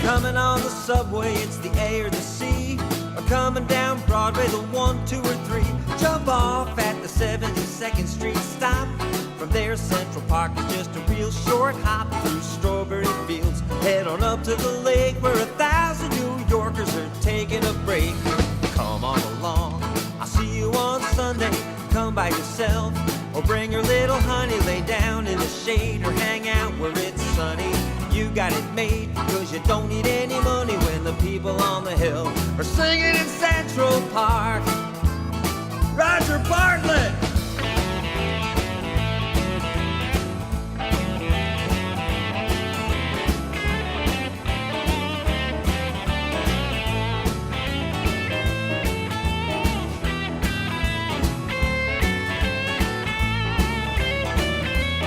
Coming on the subway, it's the A or the C. Or coming down Broadway, the 1, 2, or 3. Jump off at the 72nd Street stop. From there, Central Park is just a real short hop through strawberry fields. Head on up to the lake where 1,000 New Yorkers are taking a break. Come on along, I'll see you on Sunday. Come by yourself or bring your little honey. Lay down in the shade or hang out where it's sunny. You got it made, cause you don't need any money when the people on the hill are singing in Central Park. Roger Bartlett!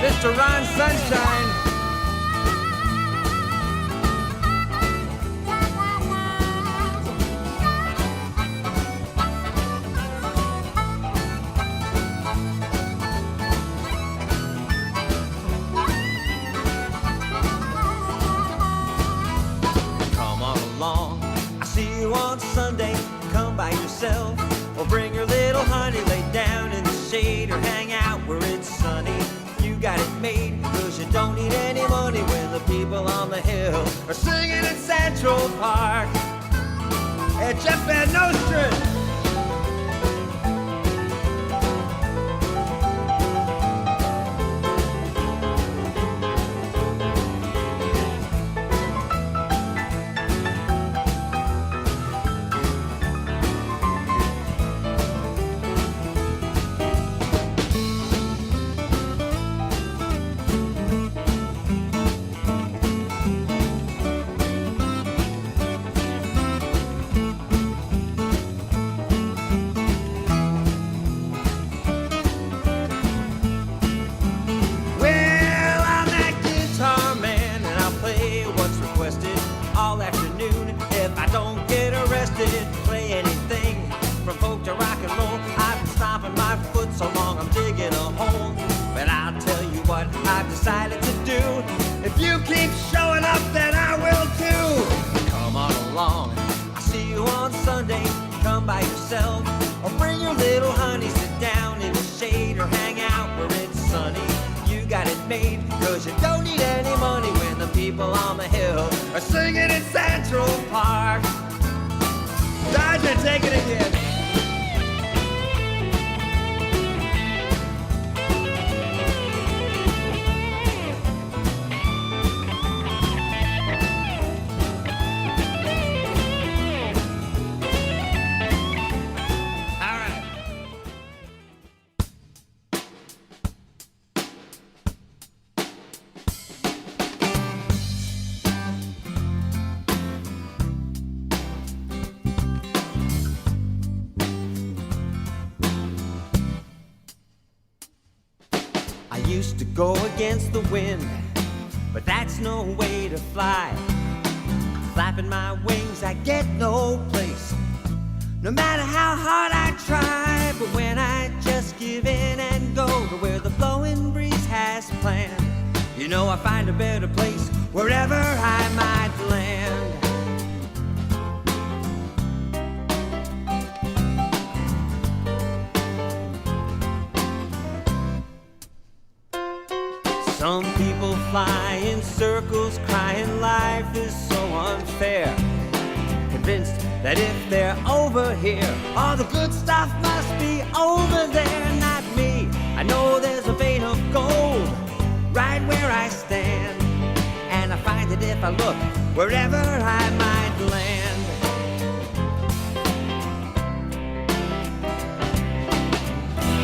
Mr. Ron Sunshine. Come on along, I see you on Sunday. Come by yourself or bring your little honey. Lay down in the shade or hang out where it's sunny. You got it made, cause you don't need any money when the people on the hill are singing in Central Park. Hey, Jeff Van Nostrand! All afternoon, if I don't get arrested, play anything from folk to rock and roll. I've been stomping my foot so long I'm digging a hole. But I'll tell you what I've decided to do. If you keep showing up, then I will too. Come on along, I'll see you on Sunday. Come by yourself or bring your little honey. Sit down in the shade or hang out where it's sunny. You got it made, cause you don't need any money when the people on the hill are singing in Central Park. Dodger, take it again. I used to go against the wind, but that's no way to fly. Flapping my wings, I get no place, no matter how hard I try. But when I just give in and go to where the blowing breeze has planned, you know I find a better place wherever I might land. Some people fly in circles crying life is so unfair, convinced that if they're over here, all the good stuff must be over there. Not me, I know there's a vein of gold right where I stand, and I find that if I look wherever I might land.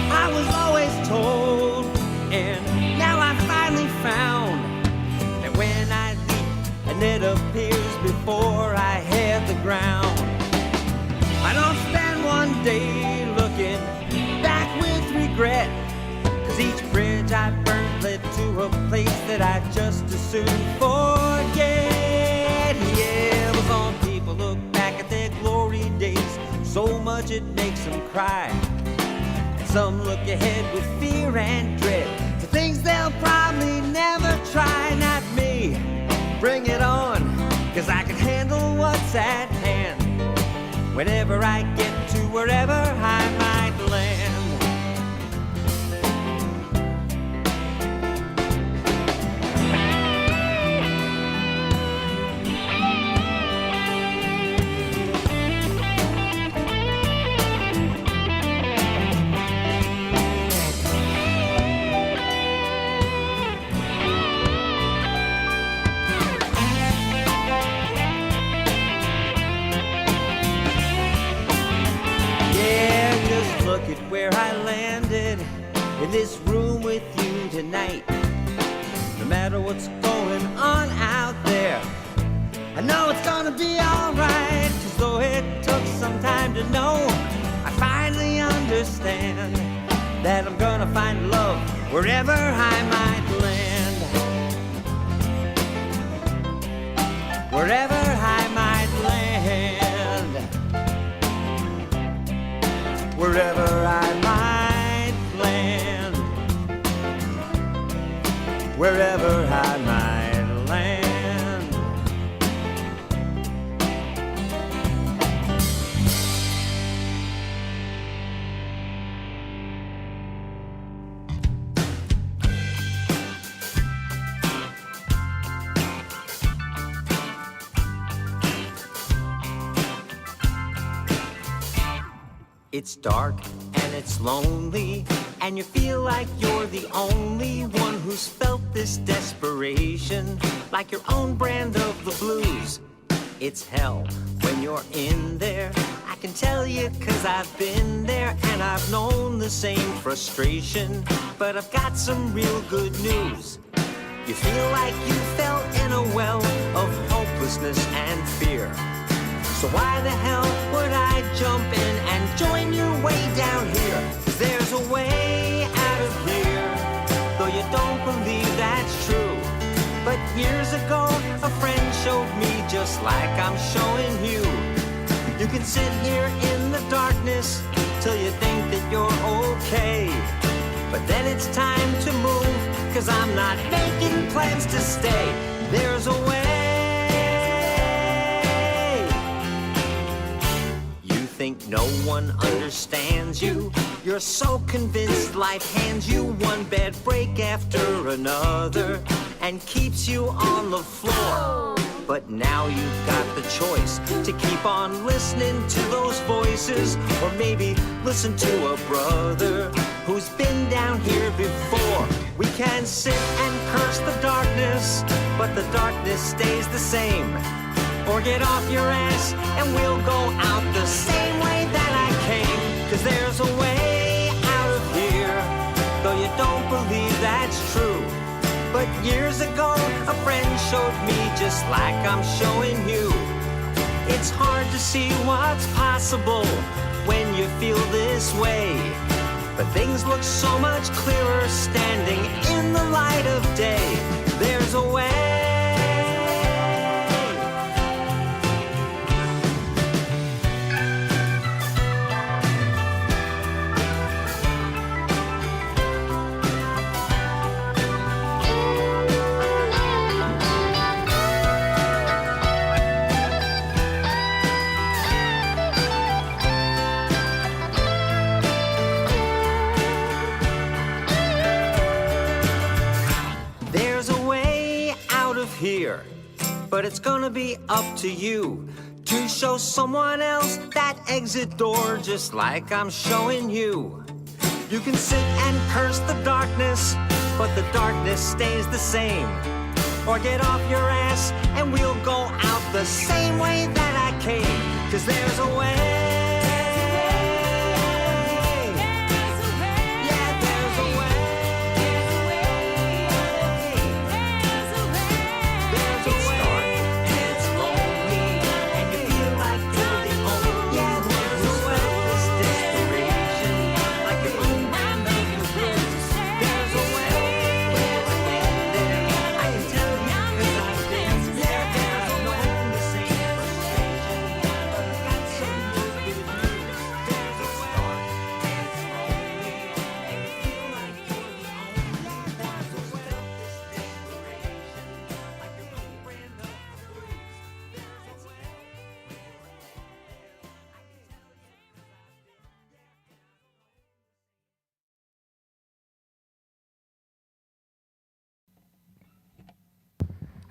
I was always told, and now I finally found, that when I leap and it appears before I hit the ground, I don't spend one day looking back with regret, cause each bridge I burned led to a place that I just as soon forget. Yeah, it was on people look back at their glory days, so much it makes them cry. Some look ahead with fear and dread to things they'll probably never try. Not me, bring it on, cause I can whenever I get to wherever I might land. Look at where I landed in this room with you tonight. No matter what's going on out there, I know it's gonna be alright. Cause though it took some time to know, I finally understand that I'm gonna find love wherever I might land. Wherever I might land. Wherever I might land. Wherever I might land. It's dark and it's lonely, and you feel like you're the only one who's felt this desperation, like your own brand of the blues. It's hell when you're in there, I can tell you cause I've been there, and I've known the same frustration. But I've got some real good news. You feel like you fell in a well of hopelessness and fear. So why the hell would I jump in and join you way down here? Cause there's a way out of here, though you don't believe that's true. But years ago, a friend showed me just like I'm showing you. You can sit here in the darkness till you think that you're okay. But then it's time to move, cause I'm not making plans to stay. There's a way. Think no one understands you. You're so convinced life hands you one bad break after another and keeps you on the floor. But now you've got the choice to keep on listening to those voices, or maybe listen to a brother who's been down here before. We can sit and curse the darkness, but the darkness stays the same. Or get off your ass and we'll go out the same way that I came. Cause there's a way out of here, though you don't believe that's true. But years ago, a friend showed me just like I'm showing you. It's hard to see what's possible when you feel this way. But things look so much clearer standing in the light of day. There's a way. Here, but it's gonna be up to you to show someone else that exit door just like I'm showing you. You can sit and curse the darkness, but the darkness stays the same. Or get off your ass and we'll go out the same way that I came. Cause there's a way.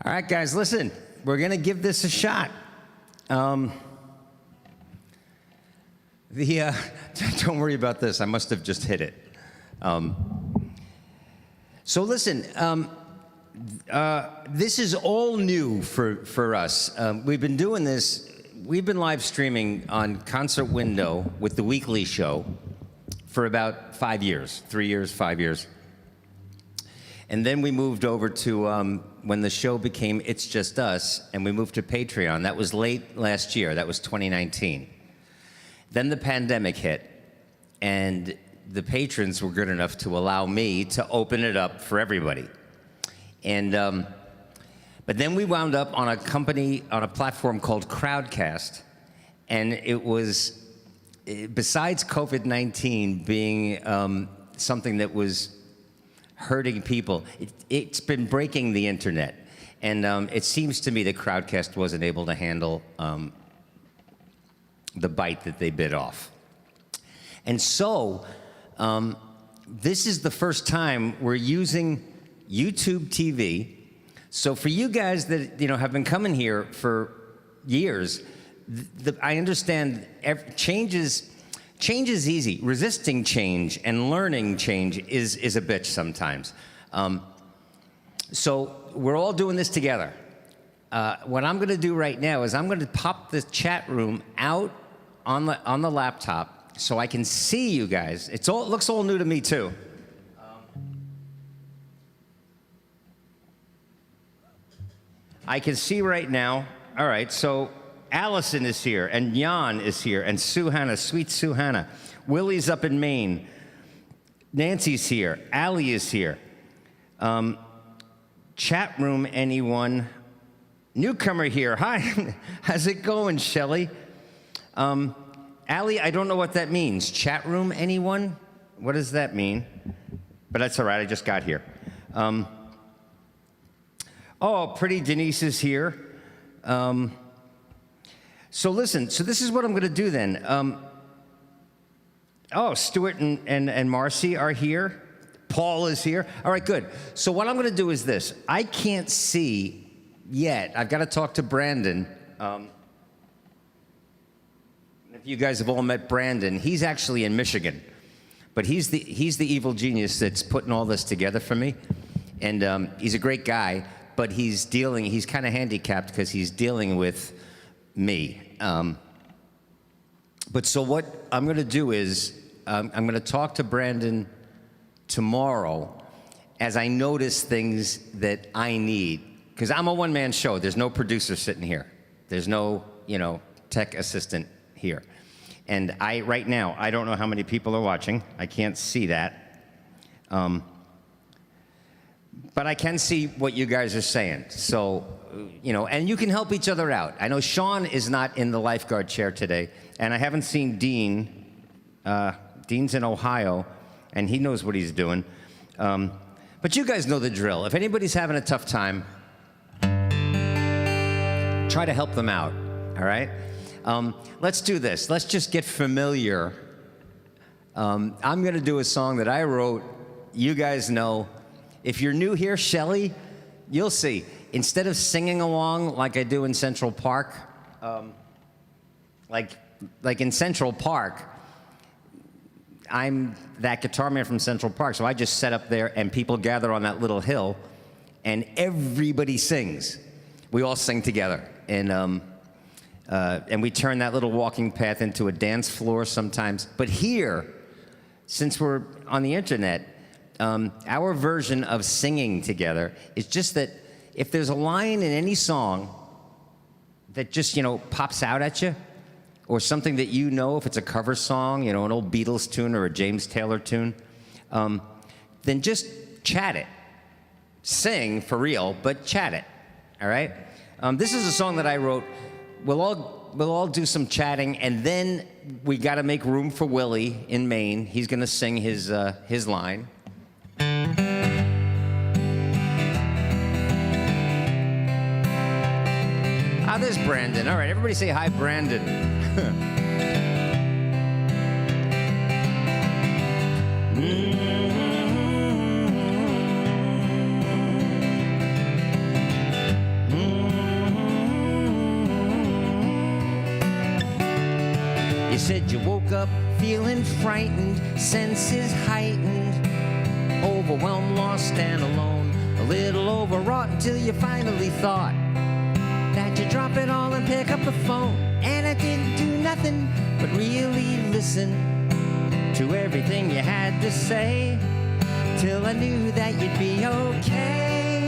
All right, guys, listen. We're going to give this a shot. Don't worry about this. I must have just hit it. So listen, this is all new for us. We've been doing this. We've been live streaming on Concert Window with the weekly show for about 5 years, 3 years, 5 years. And then we moved over to when the show became It's Just Us, and we moved to Patreon. That was late last year. That was 2019. Then the pandemic hit, and the patrons were good enough to allow me to open it up for everybody. And but then we wound up on a platform called Crowdcast, and it was, besides COVID-19 being something that was hurting people, it's been breaking the internet. And it seems to me that Crowdcast wasn't able to handle the bite that they bit off. And so this is the first time we're using YouTube TV. So for you guys that have been coming here for years, I understand change is easy. Resisting change and learning change is a bitch sometimes. So we're all doing this together. What I'm going to do right now is I'm going to pop the chat room out on the laptop so I can see you guys. It looks all new to me too. I can see right now. All right, so Allison is here, and Jan is here, and Sue Hannah, sweet Sue Hannah. Willie's up in Maine. Nancy's here. Allie is here. Chat room, anyone? Newcomer here. Hi. How's it going, Shelly? Allie, I don't know what that means. Chat room, anyone? What does that mean? But that's all right. I just got here. Oh, pretty Denise is here. So listen, so this is what I'm going to do then. Stuart and Marcy are here. Paul is here. All right, good. So what I'm going to do is this. I can't see yet. I've got to talk to Brandon. If you guys have all met Brandon, he's actually in Michigan. But he's the evil genius that's putting all this together for me. And he's a great guy, but he's kind of handicapped because he's dealing with me. But so what I'm going to do is I'm going to talk to Brandon tomorrow as I notice things that I need. Because I'm a one-man show. There's no producer sitting here. There's no, tech assistant here. And right now, I don't know how many people are watching. I can't see that. But I can see what you guys are saying. So, and you can help each other out. I know Sean is not in the lifeguard chair today, and I haven't seen Dean. Dean's in Ohio, and he knows what he's doing. But you guys know the drill. If anybody's having a tough time, try to help them out, all right? Let's do this. Let's just get familiar. I'm going to do a song that I wrote. You guys know. If you're new here, Shelly, you'll see. Instead of singing along like I do in Central Park, like in Central Park, I'm that guitar man from Central Park, so I just set up there and people gather on that little hill and everybody sings. We all sing together. And we turn that little walking path into a dance floor sometimes. But here, since we're on the internet, our version of singing together is just that if there's a line in any song that just, pops out at you, or something that if it's a cover song, an old Beatles tune or a James Taylor tune, then just chat it. Sing for real, but chat it, all right? This is a song that I wrote. We'll all do some chatting, and then we got to make room for Willie in Maine. He's going to sing his line. There's Brandon. All right, everybody say hi, Brandon. said you woke up feeling frightened, senses heightened, overwhelmed, lost and alone, a little overwrought until you finally thought that you drop it all and pick up the phone. And I didn't do nothing but really listen to everything you had to say, till I knew that you'd be okay.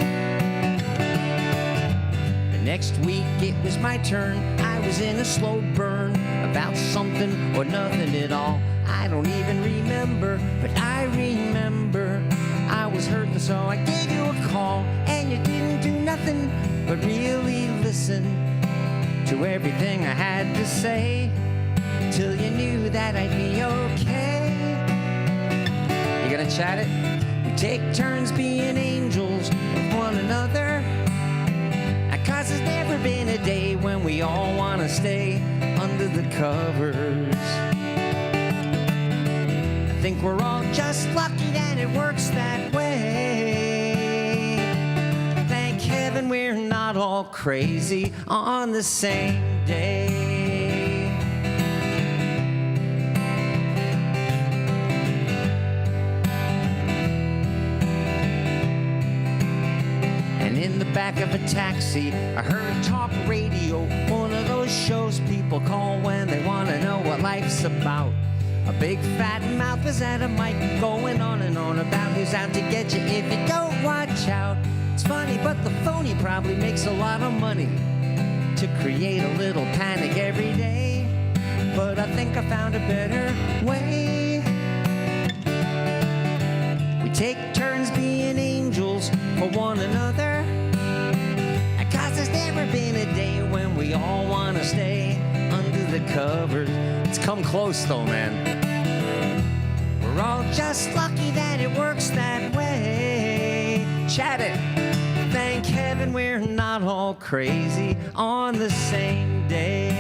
The next week it was my turn. I was in a slow burn about something or nothing at all. I don't even remember, but I remember I was hurting, so I gave you a call. And you didn't do nothing but really listen to everything I had to say, till you knew that I'd be okay. You gonna chat it? We take turns being angels with one another, 'cause there's never been a day when we all wanna stay under the covers. I think we're all just lucky that it works that way. Thank heaven we're not all crazy on the same day. And in the back of a taxi, I heard talk radio, one of those shows people call when they want to know what life's about. A big fat mouth was at a mic going on and on about who's out to get you if you don't watch out. It's funny, but the phony probably makes a lot of money to create a little panic every day. But I think I found a better way. We take turns being angels for one another, 'cause there's never been a day when we all want to stay under the covers. It's come close though, man. We're all just lucky that it works that way. Chat it. Thank heaven we're not all crazy on the same day.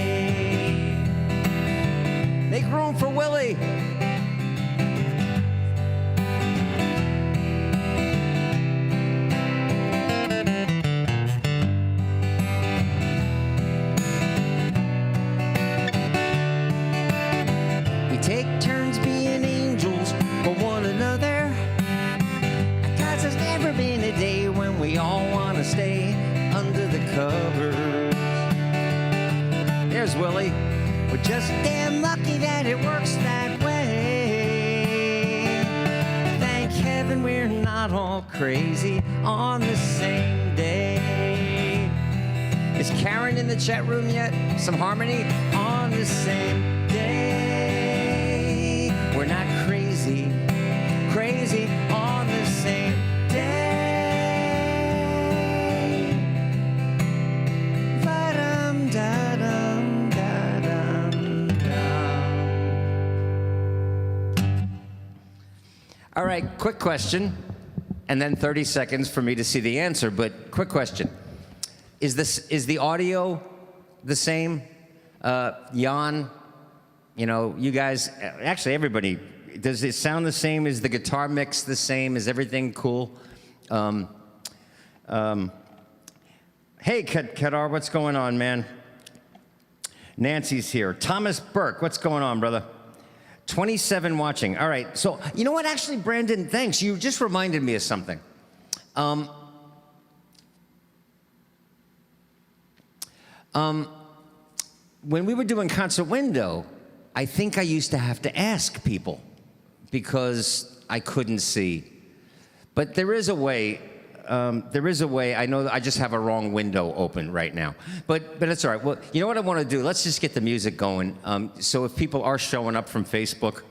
Make room for Willie. We take turns being angels for one another, 'cause there's never been a day when we all want to stay under the covers. There's Willie. We're just damn lucky that it works that way. Thank heaven we're not all crazy on the same day. Is Karen in the chat room yet? Some harmony on the same day. We're not crazy, crazy on the same day. Ba-dum, da-dum, da-dum, dum. All right, quick question, and then 30 seconds for me to see the answer, but quick question. Is the audio the same? Jan, you know, you guys, actually everybody, does it sound the same? Is the guitar mix the same? Is everything cool? Hey, Kedar, what's going on, man? Nancy's here. Thomas Burke, what's going on, brother? 27 watching. All right, so you know what? Actually, Brandon, thanks. You just reminded me of something. When we were doing Concert Window, I think I used to have to ask people because I couldn't see. But there is a way. I know I just have a wrong window open right now. But it's all right. Well, you know what I want to do? Let's just get the music going. So if people are showing up from Facebook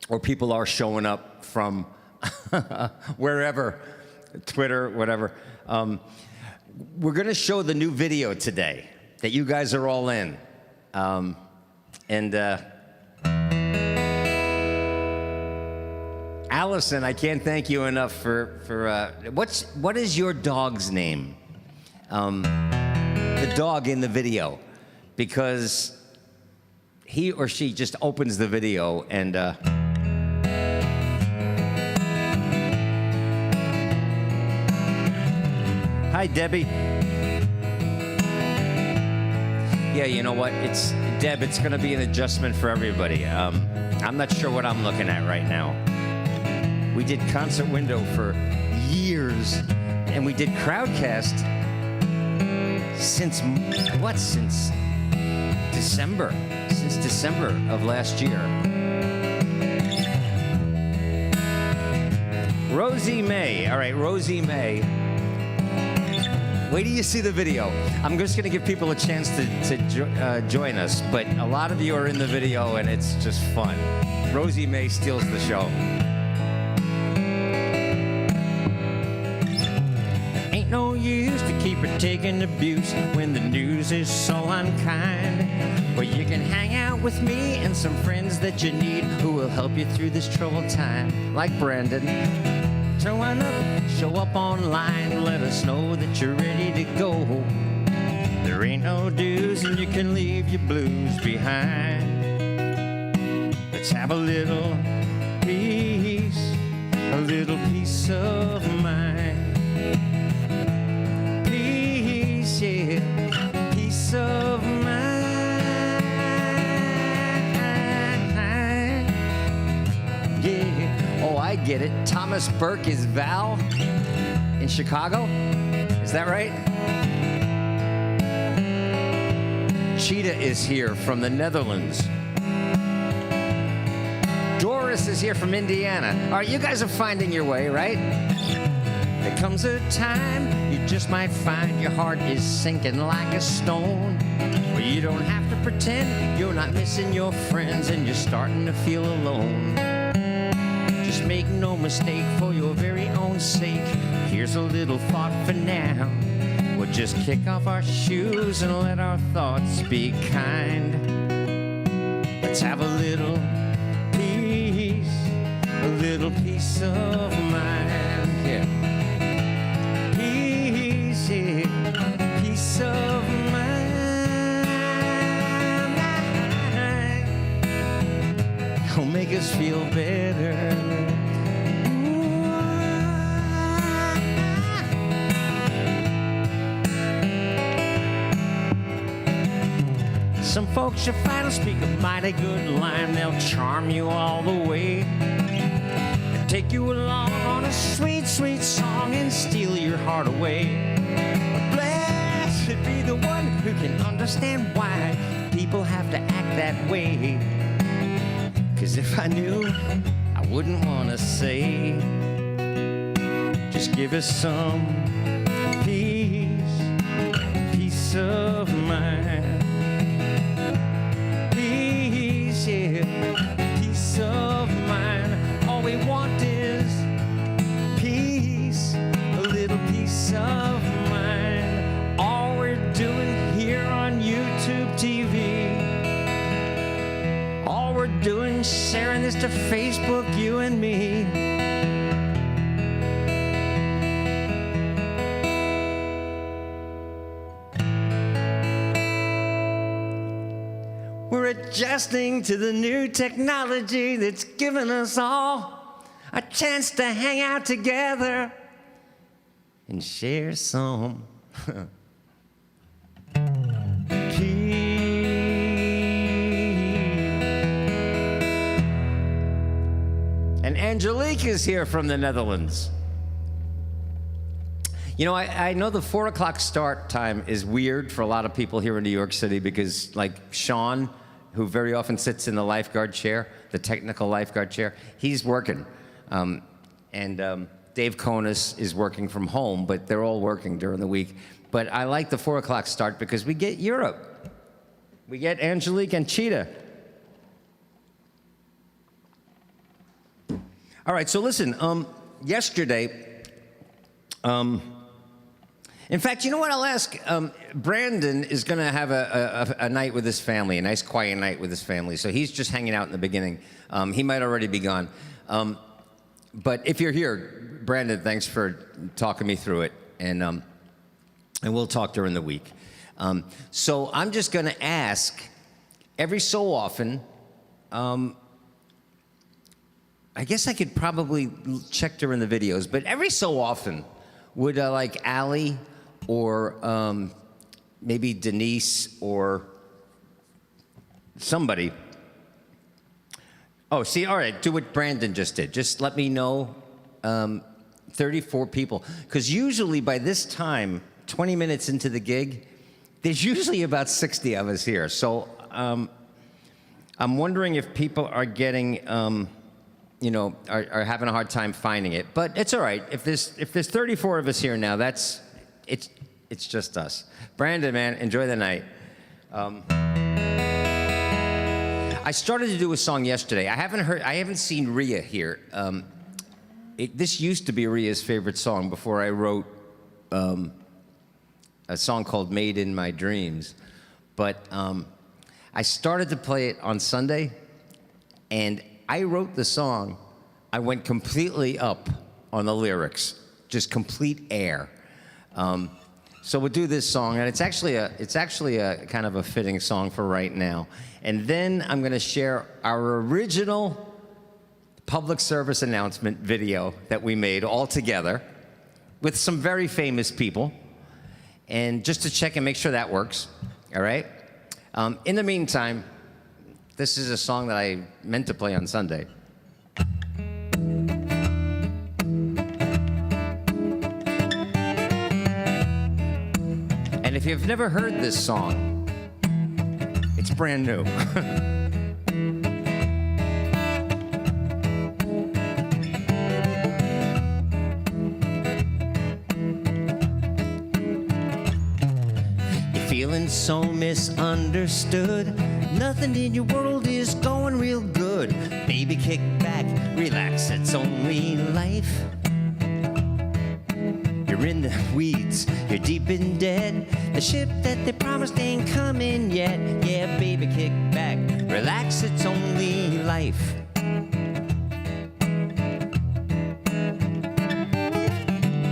or people are showing up from wherever, Twitter, whatever, we're going to show the new video today that you guys are all in. Allison, I can't thank you enough for what is your dog's name? The dog in the video, because he or she just opens the video and hi, Debbie. Yeah, you know what? Deb, it's going to be an adjustment for everybody. I'm not sure what I'm looking at right now. We did Concert Window for years, and we did Crowdcast since December. Since December of last year. Rosie May. All right, Rosie May. Wait till you see the video. I'm just going to give people a chance to join us, but a lot of you are in the video, and it's just fun. Rosie May steals the show. Ain't no use to keep her taking abuse when the news is so unkind. Well, you can hang out with me and some friends that you need who will help you through this troubled time, like Brandon. Showing up, show up online, let us know that you're ready to go. There ain't no dues and you can leave your blues behind. Let's have a little peace of mind. Peace, yeah, peace of mind. Yeah, oh, I get it. Thomas Burke is Val in Chicago? Is that right? Cheetah is here from the Netherlands. Doris is here from Indiana. All right, you guys are finding your way, right? There comes a time you just might find your heart is sinking like a stone. Where you don't have to pretend you're not missing your friends and you're starting to feel alone. Just make no mistake, for your very own sake, here's a little thought for now. We'll just kick off our shoes and let our thoughts be kind. Let's have a little peace of mind. Yeah. Peace, yeah, peace of mind. It'll make us feel better. Some folks you find will speak a mighty good line. They'll charm you all the way. They'll take you along on a sweet, sweet song and steal your heart away. But blessed be the one who can understand why people have to act that way. 'Cause if I knew, I wouldn't want to say. Just give us some peace of mind. Peace of mind. All we want is peace, a little peace of mind. All we're doing here on YouTube TV, all we're doing is sharing this to Facebook, you and me. We're adjusting to the new technology that's given us all a chance to hang out together and share some peace. And Angelique is here from the Netherlands. You know, I know the 4 o'clock start time is weird for a lot of people here in New York City because, like, Sean, who very often sits in the lifeguard chair, the technical lifeguard chair, he's working. Dave Konis is working from home, but they're all working during the week. But I like the 4 o'clock start because we get Europe. We get Angelique and Cheetah. All right, so listen, yesterday, in fact, you know what? I'll ask. Brandon is going to have a night with his family, a nice quiet night with his family. So he's just hanging out in the beginning. He might already be gone. But if you're here, Brandon, thanks for talking me through it. And we'll talk during the week. So I'm just going to ask, every so often, I guess I could probably check during the videos, but every so often, would like Allie or maybe Denise or somebody. Oh, see, all right, do what Brandon just did. Just let me know 34 people. Because usually by this time, 20 minutes into the gig, there's usually about 60 of us here. So I'm wondering if people are getting, are having a hard time finding it. But it's all right. If there's 34 of us here now, it's just us. Brandon, man, enjoy the night. I started to do a song yesterday. I haven't seen Rhea here. This used to be Rhea's favorite song before I wrote a song called Made in My Dreams. But I started to play it on Sunday, and I wrote the song. I went completely up on the lyrics, just complete air. So we'll do this song, and it's actually a kind of a fitting song for right now. And then I'm going to share our original public service announcement video that we made all together with some very famous people, and just to check and make sure that works. All right. In the meantime, this is a song that I meant to play on Sunday. And if you've never heard this song, it's brand new. You're feeling so misunderstood. Nothing in your world is going real good. Baby, kick back, relax, it's only life. You're in the weeds, you're deep in debt. The ship that they promised ain't coming yet. Yeah, baby, kick back, relax, it's only life.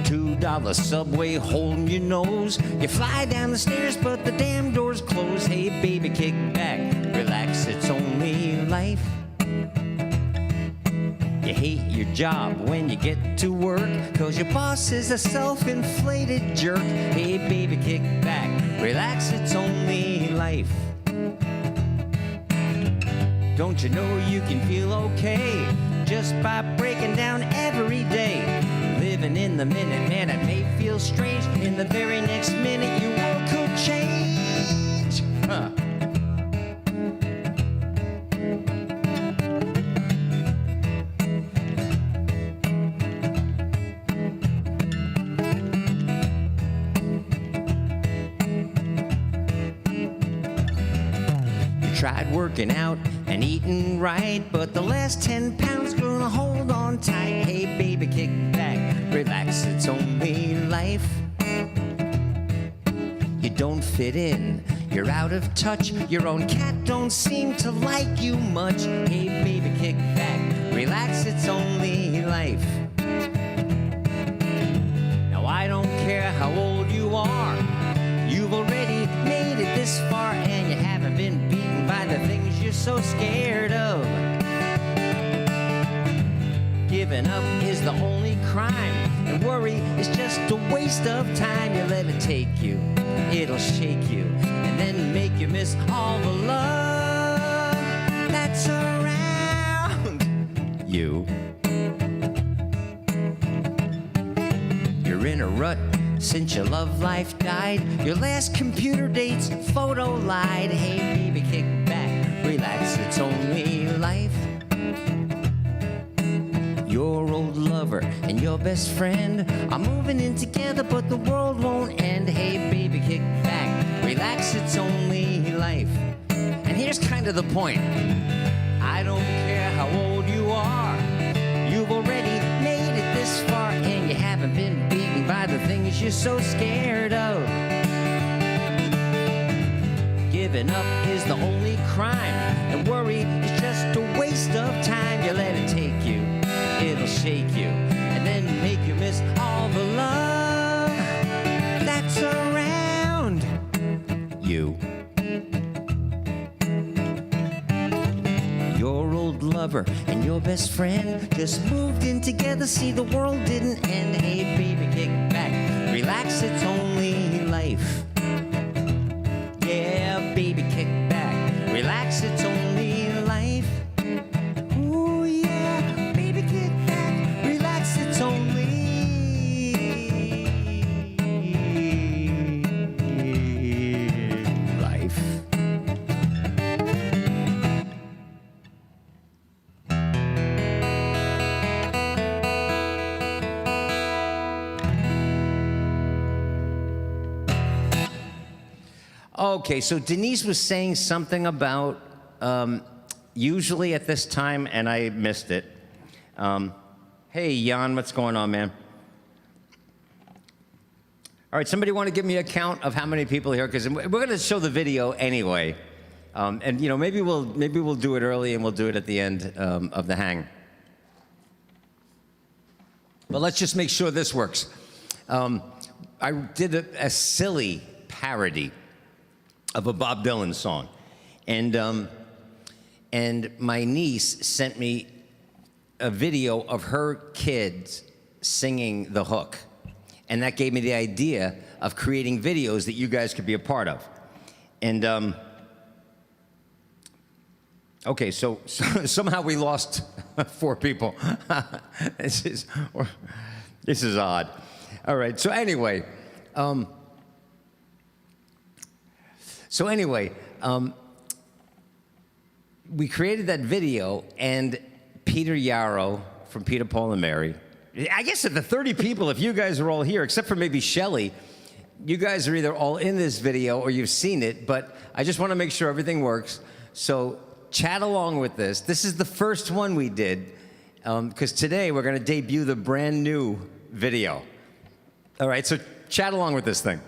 $2 subway holding your nose. You fly down the stairs, but the damn door's closed. Hey, baby, kick back, relax, it's only life. You hate your job when you get to work, 'cause your boss is a self-inflated jerk. Hey, baby, kick back, relax, it's only life. Don't you know you can feel okay just by breaking down every day? Living in the minute, man, it may feel strange. In the very next minute, your world could change. Huh. Tried working out and eating right, but the last 10 pounds gonna hold on tight. Hey, baby, kick back, relax, it's only life. You don't fit in, you're out of touch. Your own cat don't seem to like you much. Hey, baby, kick back, relax, it's only life. Now, I don't care how old you are, you've already made it this far, and you haven't been beaten by the things you're so scared of. Giving up is the only crime, and worry is just a waste of time. You let it take you, it'll shake you, and then make you miss all the love that's around you. You're in a rut since your love life died. Your last computer date's photo lied. Hey, baby, kick back, relax, it's only life. Your old lover and your best friend are moving in together, but the world won't end. Hey, baby, kick back, relax, it's only life. And here's kind of the point. I don't care how old you are, you've already made it this far, and you haven't been beaten by the things you're so scared of. Giving up is the only crime, and worry is just a waste of time. You let it take you, it'll shake you, and then make you miss all the love that's around you. Your old lover and your best friend just moved in together, see the world didn't end. Hey, baby, kick back, relax, it's only life. Yeah, baby, kick back, relax, it's Okay, so Denise was saying something about usually at this time, and I missed it. Hey, Jan, what's going on, man? All right, somebody want to give me a count of how many people are here? Because we're going to show the video anyway, and you know maybe we'll do it early and we'll do it at the end of the hang. But let's just make sure this works. I did a silly parody of a Bob Dylan song, and my niece sent me a video of her kids singing the hook, and that gave me the idea of creating videos that you guys could be a part of. And okay, so somehow we lost 4 people. This is odd. All right. So anyway, we created that video, and Peter Yarrow from Peter, Paul, and Mary. I guess of the 30 people, if you guys are all here, except for maybe Shelley, you guys are either all in this video or you've seen it, but I just want to make sure everything works. So chat along with this. This is the first one we did, because today we're going to debut the brand new video. All right, so chat along with this thing.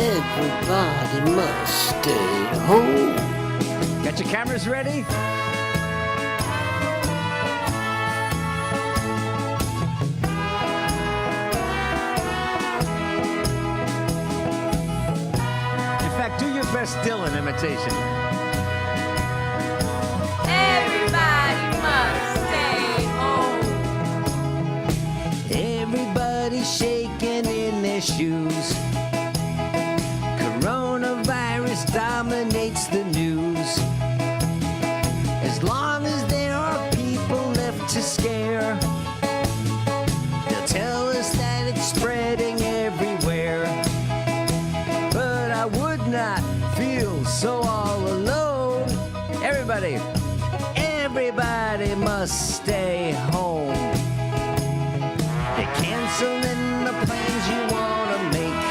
Everybody must stay home. Got your cameras ready? In fact, do your best Dylan imitation. Everybody must stay home. Everybody's shaking in their shoes. Coronavirus dominates the news. As long as there are people left to scare, they'll tell us that it's spreading everywhere. But I would not feel so all alone. Everybody must stay home. They're canceling the plans you wanna make.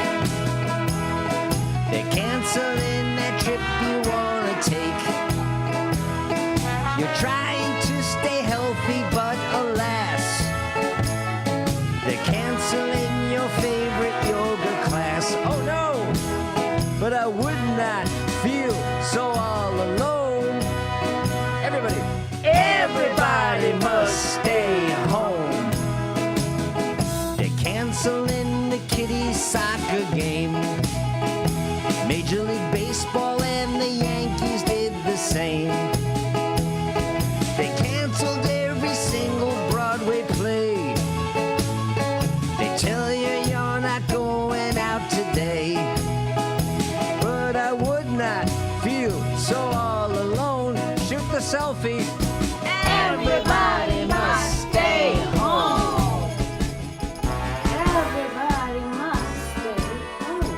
They're canceling that trip you wanna take. You're trying to stay healthy, but alas, they're canceling your favorite yoga class. Oh no, but I would not feel so all alone. Everybody must stay home. They're canceling the kiddies' soccer game. Major League Baseball and the Yankees did the same. They canceled every single Broadway play. They tell you you're not going out today. But I would not feel so all alone. Shoot the selfie. Everybody must stay home. Everybody must stay home.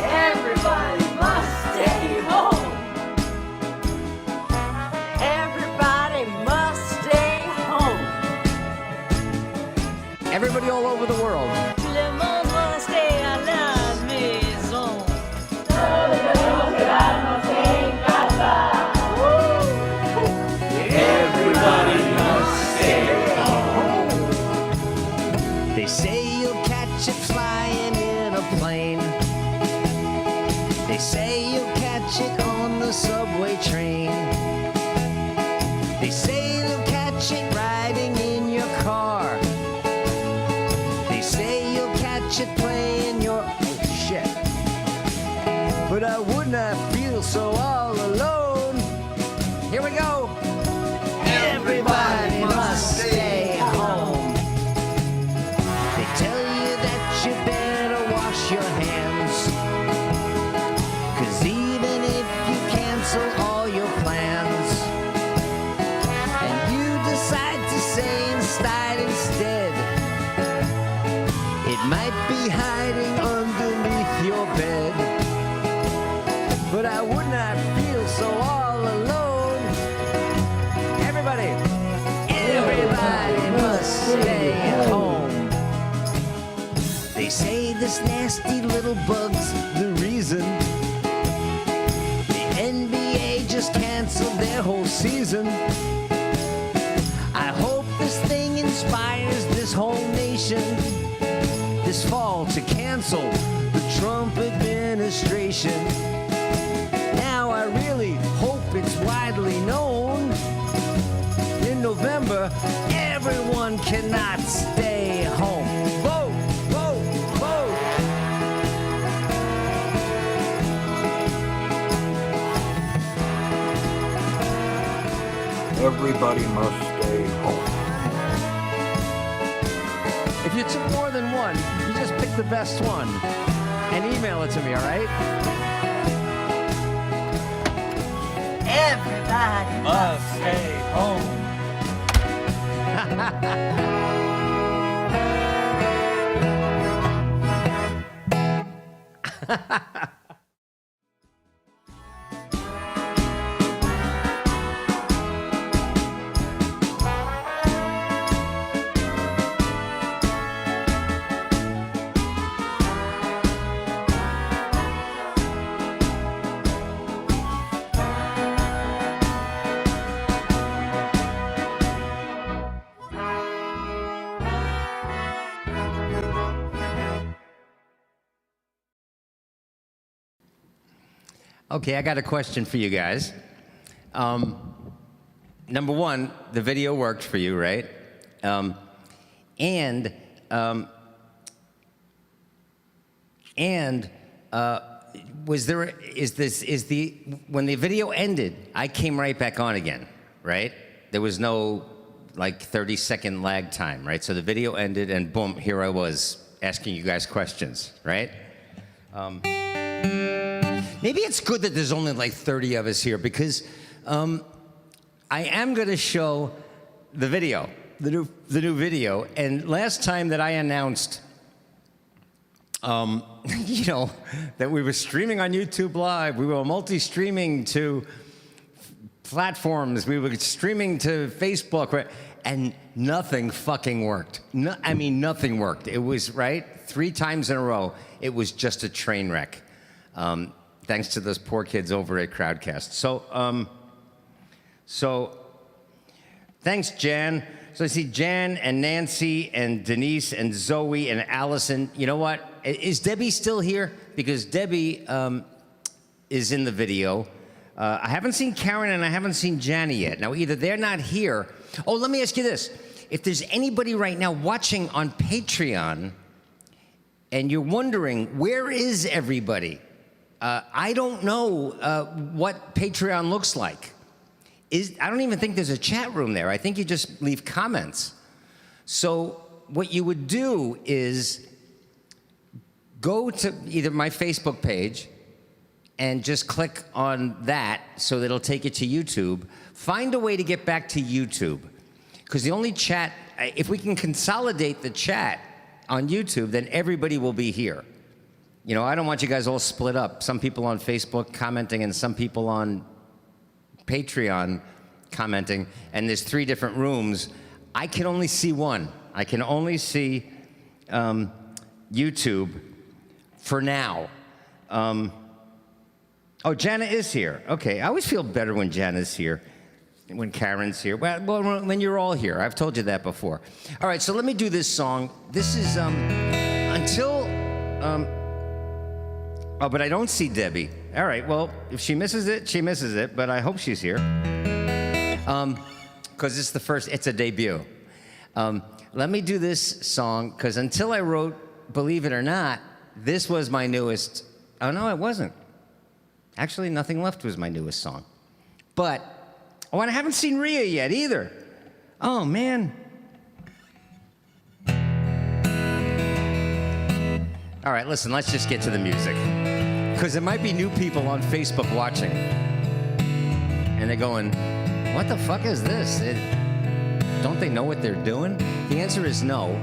Everybody must stay home. Everybody must stay home. Everybody all over the world. Le monde must stay à la maison. They say you'll catch it flying in a plane. They say you'll catch it on the subway train. They say you'll catch it riding in your car. They say you'll catch it playing your... Oh, shit. But I would not feel so all alone. Here we go. Everybody must stay home. They tell you that you better wash your hands. 'Cause even if you cancel all your plans and you decide to stay inside instead, it might be hiding underneath your bed. They say this nasty little bug's the reason the NBA just canceled their whole season. I hope this thing inspires this whole nation this fall to cancel the Trump administration. Now I really hope it's widely known in November everyone cannot stay home. Vote, vote, vote. Everybody must stay home. If you took more than one, you just pick the best one and email it to me, all right? Everybody Must stay home. Okay, I got a question for you guys. Number one, the video worked for you, right? When the video ended, I came right back on again, right? There was no like 30-second lag time, right? So the video ended and boom, here I was asking you guys questions, right? Maybe it's good that there's only like 30 of us here because I am going to show the video, the new video. And last time that I announced, you know, that we were streaming on YouTube Live, we were multi-streaming to platforms, we were streaming to Facebook, right? And nothing fucking worked. No, I mean, nothing worked. It was, right, 3 times in a row, it was just a train wreck. Thanks to those poor kids over at Crowdcast. So thanks, Jan. So I see Jan and Nancy and Denise and Zoe and Allison. You know what? Is Debbie still here? Because Debbie is in the video. I haven't seen Karen and I haven't seen Janny yet. Now, either they're not here. Oh, let me ask you this. If there's anybody right now watching on Patreon and you're wondering, where is everybody? I don't know what Patreon looks like. I don't even think there's a chat room there. I think you just leave comments. So what you would do is go to either my Facebook page and just click on that so that it'll take you to YouTube. Find a way to get back to YouTube. Because the only chat, if we can consolidate the chat on YouTube, then everybody will be here. You know, I don't want you guys all split up. Some people on Facebook commenting and some people on Patreon commenting, and there's 3 different rooms. I can only see one. I can only see YouTube for now. Oh, Jana is here. Okay, I always feel better when Jana's here, when Karen's here. Well, when you're all here. I've told you that before. All right, so let me do this song. This is until... Oh, but I don't see Debbie. All right, well, if she misses it, she misses it, but I hope she's here. Because it's the first, it's a debut. Let me do this song, because until I wrote Believe It or Not, this was my newest, oh no, it wasn't. Actually, Nothing Left was my newest song. But, oh, and I haven't seen Rhea yet either. Oh, man. All right, listen, let's just get to the music. Because there might be new people on Facebook watching. And they're going, what the fuck is this? Don't they know what they're doing? The answer is no.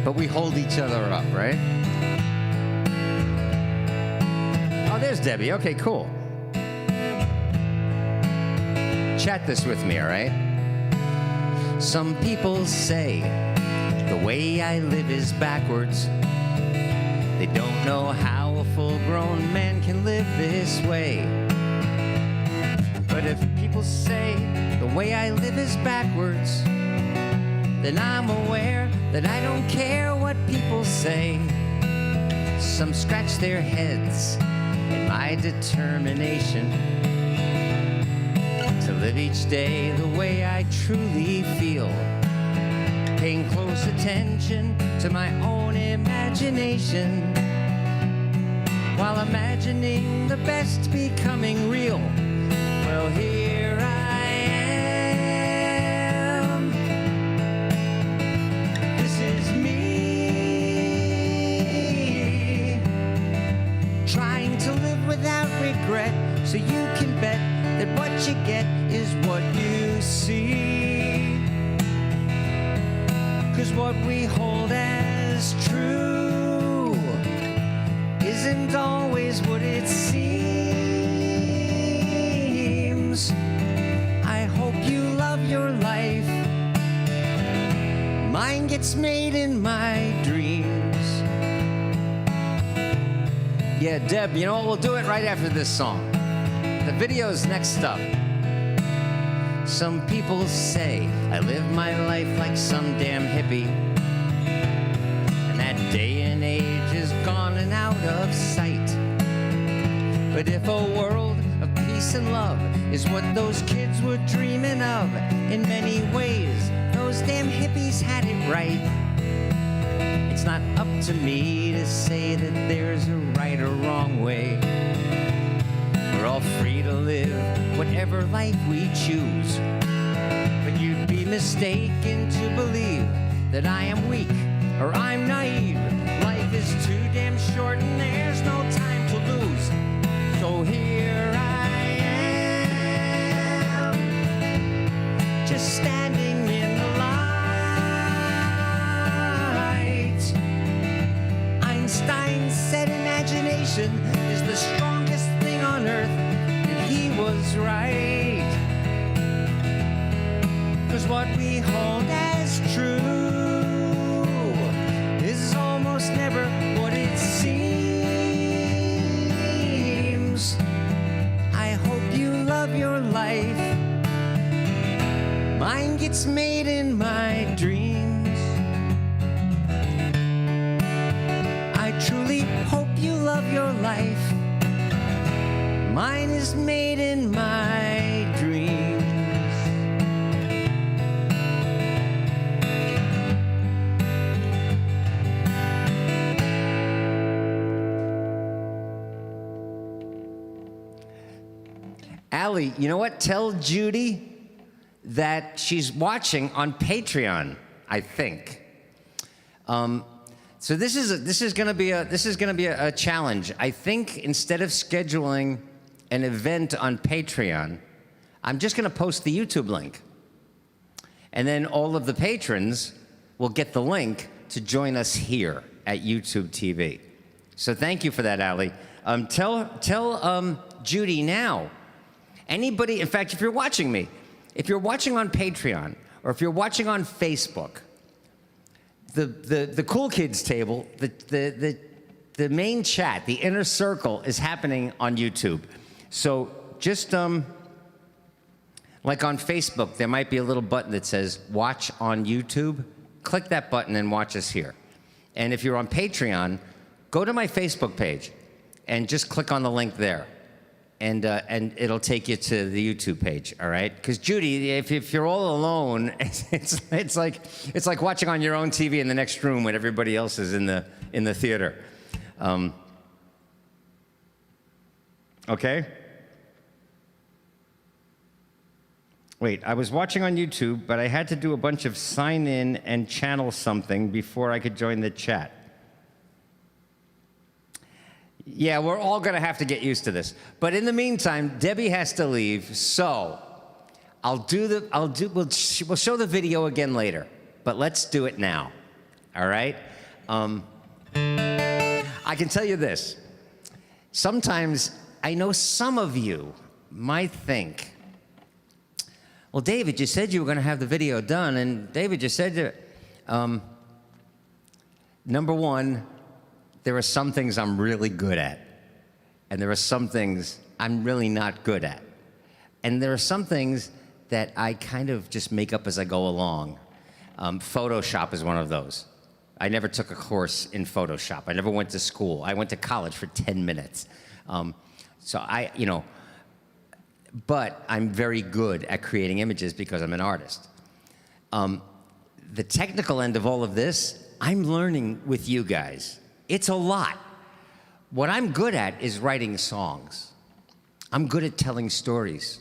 But we hold each other up, right? Oh, there's Debbie. Okay, cool. Chat this with me, all right? Some people say the way I live is backwards. They don't know how a full-grown man can live this way. But if people say the way I live is backwards, then I'm aware that I don't care what people say. Some scratch their heads at my determination to live each day the way I truly feel, paying close attention to my own imagination, while imagining the best becoming real. Well, here I am. This is me, trying to live without regret, so you can bet that what you get is what you see. 'Cause what we hold as true isn't always what it seems. I hope you love your life. Mine gets made in my dreams. Yeah, Deb, you know what? We'll do it right after this song. The video's next up. Some people say I live my life like some damn hippie, and that day and age is gone and out of sight. But if a world of peace and love is what those kids were dreaming of, in many ways, those damn hippies had it right. It's not up to me to say that there's a right or wrong way. We're all free to live whatever life we choose. But you'd be mistaken to believe that I am weak or I'm naive. Life is too damn short and there's no time to lose. So here I am, just standing in the light. Einstein said imagination is the strongest thing on earth, and he was right. 'Cause what we hold as true is almost never what it seems. I hope you love your life. Mine gets made in my dreams. I truly hope you love your life. Mine is made in my dreams. Allie, you know what? Tell Judy that she's watching on Patreon, I think. So this is going to be a challenge. I think instead of scheduling an event on Patreon, I'm just going to post the YouTube link, and then all of the patrons will get the link to join us here at YouTube TV. So thank you for that, Allie. Tell Judy now. Anybody, in fact, if you're watching me, if you're watching on Patreon or if you're watching on Facebook, the Cool Kids table, the main chat, the inner circle is happening on YouTube. So just like on Facebook, there might be a little button that says watch on YouTube. Click that button and watch us here. And if you're on Patreon, go to my Facebook page and just click on the link there. And it'll take you to the YouTube page, all right? Because Judy, if you're all alone, it's like watching on your own TV in the next room when everybody else is in the theater. Okay? Wait, I was watching on YouTube, but I had to do a bunch of sign in and channel something before I could join the chat. Yeah, we're all going to have to get used to this. But in the meantime, Debbie has to leave, so we'll show the video again later, but let's do it now. All right? I can tell you this. Sometimes I know some of you might think, well, David, you said you were going to have the video done, and David, you said Number one, there are some things I'm really good at, and there are some things I'm really not good at. And there are some things that I kind of just make up as I go along. Photoshop is one of those. I never took a course in Photoshop. I never went to school. I went to college for 10 minutes. But I'm very good at creating images because I'm an artist. The technical end of all of this, I'm learning with you guys. It's a lot. What I'm good at is writing songs. I'm good at telling stories.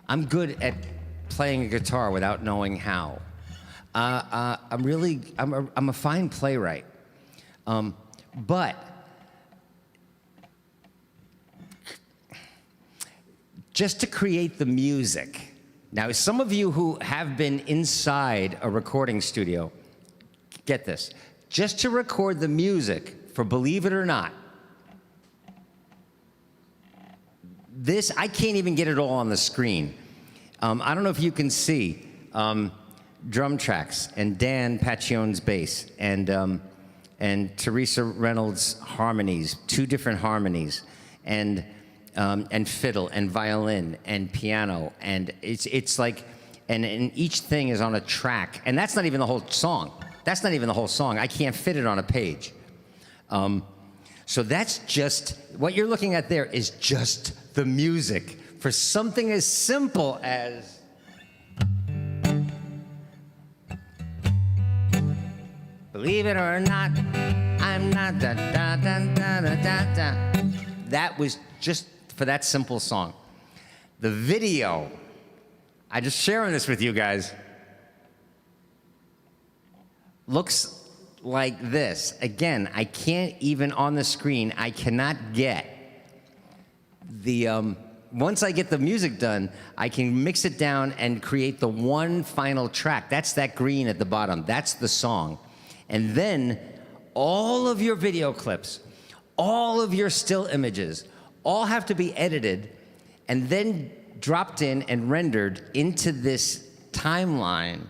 I'm good at playing a guitar without knowing how. I'm a fine playwright. But just to create the music. Now, some of you who have been inside a recording studio, get this. Just to record the music for Believe It or Not, this, I can't even get it all on the screen. I don't know if you can see drum tracks and Dan Pacchione's bass and Teresa Reynolds' harmonies, 2 different harmonies, and fiddle and violin and piano, and it's like, and each thing is on a track, and that's not even the whole song. That's not even the whole song. I can't fit it on a page. So that's just, what you're looking at there is just the music for something as simple as believe it or not, I'm not da da da da da da da. That was just for that simple song. The video, I'm just sharing this with you guys, looks like this. Again, I can't even on the screen, I cannot get the, once I get the music done, I can mix it down and create the one final track. That's that green at the bottom, that's the song. And then all of your video clips, all of your still images, all have to be edited and then dropped in and rendered into this timeline.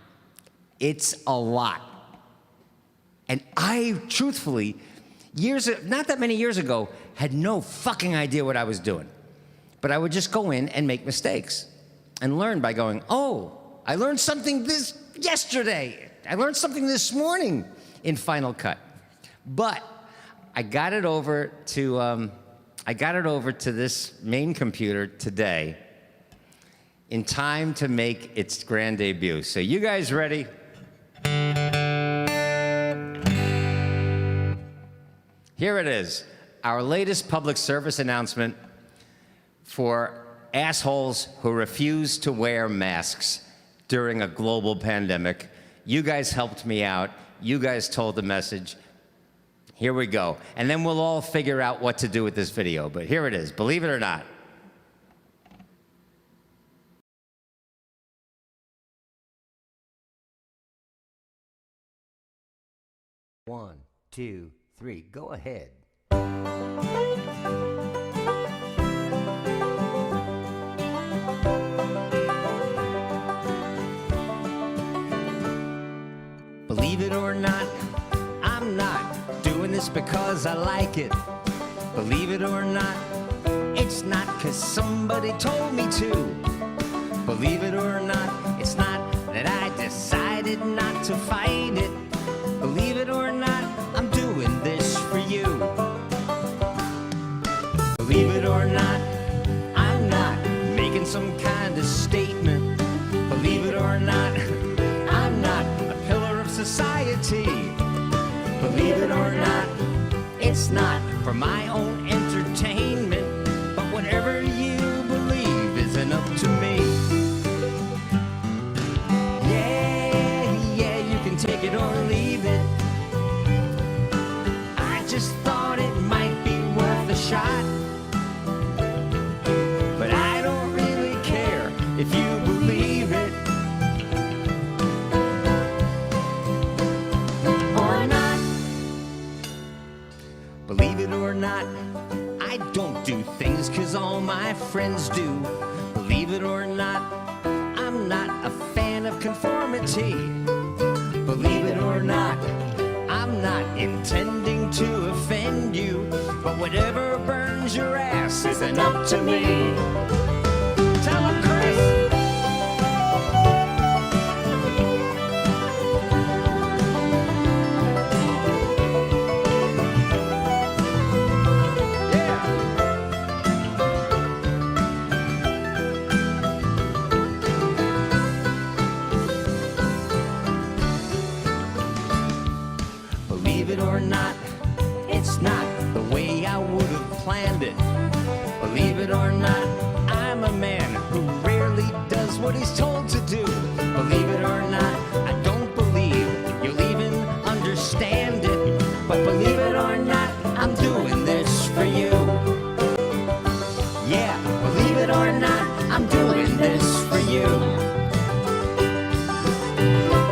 It's a lot. And I, truthfully, not that many years ago, had no fucking idea what I was doing. But I would just go in and make mistakes and learn by going, oh, I learned something this yesterday. I learned something this morning in Final Cut. But I got it over to this main computer today in time to make its grand debut. So you guys ready? Here it is, our latest public service announcement for assholes who refuse to wear masks during a global pandemic. You guys helped me out. You guys told the message. Here we go. And then we'll all figure out what to do with this video. But here it is, believe it or not. One, two, three, go ahead. Believe it or not, I'm not doing this because I like it. Believe it or not, it's not 'cause somebody told me to. Believe it or not, it's not that I decided not to fight it. Believe it or not, I'm doing this for you. Believe it or not, I'm not making some kind of statement. Believe it or not, I'm not a pillar of society. Believe it or not, it's not for my own entertainment. But whatever you believe isn't up to me. Yeah, you can take it or leave it. I just thought it might be worth a shot. But I don't really care if you believe it or not. Believe it or not, I don't do things 'cause all my friends do. Believe it or not, I'm not a fan of conformity. Believe it or not, I'm not intending to offend you, but whatever burns your ass isn't up to me. Tell him, Chris. Believe it or not, it's not the way I would have planned it. Believe it or not, I'm a man who rarely does what he's told to do. Believe it or not, I don't believe you'll even understand it. But believe it or not, I'm doing this for you. Yeah, believe it or not, I'm doing this for you.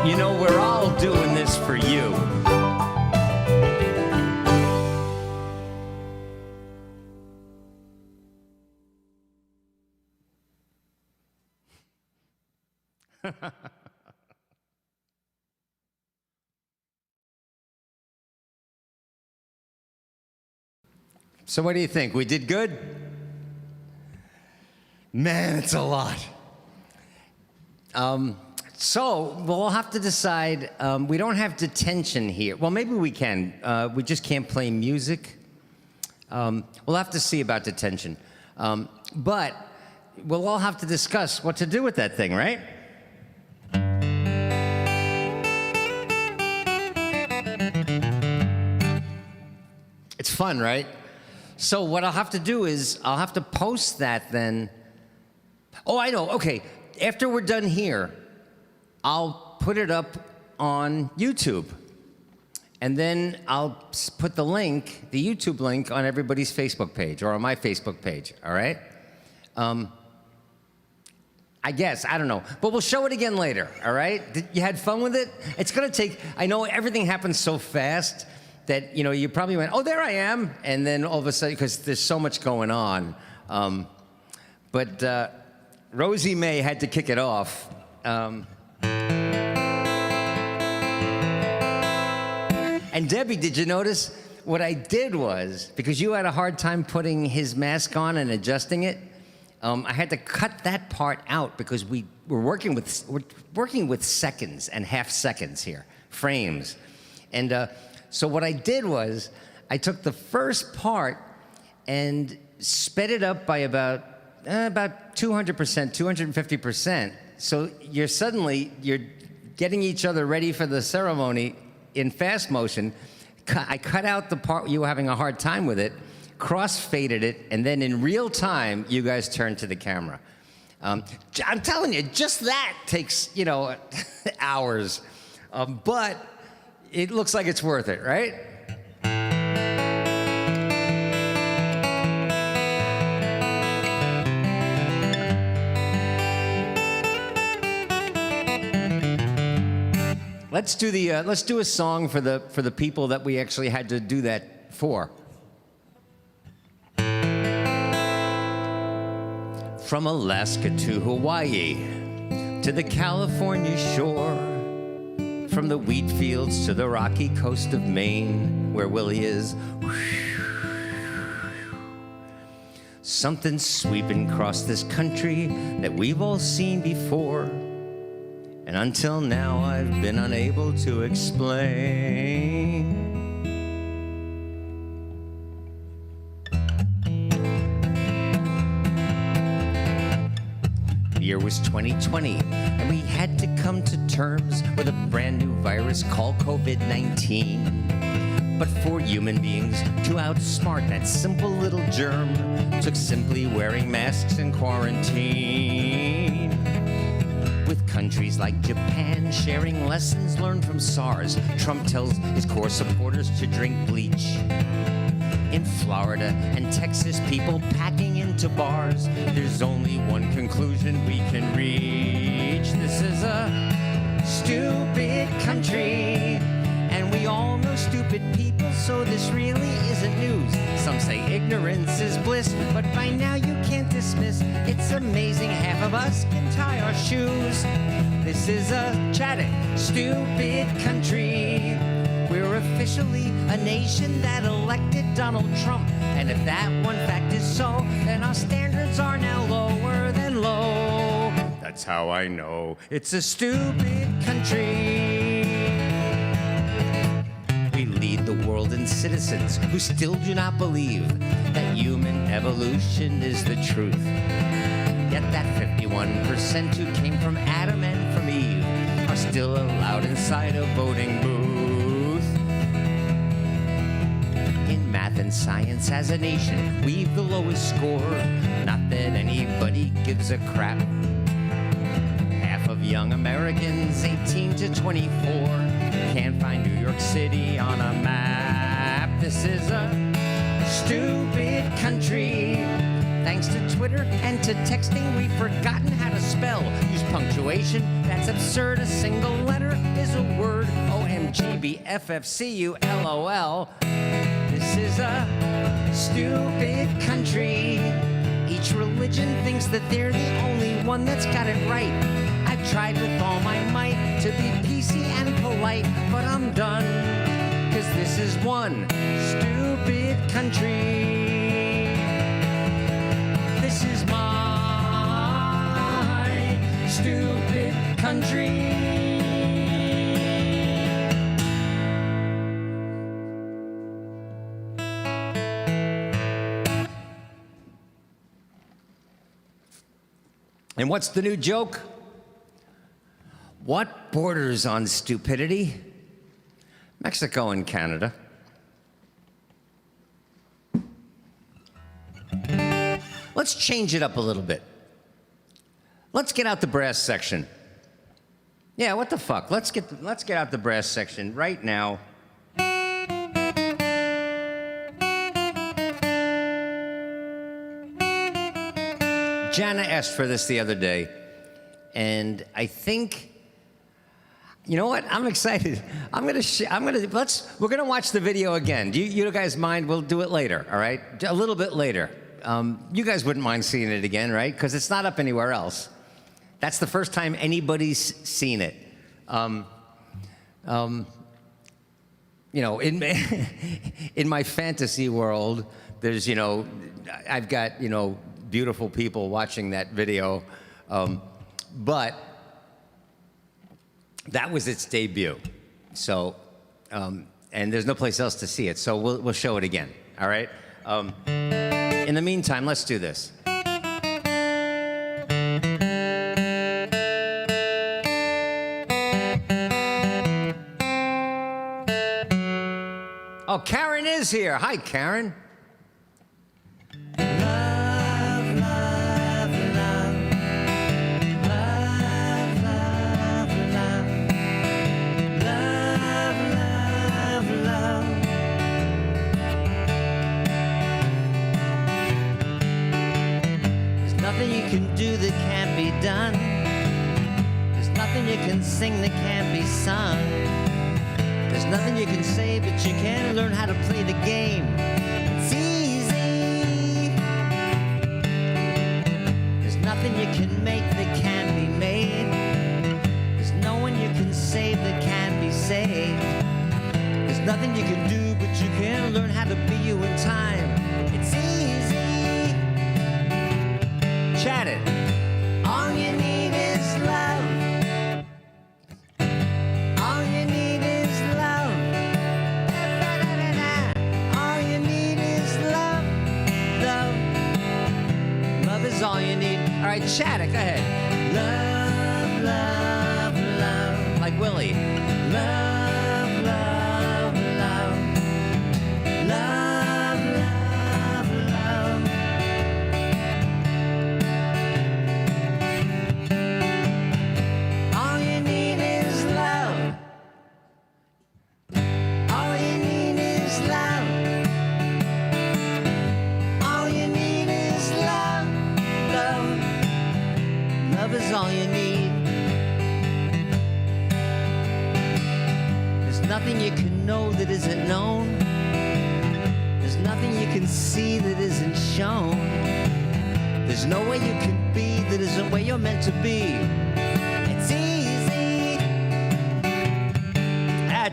You know, we're all doing this for you. So what do you think? We did good? Man, it's a lot. So we'll have to decide. We don't have detention here. Well, maybe we can. We just can't play music. We'll have to see about detention. But we'll all have to discuss what to do with that thing, right? It's fun, right? So what I'll have to do is I'll have to post that then. Oh, I know. Okay. After we're done here, I'll put it up on YouTube. And then I'll put the link, the YouTube link, on everybody's Facebook page or on my Facebook page, all right? I guess, I don't know. But we'll show it again later, all right? You had fun with it? It's gonna take, I know everything happens so fast that, you know, you probably went, oh, there I am. And then all of a sudden, because there's so much going on. But Rosie May had to kick it off. And Debbie, did you notice what I did was, because you had a hard time putting his mask on and adjusting it, I had to cut that part out because we're working with seconds and half seconds here, frames. And so what I did was I took the first part and sped it up by about 200%, 250%. So you're getting each other ready for the ceremony in fast motion. I cut out the part you were having a hard time with it, cross-faded it, and then in real time, you guys turned to the camera. I'm telling you, just that takes, you know, hours. But it looks like it's worth it, right? Let's do a song for the people that we actually had to do that for. From Alaska to Hawaii, to the California shore, from the wheat fields to the rocky coast of Maine, where Willie is. Something sweeping across this country that we've all seen before, and until now I've been unable to explain. The year was 2020, and we had to come to terms with a brand new virus called COVID-19. But for human beings to outsmart that simple little germ took simply wearing masks and quarantine. With countries like Japan sharing lessons learned from SARS, Trump tells his core supporters to drink bleach. In Florida and Texas, people packing into bars. There's only one conclusion we can reach. This is a stupid country, and we all know stupid people, so this really isn't news. Some say ignorance is bliss, but by now you can't dismiss. It's amazing half of us can tie our shoes. This is a chatting, stupid country. We're officially especially a nation that elected Donald Trump. And if that one fact is so, then our standards are now lower than low. That's how I know it's a stupid country. We lead the world in citizens who still do not believe that human evolution is the truth. Yet that 51% who came from Adam and from Eve are still allowed inside a voting booth. In math and science as a nation, we've the lowest score. Not that anybody gives a crap. Half of young Americans 18 to 24 can't find New York City on a map. This is a stupid country. Thanks to Twitter and to texting, we've forgotten how to spell. Use punctuation, that's absurd. A single letter is a word. OMG, BFFCU, LOL. This is a stupid country. Each religion thinks that they're the only one that's got it right. I've tried with all my might to be PC and polite, but I'm done, 'cause this is one stupid country. This is my stupid country. And what's the new joke? What borders on stupidity? Mexico and Canada. Let's change it up a little bit. Let's get out the brass section. Yeah, what the fuck? Let's get out the brass section right now. Jana asked for this the other day, and I think, you know what? I'm excited. We're gonna watch the video again. Do you guys mind? We'll do it later, all right? A little bit later. You guys wouldn't mind seeing it again, right? Because it's not up anywhere else. That's the first time anybody's seen it. You know, in my fantasy world, there's, I've got, beautiful people watching that video, but that was its debut. So, and there's no place else to see it, so we'll show it again, all right? In the meantime, let's do this. Oh, Karen is here. Hi, Karen. Do that can't be done. There's nothing you can sing that can't be sung. There's nothing you can say, but you can learn how to play the game. It's easy. There's nothing you can make that can't be made. There's no one you can save that can't be saved. There's nothing you can do, but you can learn how to be you in time. It's easy. Chat it. All you need is love. All you need is love. All you need is love. Love. Love is all you need. All right, chat it. Go ahead. Love, love, love. Like Willie. Love, love, love. Love, love, love. All you need is love. All you need is love. All you need is love. Love. Love is all you need. There's nothing you can know that isn't known. There's nothing you can see that isn't shown. There's no way you can be that isn't where you're meant to be. It's easy.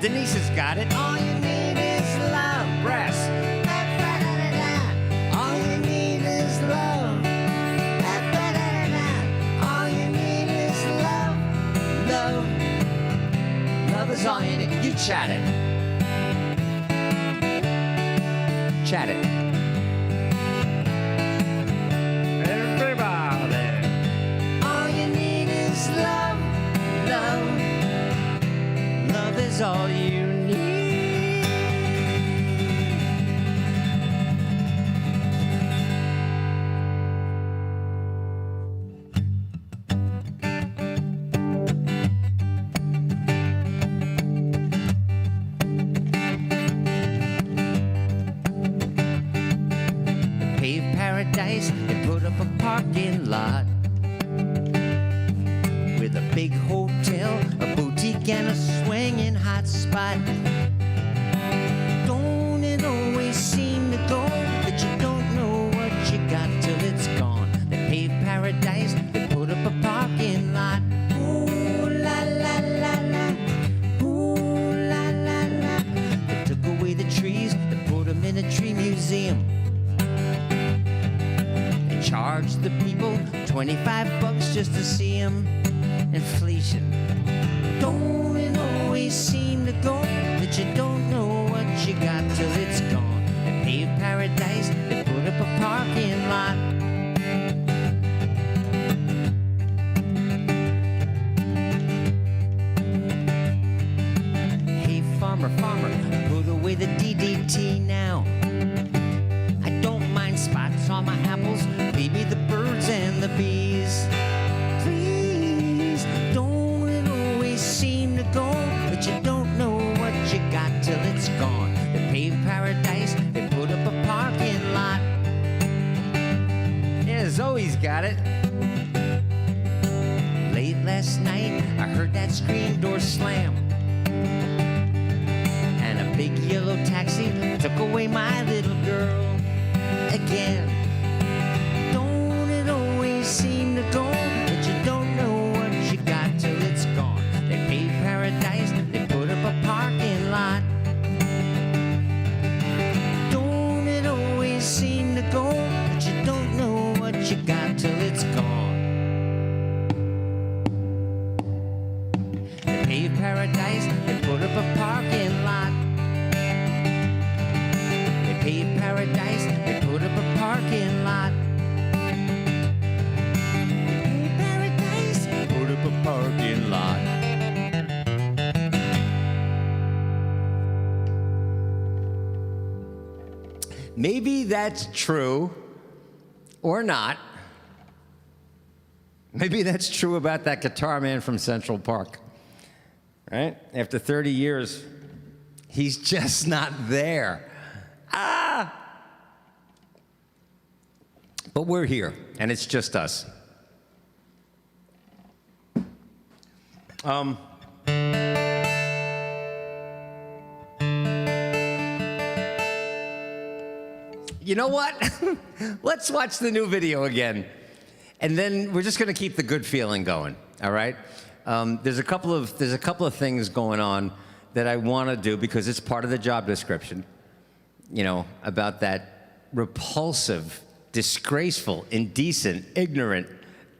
Denise has got it. All you need brass. All you need is love. All you need is love. Love. Love is all you need. You chat it. Chat it. Everybody. All you need is love. Love. Love is all you need. Paved paradise, they put up a parking lot with a big hotel, a boutique, and a swinging hot spot. Don't it always seem to go that you don't know what you got till it's gone? They paved paradise, they put up a parking lot. Ooh la la la la, ooh la la la. They took away the trees, they put them in a tree museum. They charged the people $25 just to see him. Inflation. Don't it always seem to go that you don't know what you got till it's gone? They paved paradise, they put up a parking lot. Hey farmer, farmer, put away the DDT now. I don't mind spots on my apples, maybe the birds and the bees. Please, don't it always seem to go that you don't know what you got till it's gone? They paved paradise, they put up a parking lot. Yeah, Zoe's got it. Late last night, I heard that screen door slam. And a big yellow taxi took away my little girl again. Don't it always seem to go that you don't know what you got till it's gone? They paved paradise, they put up a parking lot. Don't it always seem to go that you don't know what you got till it's gone? They paved paradise, they put up a parking lot. They paved paradise, they put up a parking lot. Put up a parking lot. Maybe that's true or not. Maybe that's true about that guitar man from Central Park. Right? After 30 years, he's just not there. But we're here, and it's just us. You know what? Let's watch the new video again. And then we're just going to keep the good feeling going, all right? There's a couple of things going on that I want to do because it's part of the job description, you know, about that repulsive, disgraceful, indecent, ignorant.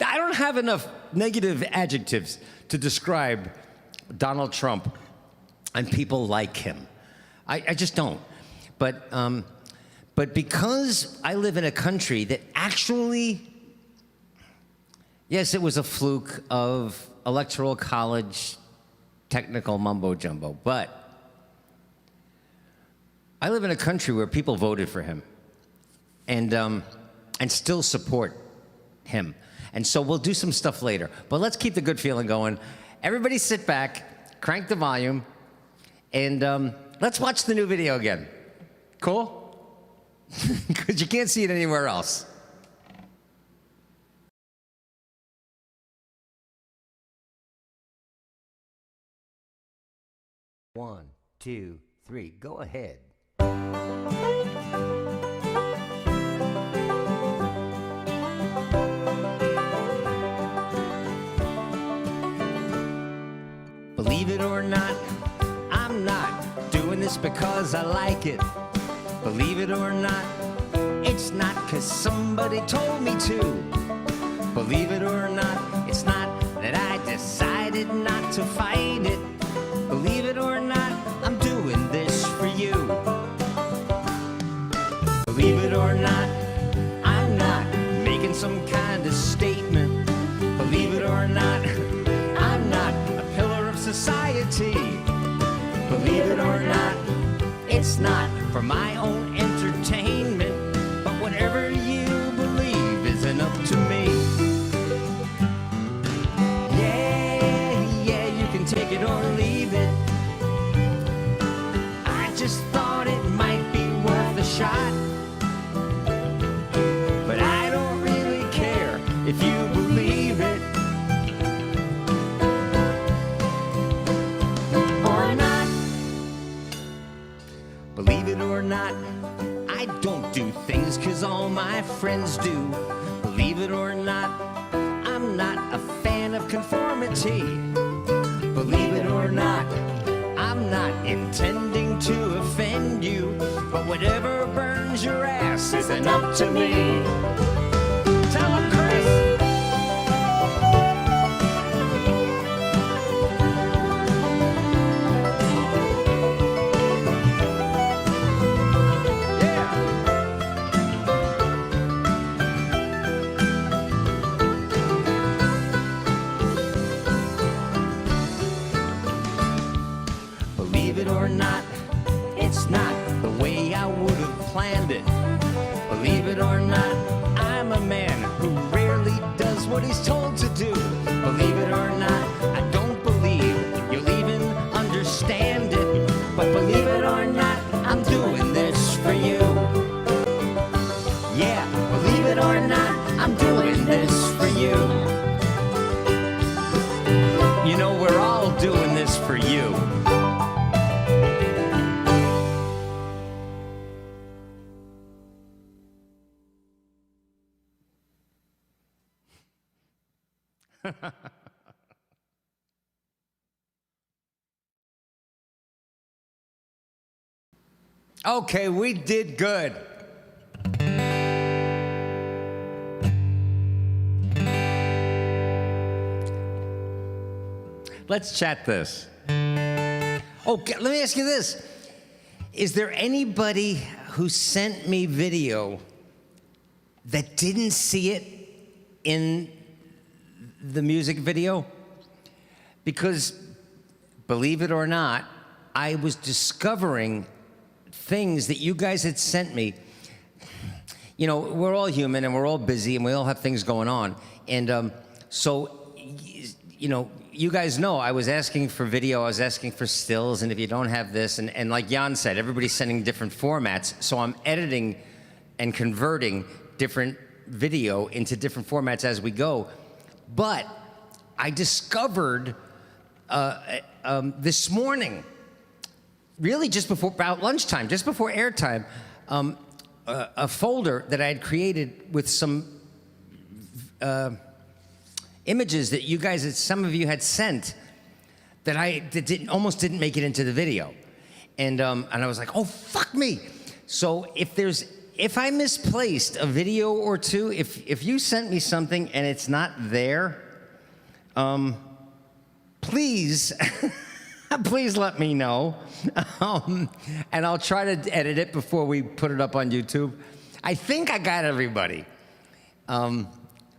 I don't have enough negative adjectives to describe Donald Trump and people like him. I just don't. But because I live in a country that actually, yes, it was a fluke of electoral college technical mumbo jumbo, but I live in a country where people voted for him and still support him. And so we'll do some stuff later. But let's keep the good feeling going. Everybody sit back, crank the volume, and let's watch the new video again. Cool? Because you can't see it anywhere else. One, two, three, go ahead. Believe it or not, I'm not doing this because I like it. Believe it or not, it's not 'cause somebody told me to. Believe it or not, it's not that I decided not to fight it. Believe it or not, I'm doing this for you. Believe it or not, I'm not making some kind of statement. Believe it or not, I'm not a pillar of society. Believe it or not, it's not for my own entertainment. But whatever you believe isn't up to me. Yeah, you can take it or leave it. I just thought it might be worth a shot. But I don't really care if you believe it or not. Believe it or not, I don't do things 'cause all my friends do. Believe it or not, I'm not a fan of conformity. Believe it or not, I'm not intending to offend you. But whatever burns your ass isn't up to me. Tell 'em, Chris. Believe it or not, it's not the way I would have planned it. Believe it or not, I'm a man who rarely does what he's told to do. Believe it or not, I don't believe you'll even understand it. But believe it or not, I'm doing this for you. Yeah, believe it or not, I'm doing this for you. You know, we're all doing this for you. Okay, we did good. Let's chat this. Okay, let me ask you this. Is there anybody who sent me video that didn't see it in the music video? Because, believe it or not, I was discovering things that you guys had sent me. You know, we're all human and we're all busy and we all have things going on. And so, you know, you guys know I was asking for video, I was asking for stills, and if you don't have this, and like Jan said, everybody's sending different formats, so I'm editing and converting different video into different formats as we go. But I discovered this morning, really just before, about lunchtime, just before airtime, a folder that I had created with some images that you guys, that some of you had sent, that almost didn't make it into the video. And I was like, oh, fuck me. So if I misplaced a video or two, if you sent me something and it's not there, please, please let me know. And I'll try to edit it before we put it up on YouTube. I think I got everybody.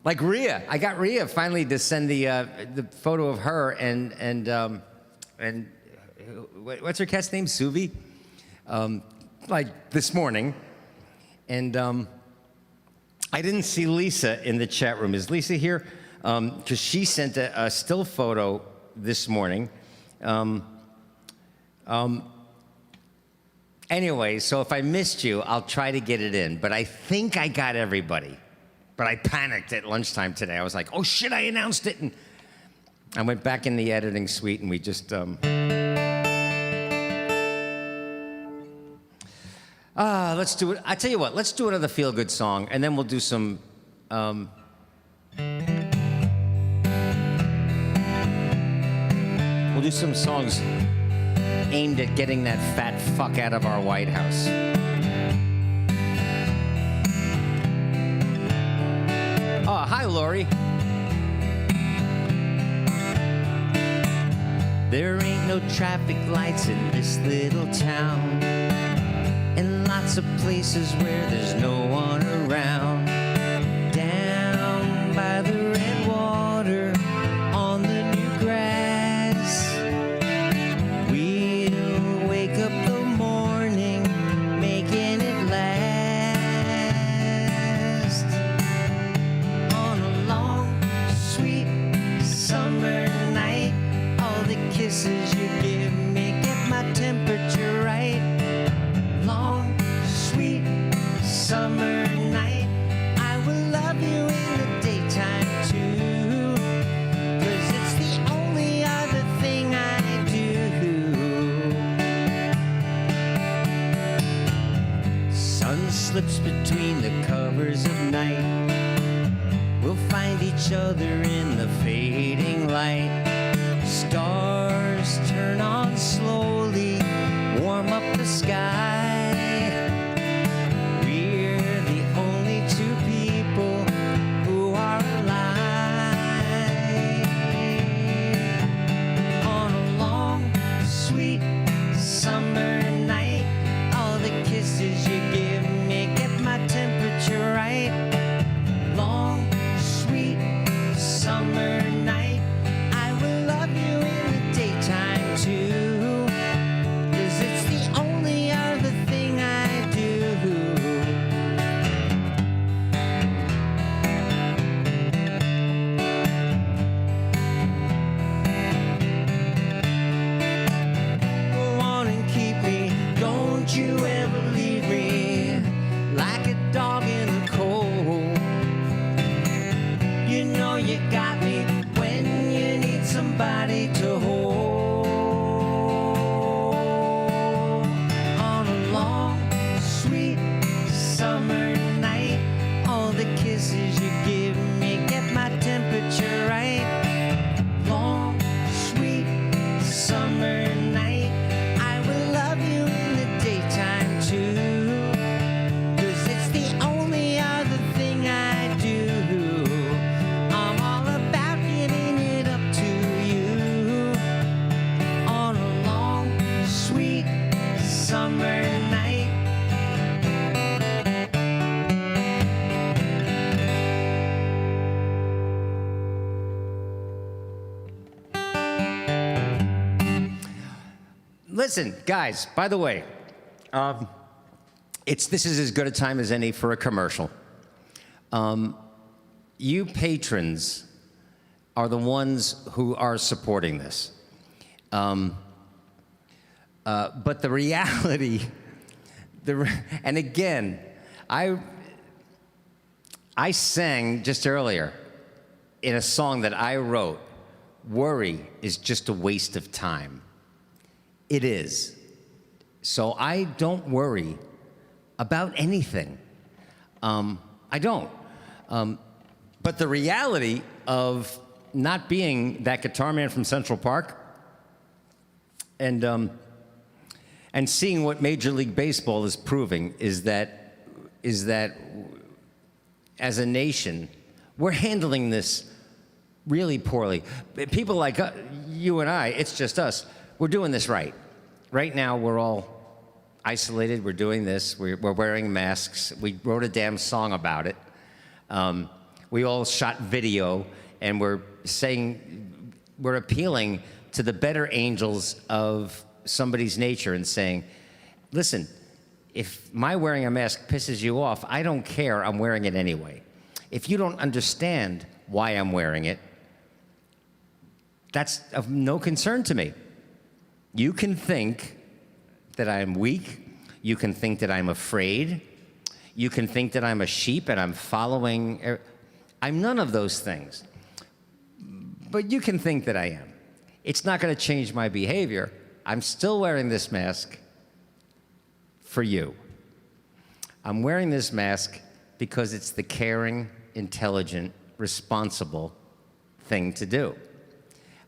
Like Rhea, I got Rhea finally to send the photo of her and what's her cat's name? Suvi? Like this morning. And I didn't see Lisa in the chat room. Is Lisa here? Because she sent a still photo this morning. Anyway, so if I missed you, I'll try to get it in. But I think I got everybody. But I panicked at lunchtime today. I was like, oh shit, I announced it. And I went back in the editing suite and we just, let's do it. I tell you what, let's do another feel-good song and then we'll do some, we'll do some songs aimed at getting that fat fuck out of our White House. Hi, Lori. There ain't no traffic lights in this little town, and lots of places where there's no one around. Down by the red water on the new grass, we'll wake up the morning making it last. On a long, sweet summer night, all the kisses you give me get my temperature right. Long, sweet summer night, I will love you in the daytime too, 'cause it's the only other thing I do. Sun slips between the covers of night, we'll find each other in the fading light. Stars turn on slowly, warm up the sky. We're the only two people who are alive. On a long, sweet summer night, all the kisses you give me get my temperature right. Long, sweet summer night, I will love you in the daytime too, 'cause it's the only other thing I do. Go on and keep me, don't you ever leave me like a dog in the cold. You know you got me when you need somebody to hold. On a long, sweet summer night, all the kisses you give me get my temperature right. Long, sweet summer night, I will love you in the daytime too, 'cause it's the only other thing I do. I'm all about giving it up to you. On a long, sweet summer night. Listen, guys, by the way, this is as good a time as any for a commercial. You patrons are the ones who are supporting this. But the reality, and again, I sang just earlier in a song that I wrote, worry is just a waste of time. It is. So I don't worry about anything. I don't. But the reality of not being that guitar man from Central Park and seeing what Major League Baseball is proving is that as a nation, we're handling this really poorly. People like you and I, it's just us. We're doing this right. Right now, we're all isolated. We're doing this. We're wearing masks. We wrote a damn song about it. We all shot video, and we're appealing to the better angels of somebody's nature and saying, listen, if my wearing a mask pisses you off, I don't care. I'm wearing it anyway. If you don't understand why I'm wearing it, that's of no concern to me. You can think that I'm weak. You can think that I'm afraid. You can think that I'm a sheep and I'm following. I'm none of those things. But you can think that I am. It's not going to change my behavior. I'm still wearing this mask for you. I'm wearing this mask because it's the caring, intelligent, responsible thing to do.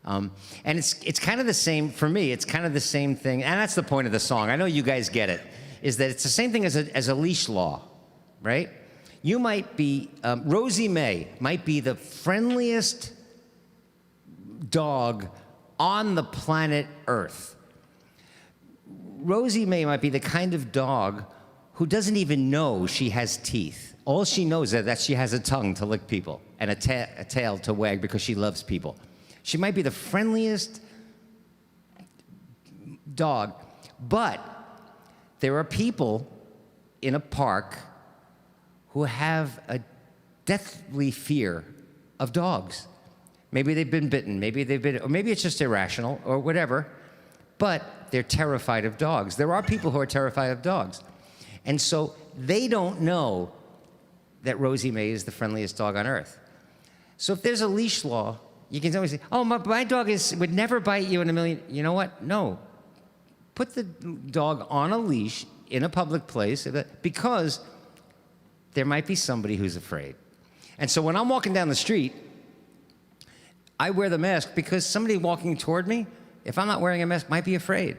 And it's kind of the same, for me, it's kind of the same thing, and that's the point of the song. I know you guys get it, is that it's the same thing as a leash law, right? You might be, Rosie May might be the friendliest dog on the planet Earth. Rosie May might be the kind of dog who doesn't even know she has teeth. All she knows is that she has a tongue to lick people and a tail to wag because she loves people. She might be the friendliest dog, but there are people in a park who have a deathly fear of dogs. Maybe they've been bitten, or maybe it's just irrational or whatever, but they're terrified of dogs. There are people who are terrified of dogs. And so they don't know that Rosie May is the friendliest dog on earth. So if there's a leash law, you can always say, oh, my dog would never bite you in a million. You know what? No. Put the dog on a leash in a public place because there might be somebody who's afraid. And so when I'm walking down the street, I wear the mask because somebody walking toward me, if I'm not wearing a mask, might be afraid.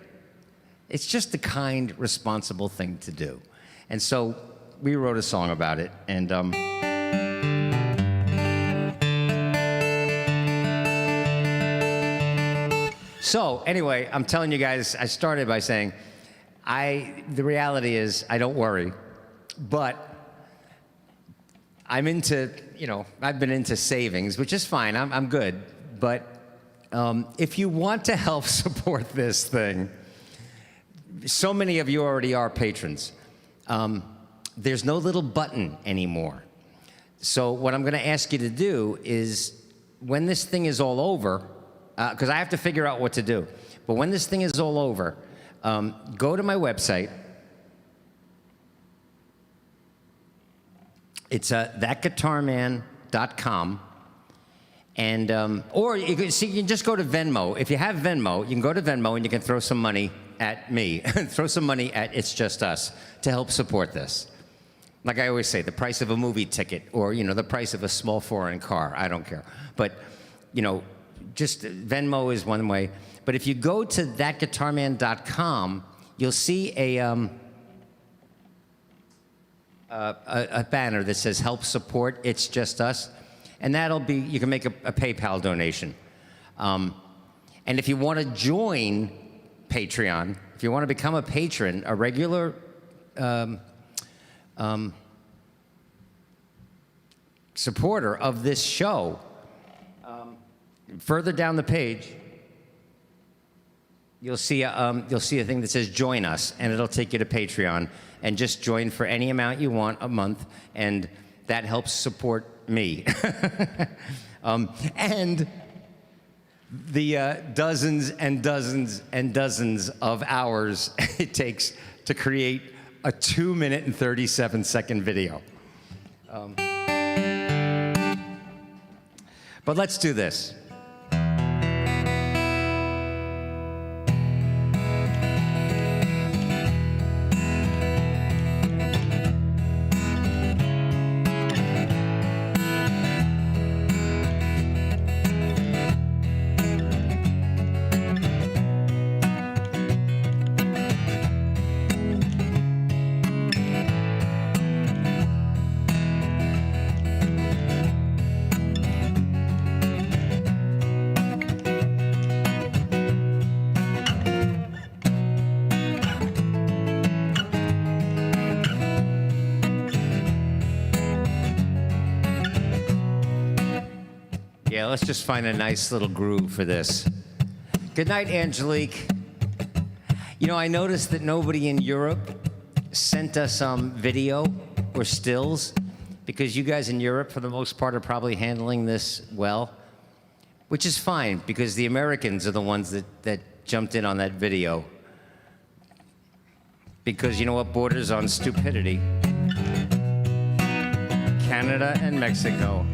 It's just the kind, responsible thing to do. And so we wrote a song about it, and so anyway, I'm telling you guys, I started by saying, the reality is I don't worry, but I'm into, I've been into savings, which is fine, I'm good, but if you want to help support this thing, so many of you already are patrons. There's no little button anymore. So what I'm going to ask you to do is, when this thing is all over, because I have to figure out what to do, but when this thing is all over, go to my website. It's thatguitarman.com. And, or you can just go to Venmo. If you have Venmo, you can go to Venmo and you can throw some money at me, throw some money at It's Just Us to help support this. Like I always say, the price of a movie ticket or, the price of a small foreign car, I don't care. But, just Venmo is one way. But if you go to thatguitarman.com, you'll see a banner that says Help Support It's Just Us. And that'll be, you can make a PayPal donation. And if you want to join Patreon, if you want to become a patron, a regular supporter of this show, further down the page, you'll see a thing that says Join Us, and it'll take you to Patreon. And just join for any amount you want a month, and that helps support me. And the dozens and dozens and dozens of hours it takes to create a 2-minute and 37-second video. But let's do this. Yeah, let's just find a nice little groove for this. Good night, Angelique. I noticed that nobody in Europe sent us video or stills, because you guys in Europe, for the most part, are probably handling this well, which is fine, because the Americans are the ones that jumped in on that video. Because you know what borders on stupidity? Canada and Mexico.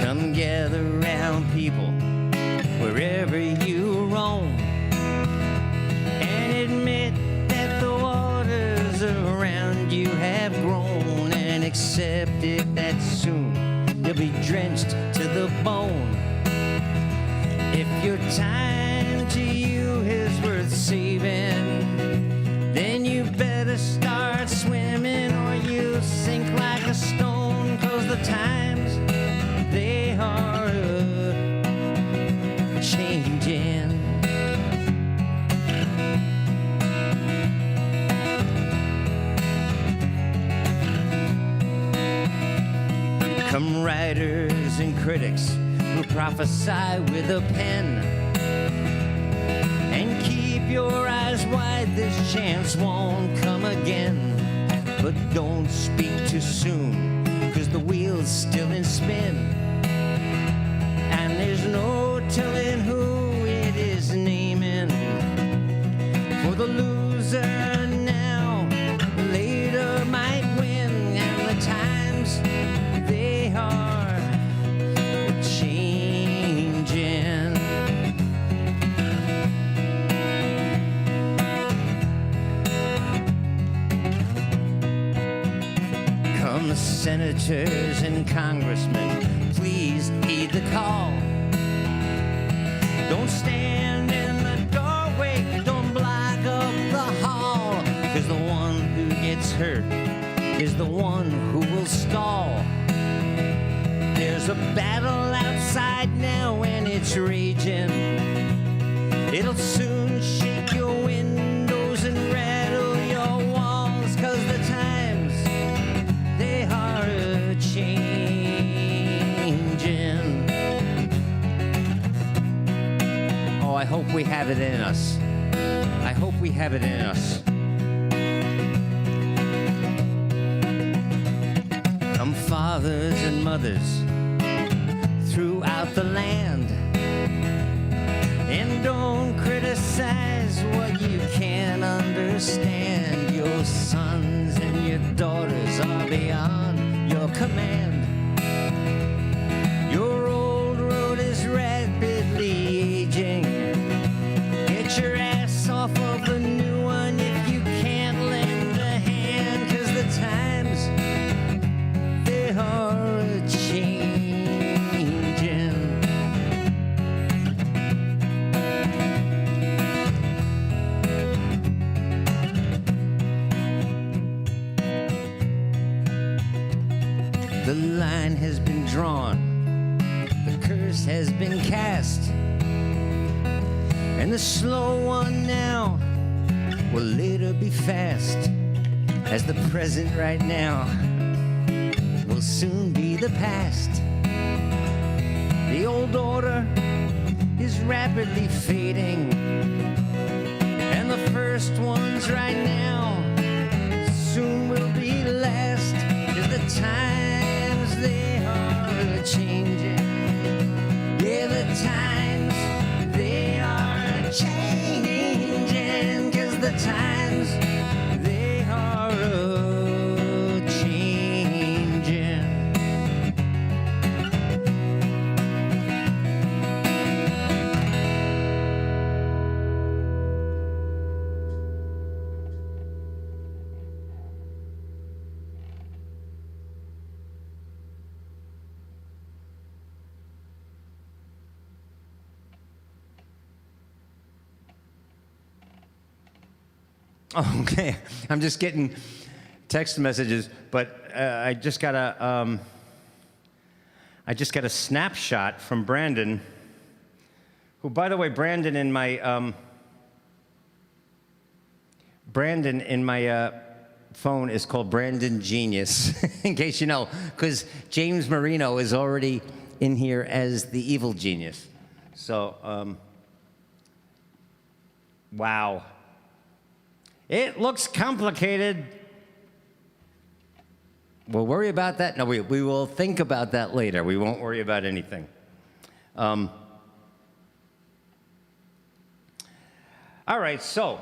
Come gather round, people, wherever you roam, and admit that the waters around you have grown, and accept it that soon you'll be drenched to the bone. If your time to you is worth saving, then you better writers and critics who prophesy with a pen. And keep your eyes wide, this chance won't come again. But don't speak too soon, 'cause the wheel's still in spin. And there's no telling who it is naming. For the loser now, later might win. And the times, they are changing. Come senators and congressmen, please heed the call. Don't stand in the doorway, don't block up the hall, 'cause the one who gets hurt is the one who will stall. There's a battle outside now and it's raging. It'll soon shake your windows and rattle your walls, 'cause the times, they are changing. Oh, I hope we have it in us. I hope we have it in us. Come fathers and mothers throughout the land, and don't criticize what you can't understand. Your sons and your daughters are beyond your command. Your old road is rapidly aging. Get your ass off of the new one if you can't lend a hand, 'cause the times, they are changing. The line has been drawn, the curse has been cast, and the slow one now will later be fast, as the present right now will soon be the past. The old order is rapidly fading, and the first ones right now soon will be last, 'cause the times, they are changing. Yeah, the times, they are changing, 'cause the times, they are changing. Okay, I'm just getting text messages, but I just got a snapshot from Brandon, who, by the way, Brandon in my phone is called Brandon Genius, in case you know, because James Marino is already in here as the evil genius. So, wow. It looks complicated. We'll worry about that. No, we will think about that later. We won't worry about anything. All right, so.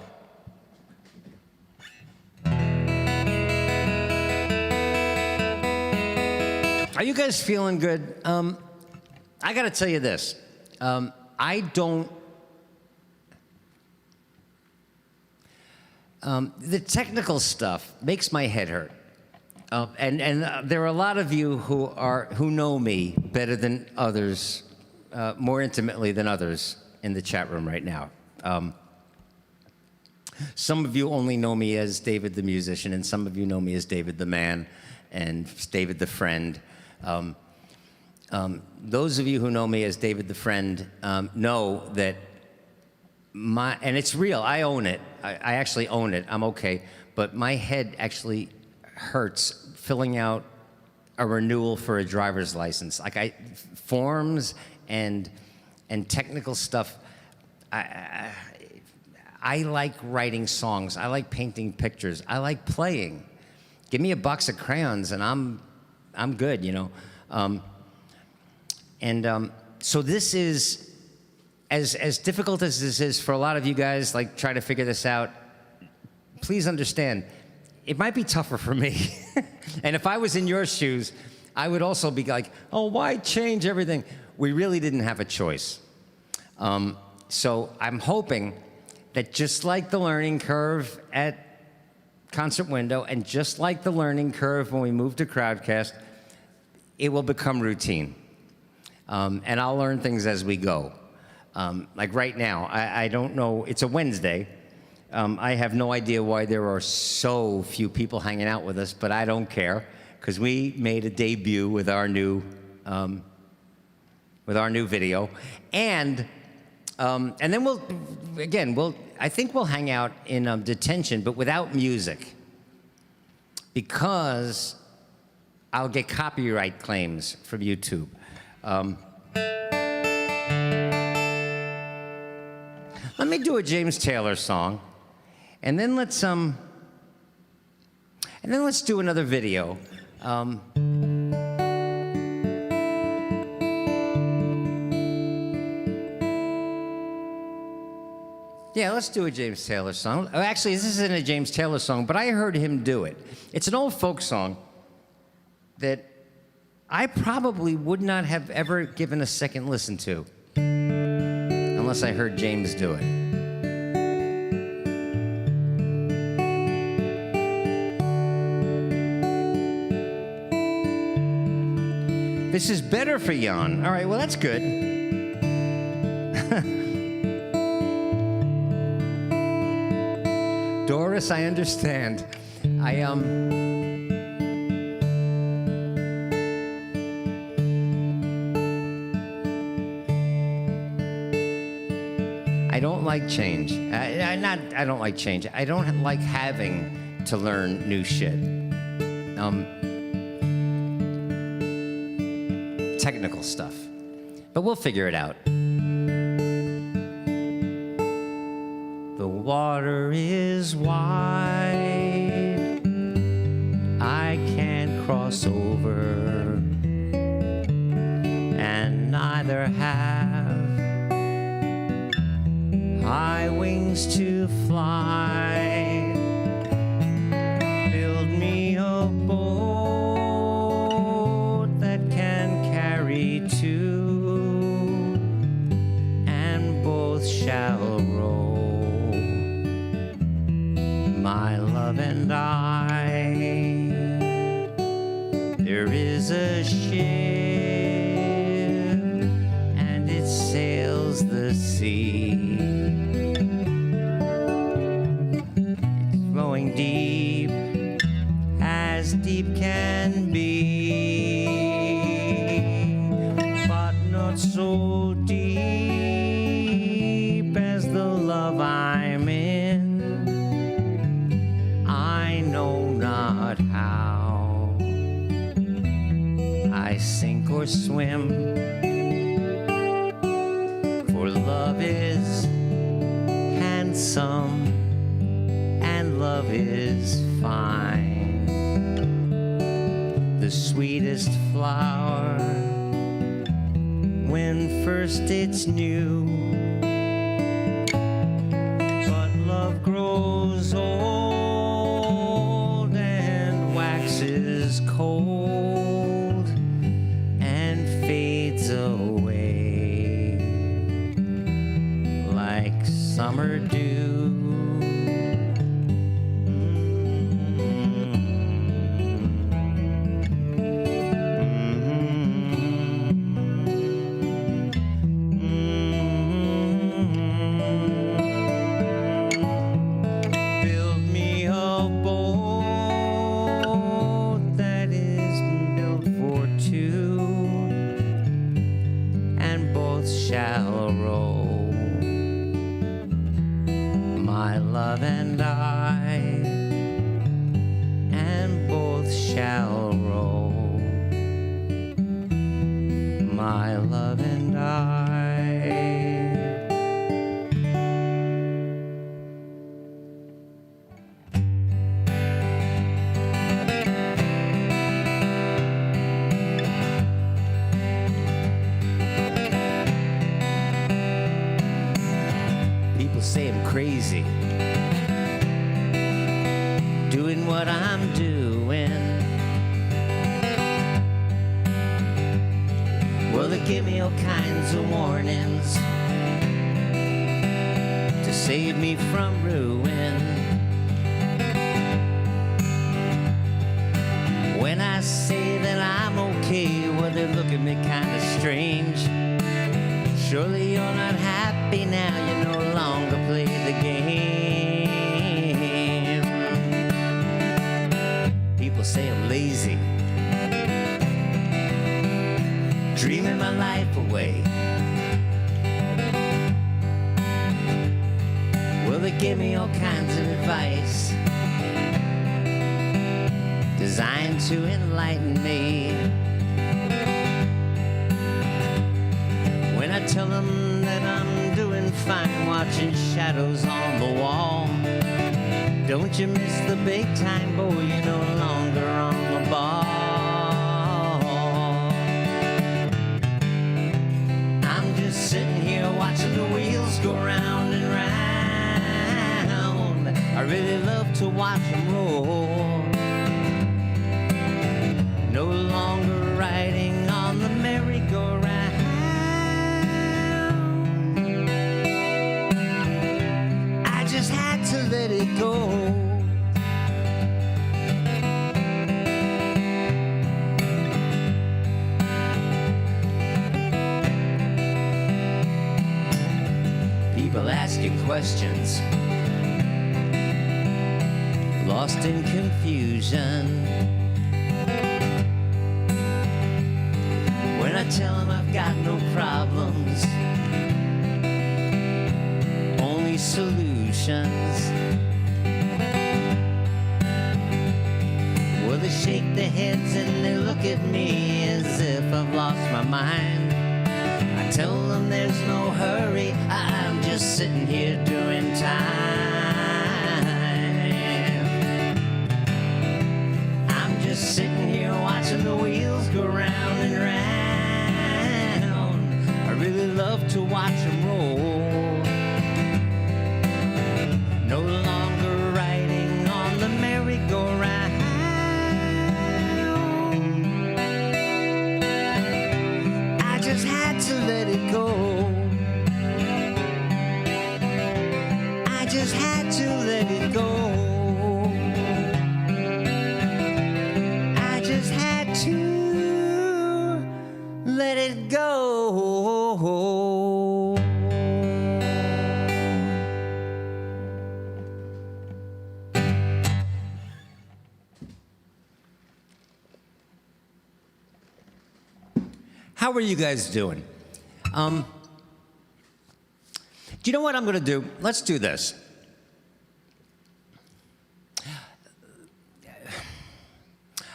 Are you guys feeling good? I got to tell you this. I don't. The technical stuff makes my head hurt, and there are a lot of you who know me better than others, more intimately than others in the chat room right now. Some of you only know me as David the musician, and some of you know me as David the man, and David the friend. Those of you who know me as David the friend know that and it's real, I own it. I actually own it, I'm okay. But my head actually hurts filling out a renewal for a driver's license. Like forms and technical stuff. I like writing songs. I like painting pictures. I like playing. Give me a box of crayons and I'm good, you know. So this is as difficult as this is for a lot of you guys, like try to figure this out. Please understand, it might be tougher for me. And if I was in your shoes, I would also be like, oh, why change everything? We really didn't have a choice. So I'm hoping that just like the learning curve at Concert Window and just like the learning curve when we moved to Crowdcast, it will become routine. And I'll learn things as we go. Like right now, I don't know, it's a Wednesday. I have no idea why there are so few people hanging out with us, but I don't care, because we made a debut with our new video. And then I think we'll hang out in detention, but without music, because I'll get copyright claims from YouTube. Let me do a James Taylor song, and then let's do another video. Yeah, let's do a James Taylor song. Actually, this isn't a James Taylor song, but I heard him do it. It's an old folk song that I probably would not have ever given a second listen to unless I heard James do it. This is better for Jan. All right, well, that's good. Doris, I understand. I don't like change. I don't like change. I don't like having to learn new shit. Technical stuff. But we'll figure it out. The water is wide, I can't cross over, and neither have I wings to fly. Build me a boat that can carry two, and both shall row. My love and I, there is a ship, and it sails the sea. It's flowing deep, as deep can be, but not so deep as the love I'm in. Not how I sink or swim, for love is handsome and love is fine. The sweetest flower when first it's new, but love grows old, is cold and fades away like summer dew. Shall roll, my love and I, and both shall roll. lazy doing what I'm doing. Well, they give me all kinds of warnings to save me from ruin. When I say that I'm okay, well, they look at me kind of strange. Surely you're not happy now, you no longer play the game. People say I'm lazy, dreaming my life away. Well, they give me all kinds of advice designed to enlighten me. When I tell them that I'm doing fine, watching shadows on the wall, don't you miss the big time, boy, you're no longer on the ball. I'm just sitting here watching the wheels go round and round. I really love to watch them roll. No longer riding on the merry-go-round. I just had to let it go. People asking questions, lost in confusion. When I tell them I've got no problems, only solutions, well, they shake their heads and they look at me as if I've lost my mind. I tell them there's no hurry, I'm just sitting here doing time. I'm just sitting here watching the wheels go round and round. I really love to watch them roll. No longer riding on the merry-go-round. I just had to let it go. I just had to let it go. I just had to let it go. How are you guys doing? Do you know what I'm going to do? Let's do this.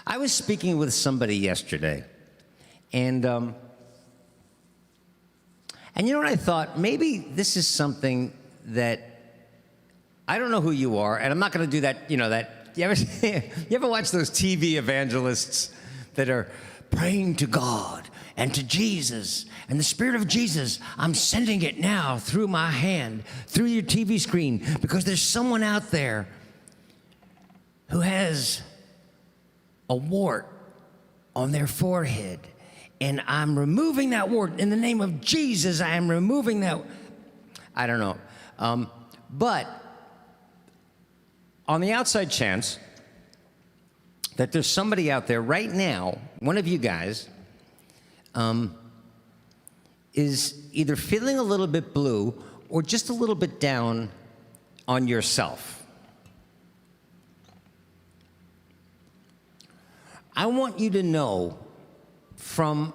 I was speaking with somebody yesterday, and you know what I thought? Maybe this is something that I don't know who you are, and I'm not going to do that. You know that you ever watch those TV evangelists that are praying to God and to Jesus and the Spirit of Jesus? I'm sending it now through my hand, through your TV screen, because there's someone out there who has a wart on their forehead, and I'm removing that wart in the name of Jesus. I am removing that. I don't know, but on the outside chance that there's somebody out there right now, one of you guys, is either feeling a little bit blue or just a little bit down on yourself. I want you to know from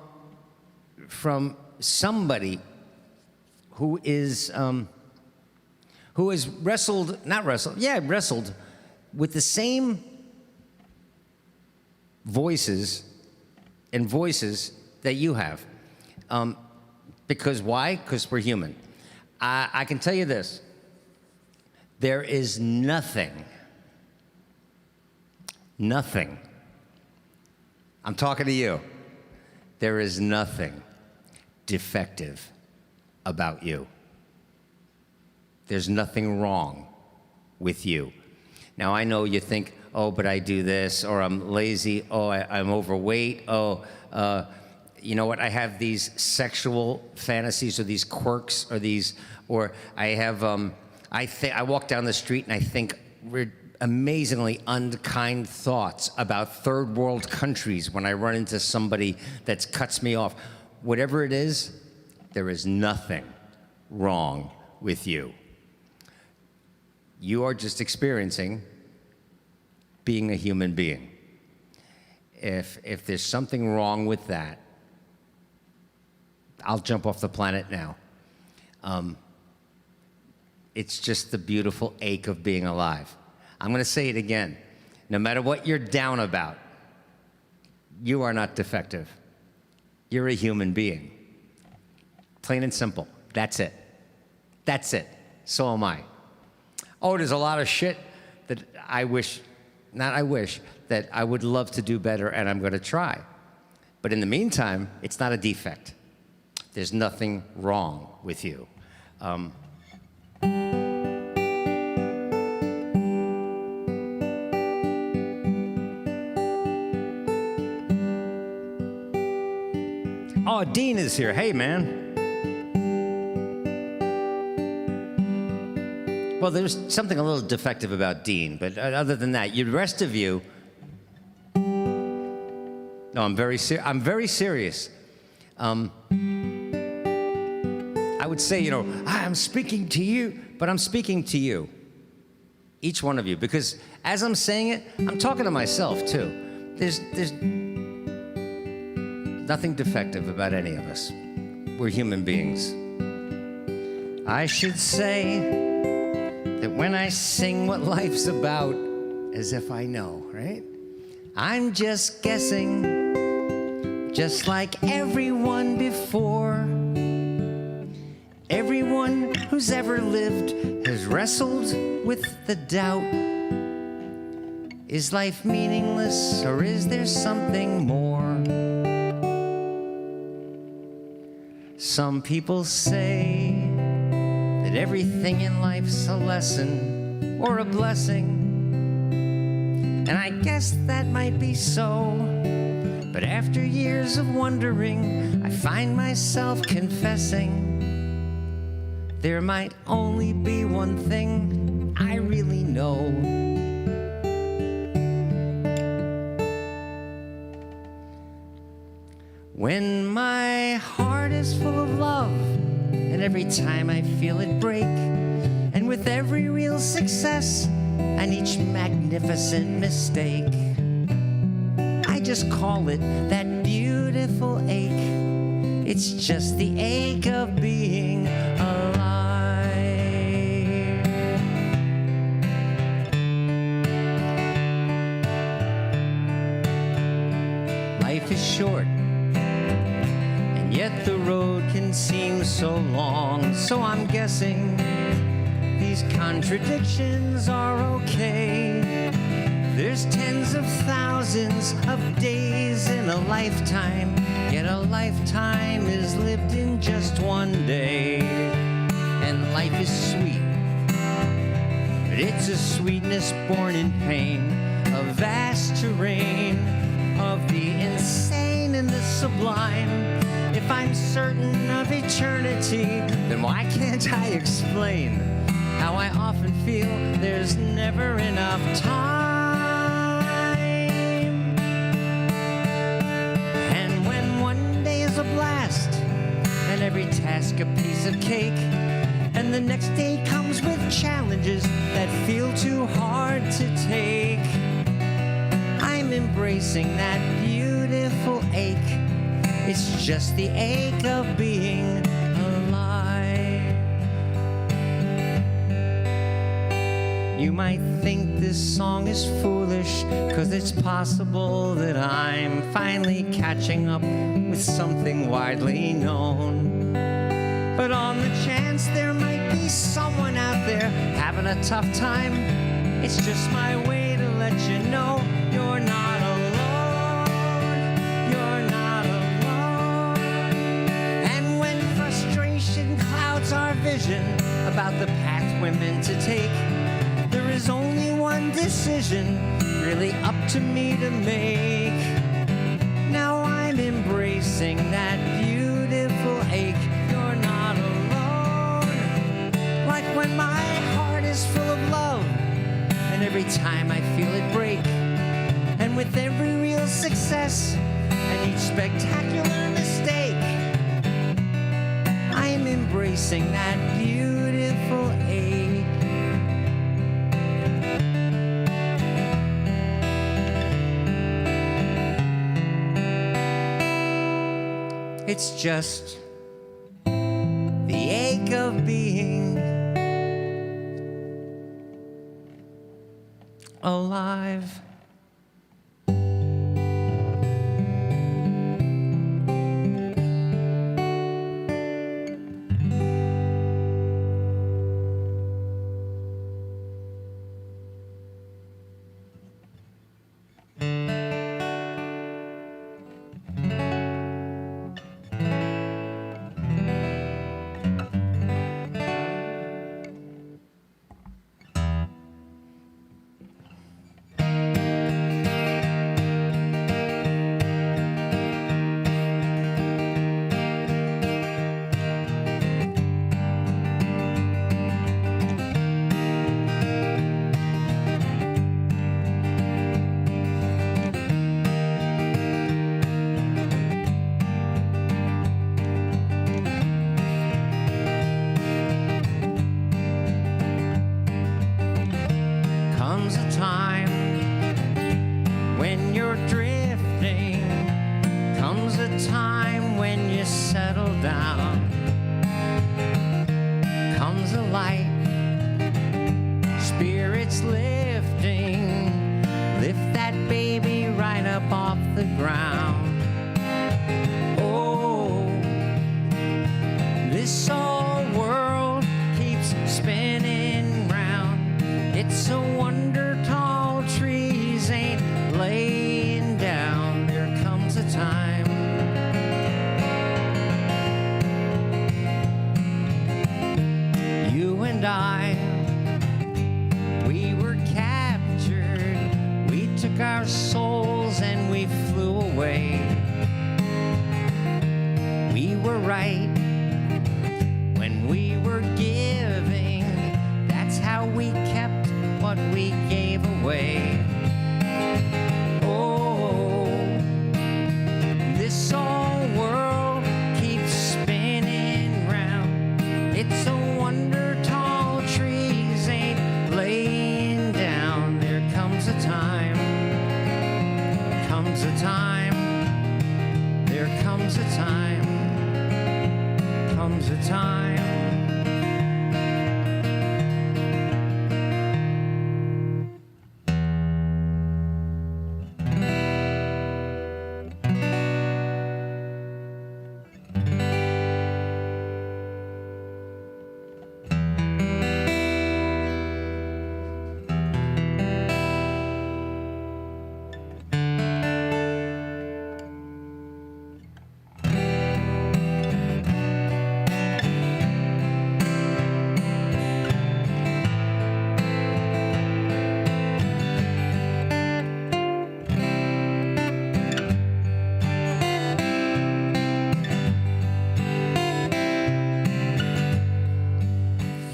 somebody who has wrestled with the same voices that you have. Because why? Because we're human. I can tell you this. There is nothing, I'm talking to you. There is nothing defective about you. There's nothing wrong with you. Now, I know you think, oh, but I do this, or I'm lazy, oh, I'm overweight, oh, you know what, I have these sexual fantasies or these quirks or I have, I walk down the street and I think amazingly unkind thoughts about third world countries when I run into somebody that cuts me off. Whatever it is, there is nothing wrong with you. You are just experiencing being a human being. If there's something wrong with that, I'll jump off the planet now. It's just the beautiful ache of being alive. I'm going to say it again. No matter what you're down about, you are not defective. You're a human being. Plain and simple. That's it. That's it. So am I. Oh, there's a lot of shit that that I would love to do better, and I'm going to try. But in the meantime, it's not a defect. There's nothing wrong with you. Oh, Dean is here. Hey, man. Well, there's something a little defective about Dean, but other than that, the rest of you. No, I'm very serious. I would say, I'm speaking to you, but I'm speaking to you, each one of you, because as I'm saying it, I'm talking to myself too. There's nothing defective about any of us. We're human beings. I should say that when I sing what life's about, as if I know, right? I'm just guessing, just like everyone before. Everyone who's ever lived has wrestled with the doubt. Is life meaningless, or is there something more? Some people say that everything in life's a lesson or a blessing. And I guess that might be so. But after years of wondering, I find myself confessing there might only be one thing I really know. When my heart is full of love, and every time I feel it break, and with every real success and each magnificent mistake, I just call it that beautiful ache. It's just the ache of being alive. Life is short, and yet the road can seem so long. So I'm guessing these contradictions are okay. There's tens of thousands of days in a lifetime, yet a lifetime is lived in just one day. And life is sweet, but it's a sweetness born in pain, a vast terrain of the insane and the sublime. If I'm certain of eternity, then why can't I explain how I often feel there's never enough time? And when one day is a blast, and every task a piece of cake, and the next day comes with challenges that feel too hard to take, I'm embracing that beautiful ache. It's just the ache of being alive. You might think this song is foolish, 'cause it's possible that I'm finally catching up with something widely known. But on the chance there might be someone out there having a tough time, it's just my way to let you know you're not alone. You're not alone. And when frustration clouds our vision about the path we're meant to take, there is decision really up to me to make. Now I'm embracing that beautiful ache. You're not alone. Like when my heart is full of love, and every time I feel it break, and with every real success and each spectacular mistake, I'm embracing that beautiful ache. It's just the ache of being alive. Comes a time when you're drifting, comes a time when you settle down, comes a light, spirits lifting, lift that baby right up off the ground. Oh, this whole world keeps spinning round. It's a wonder tall trees ain't laying down. There comes a time you and I, we were captured. We took our souls and we flew away. We were right when we were giving. That's how we kept what we gave away. Oh, this whole world keeps spinning round. It's a wonder tall trees ain't laying down. There comes a time, comes a time, there comes a time, comes a time.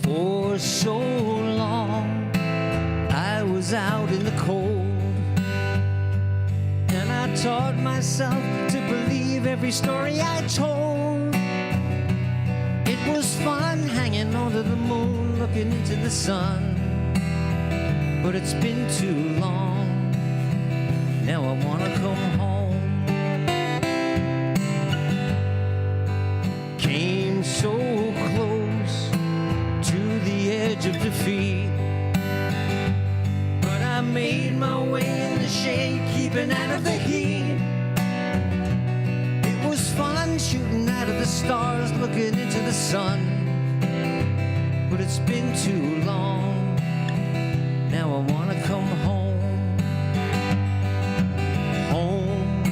For so long I was out in the cold, and I taught myself to believe every story I told. It was fun hanging under the moon, looking into the sun, but it's been too long. Now I wanna come home. Came so close to the edge of defeat, but I made my way in the shade, keeping out of the heat. It was fun shooting out of the stars, looking into the sun, but it's been too long. Now I wanna come home. Home,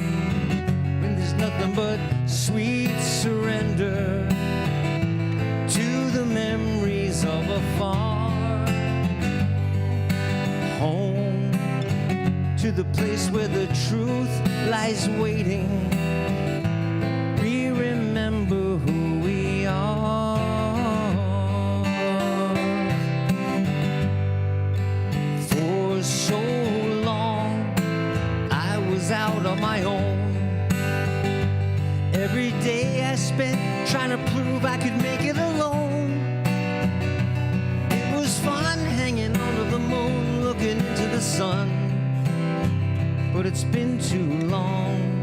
when there's nothing but sweet surrender to the memories of afar. Home, the place where the truth lies waiting. We remember who we are. For so long, I was out on my own. Every day I spent trying to prove I could make it alone. It was fun hanging under the moon, looking into the sun. But it's been too long.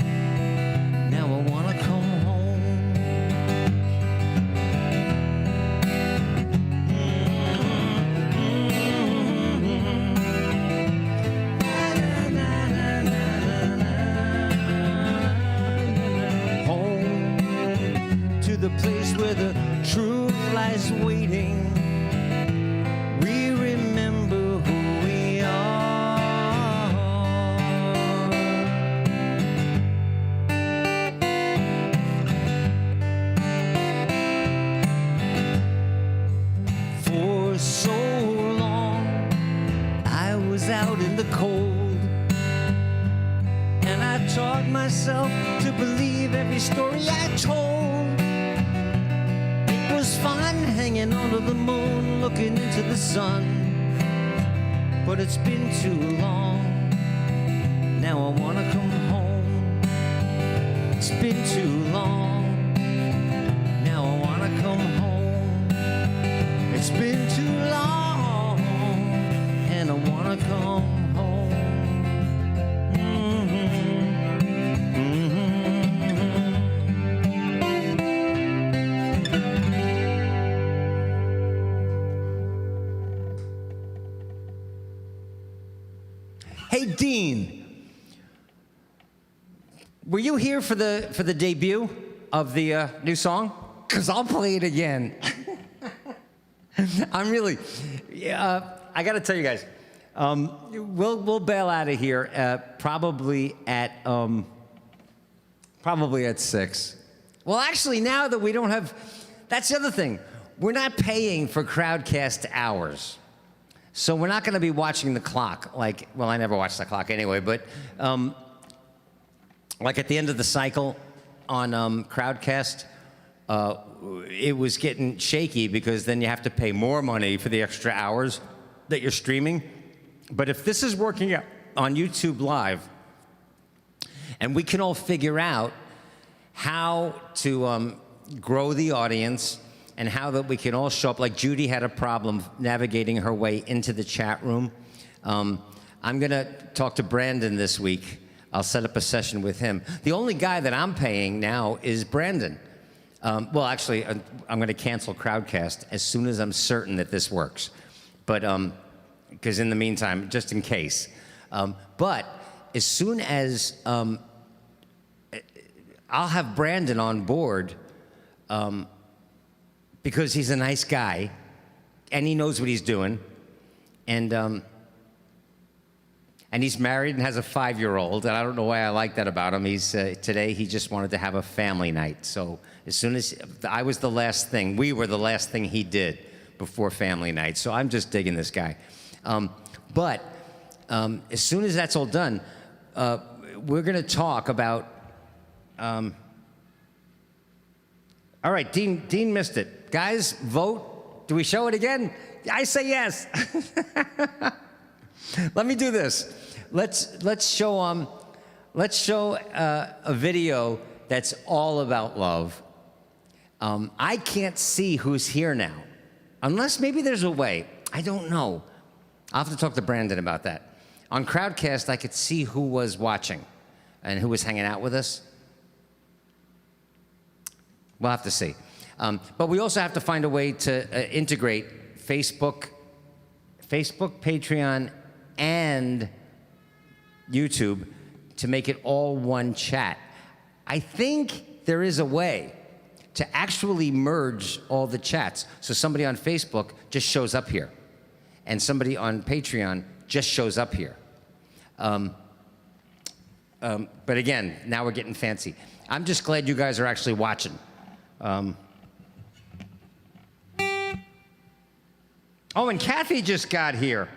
Now I wanna come home. Home to the place where the truth lies waiting. We remember who we are. For so long, I was out in the cold, and I taught myself to believe every story I told. It was fun hanging under the moon, looking into the sun. But it's been too long. Now I wanna come home. It's been too long. Now I wanna come home. It's been too long, and I wanna come home. Hey, Dean, were you here for the debut of the new song? Because I'll play it again. I'm really, I got to tell you guys, we'll bail out of here probably at 6. Well, actually, now that we don't have, that's the other thing. We're not paying for Crowdcast hours. So we're not going to be watching the clock. Like, well, I never watch the clock anyway, but like at the end of the cycle on Crowdcast, it was getting shaky because then you have to pay more money for the extra hours that you're streaming. But if this is working out on YouTube Live, and we can all figure out how to grow the audience and how that we can all show up, like Judy had a problem navigating her way into the chat room. I'm gonna talk to Brandon this week. I'll set up a session with him. The only guy that I'm paying now is Brandon. Well, actually, I'm going to cancel Crowdcast as soon as I'm certain that this works. But, because in the meantime, just in case. But as soon as I'll have Brandon on board, because he's a nice guy, and he knows what he's doing, and he's married and has a 5-year-old, and I don't know why I like that about him. He's today he just wanted to have a family night. So as soon as I was the last thing, we were the last thing he did before family night. So I'm just digging this guy. But as soon as that's all done, we're going to talk about. All right, Dean missed it. Guys, vote. Do we show it again? I say yes. Let me do this. Let's show a video that's all about love. I can't see who's here now, unless maybe there's a way. I don't know. I'll have to talk to Brandon about that. On Crowdcast, I could see who was watching and who was hanging out with us. We'll have to see. But we also have to find a way to integrate Facebook, Patreon, and YouTube to make it all one chat. I think there is a way to actually merge all the chats. So somebody on Facebook just shows up here, and somebody on Patreon just shows up here. But again, now we're getting fancy. I'm just glad you guys are actually watching. Oh, and Kathy just got here.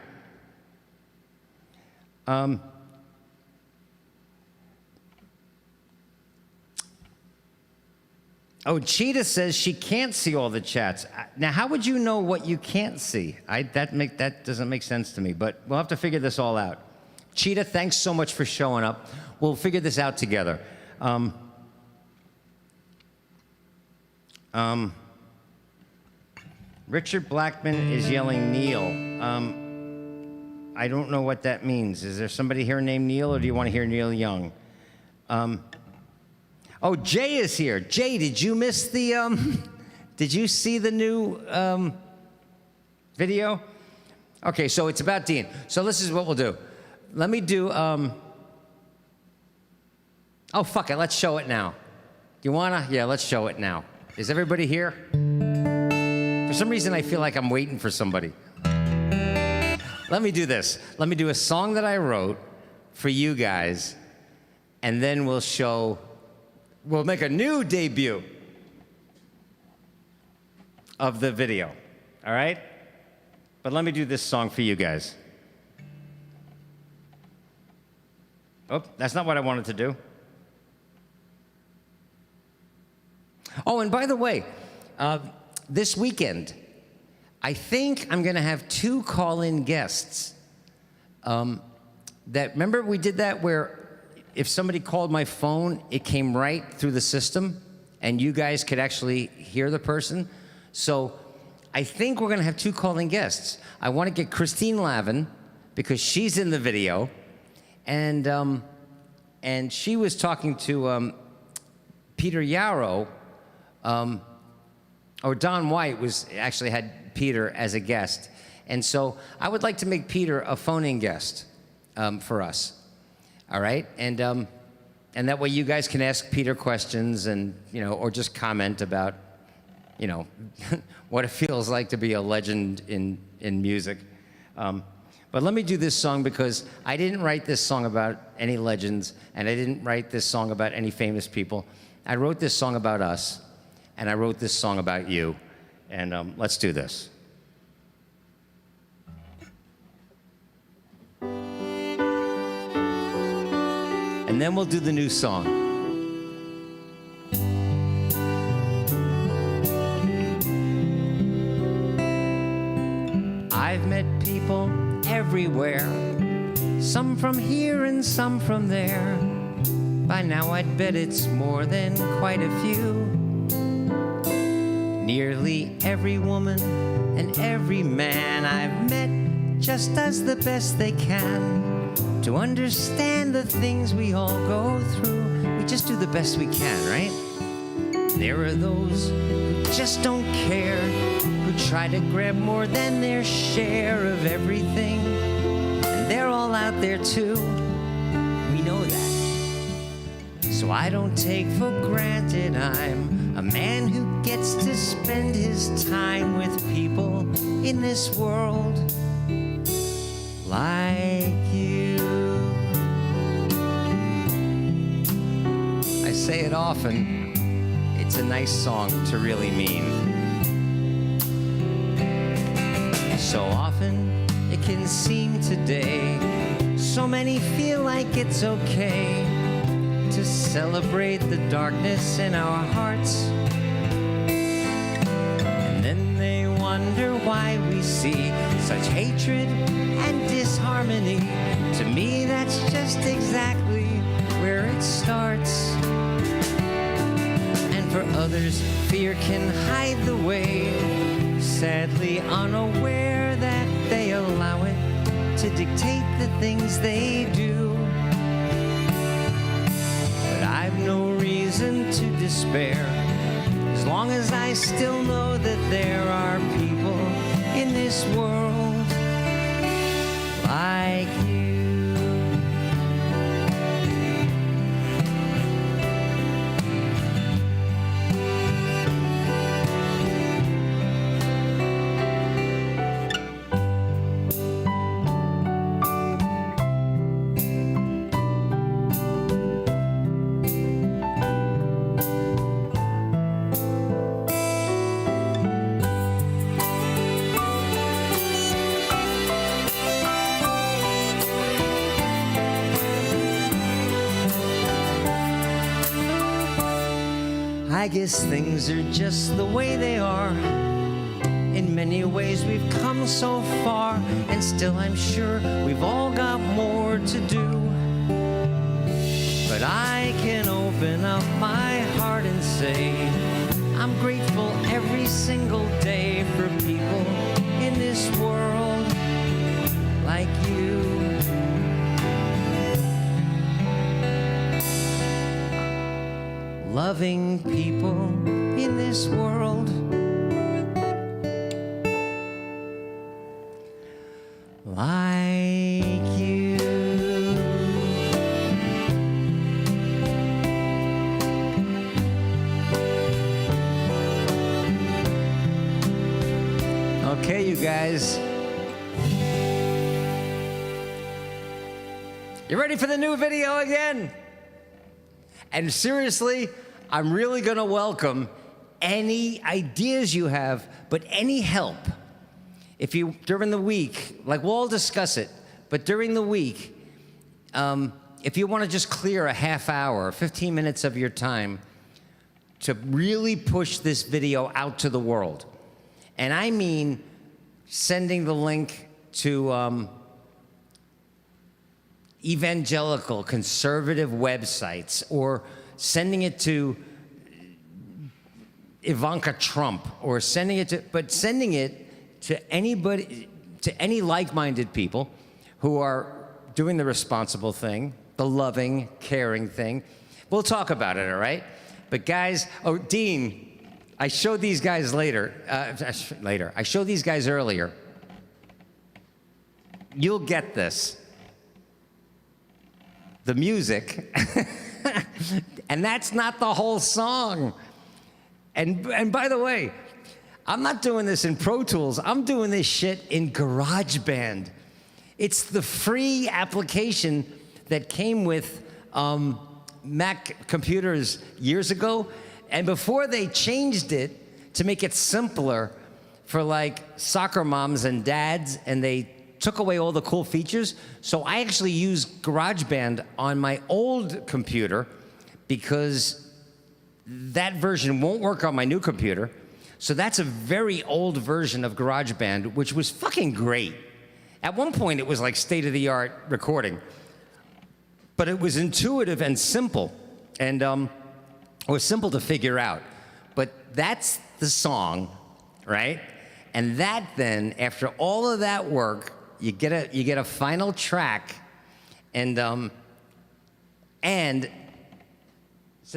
Oh, Cheetah says she can't see all the chats. Now, how would you know what you can't see? That doesn't make sense to me, but we'll have to figure this all out. Cheetah, thanks so much for showing up. We'll figure this out together. Richard Blackman is yelling Neil. I don't know what that means. Is there somebody here named Neil, or do you want to hear Neil Young? Oh, Jay is here. Jay, did you miss the, did you see the new video? Okay, so it's about Dean. So this is what we'll do. Let me do, oh, fuck it, let's show it now. Do you wanna? Yeah, let's show it now. Is everybody here? For some reason, I feel like I'm waiting for somebody. Let me do this. Let me do a song that I wrote for you guys, and then we'll make a new debut of the video, all right? But let me do this song for you guys. Oh, that's not what I wanted to do. Oh, and by the way, this weekend, I think I'm gonna have 2 call-in guests. Remember we did that where if somebody called my phone, it came right through the system and you guys could actually hear the person? So I think we're gonna have 2 call-in guests. I wanna get Christine Lavin because she's in the video, and she was talking to Peter Yarrow, or Don White actually had Peter as a guest. And so I would like to make Peter a phone-in guest for us. All right? And that way you guys can ask Peter questions and, or just comment about, what it feels like to be a legend in music. But let me do this song because I didn't write this song about any legends, and I didn't write this song about any famous people. I wrote this song about us, and I wrote this song about you. And let's do this. And then we'll do the new song. I've met people everywhere, some from here and some from there. By now I'd bet it's more than quite a few. Nearly every woman and every man I've met just does the best they can to understand the things we all go through. We just do the best we can, right? There are those who just don't care, who try to grab more than their share of everything, and they're all out there too. We know that. So I don't take for granted I'm a man who gets to spend his time with people in this world like you. I say it often, it's a nice song to really mean. So often it can seem today, so many feel like it's okay to celebrate the darkness in our hearts. And then they wonder why we see such hatred and disharmony. To me, that's just exactly where it starts. And for others, fear can hide the way, sadly unaware that they allow it to dictate the things they do. But I've no reason to despair, as long as I still know that there are people in this world like you. I guess things are just the way they are. In many ways we've come so far, and still I'm sure we've all got more to do. But I can open up my heart and say I'm grateful every single day for people in this world like you. Loving people in this world like you. Okay, you guys. You ready for the new video again? And seriously, I'm really gonna welcome any ideas you have, but any help. If you, during the week, like we'll all discuss it, but during the week, if you wanna just clear a half hour, 15 minutes of your time to really push this video out to the world. And I mean sending the link to evangelical, conservative websites, or sending it to Ivanka Trump, or sending it to anybody, to any like-minded people who are doing the responsible thing, the loving, caring thing. We'll talk about it, all right? But guys, oh, Dean, I showed these guys I showed these guys earlier. You'll get this. The music, and that's not the whole song. And by the way, I'm not doing this in Pro Tools. I'm doing this shit in GarageBand. It's the free application that came with Mac computers years ago. And before they changed it to make it simpler for like soccer moms and dads, and they took away all the cool features. So I actually use GarageBand on my old computer because that version won't work on my new computer. So that's a very old version of GarageBand, which was fucking great. At one point, it was like state-of-the-art recording. But it was intuitive and simple. And it was simple to figure out. But that's the song, right? And that then, after all of that work, you get a final track, and so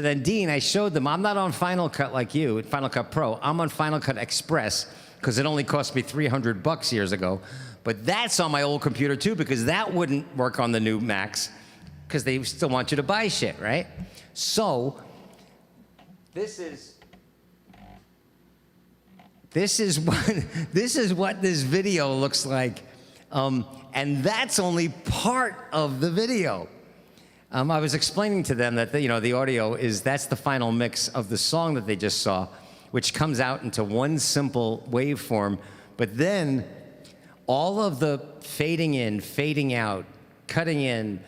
then Dean, I showed them, I'm not on Final Cut like you, Final Cut Pro, I'm on Final Cut Express, because it only cost me $300 years ago. But that's on my old computer too, because that wouldn't work on the new Macs, because they still want you to buy shit, right? So, this is what this video looks like. And that's only part of the video. I was explaining to them that the audio that's the final mix of the song that they just saw, which comes out into one simple waveform. But then all of the fading in, fading out, cutting in,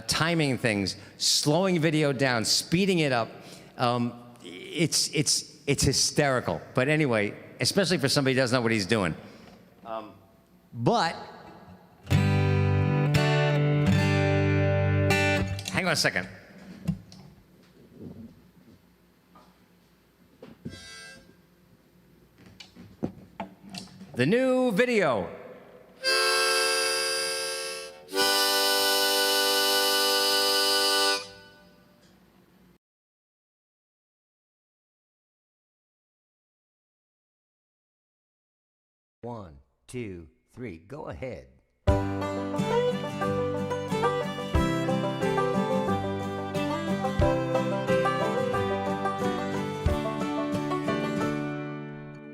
timing things, slowing video down, speeding it up, it's hysterical. But anyway, especially for somebody who doesn't know what he's doing. But hang on a second. The new video. One, two, three, go ahead.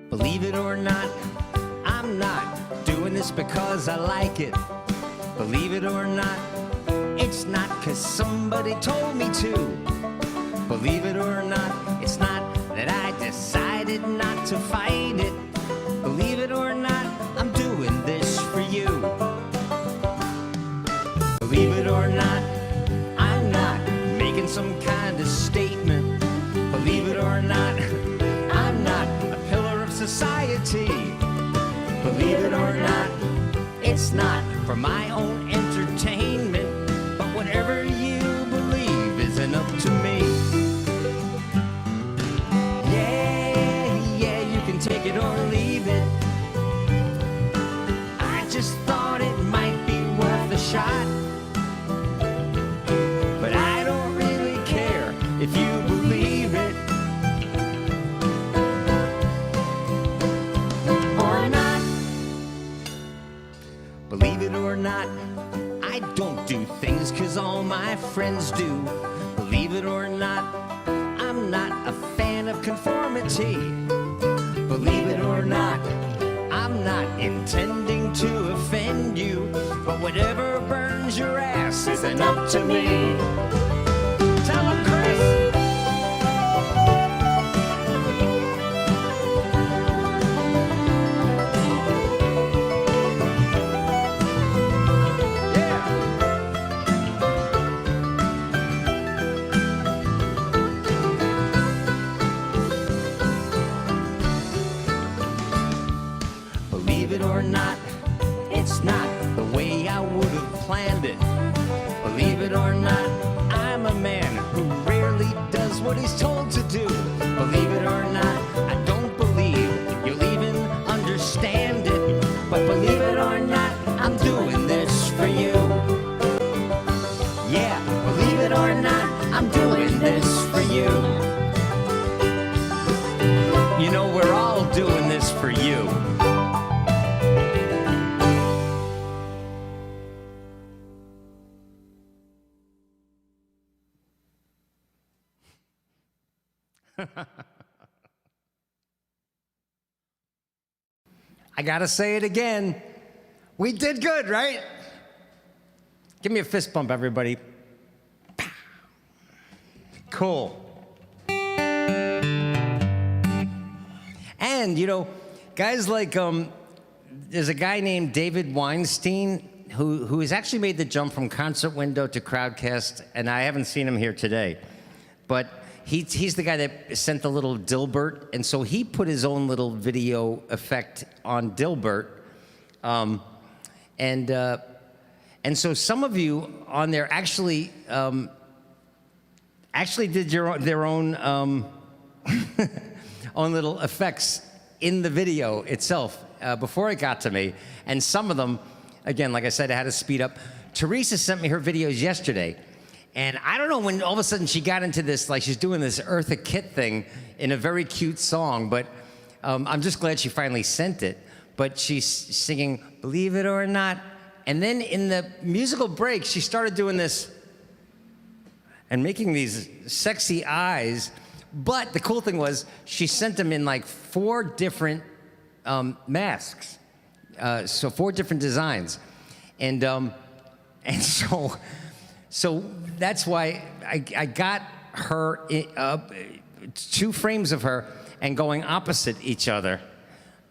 Believe it or not, I'm not doing this because I like it. Believe it or not, it's not 'cause somebody told me to. Believe it or not, it's not that I decided not to fight it. Believe it or not, I'm doing this for you. Believe it or not, I'm not making some kind of statement. Believe it or not, for my own entertainment. But whatever you believe isn't up to me. Yeah, you can take it or leave it. I just thought it might be worth a shot. But I don't really care if you believe it or not. Believe it or not, I don't do things 'cause all my friends do. Believe it or not, I'm not a fan of conformity. Believe it or not, I'm not intending to offend you. But whatever burns your ass isn't up to me. Tell 'em, Chris. Believe it or not, it's not the way I would have planned it. Believe it or not, I'm a man who rarely does what he's told to do. Believe it or not, I don't believe you'll even understand it. But believe it or not, I'm doing this for you. Yeah, believe it or not, I'm doing this for you. You know, we're all doing this for you. I gotta say it again. We did good, right? Give me a fist bump, everybody. Cool. And, you know, guys like, there's a guy named David Weinstein who has actually made the jump from Concert Window to Crowdcast, and I haven't seen him here today. But he's the guy that sent the little Dilbert, and so he put his own little video effect on Dilbert. And so some of you on there actually did their own own little effects in the video itself before it got to me. And some of them, again, like I said, I had to speed up. Teresa sent me her videos yesterday. And I don't know when all of a sudden she got into this, like she's doing this Eartha Kitt thing in a very cute song, but I'm just glad she finally sent it. But she's singing, Believe It or Not. And then in the musical break, she started doing this and making these sexy eyes. But the cool thing was she sent them in like 4 different masks. So 4 different designs. And so that's why I got her 2 frames of her and going opposite each other.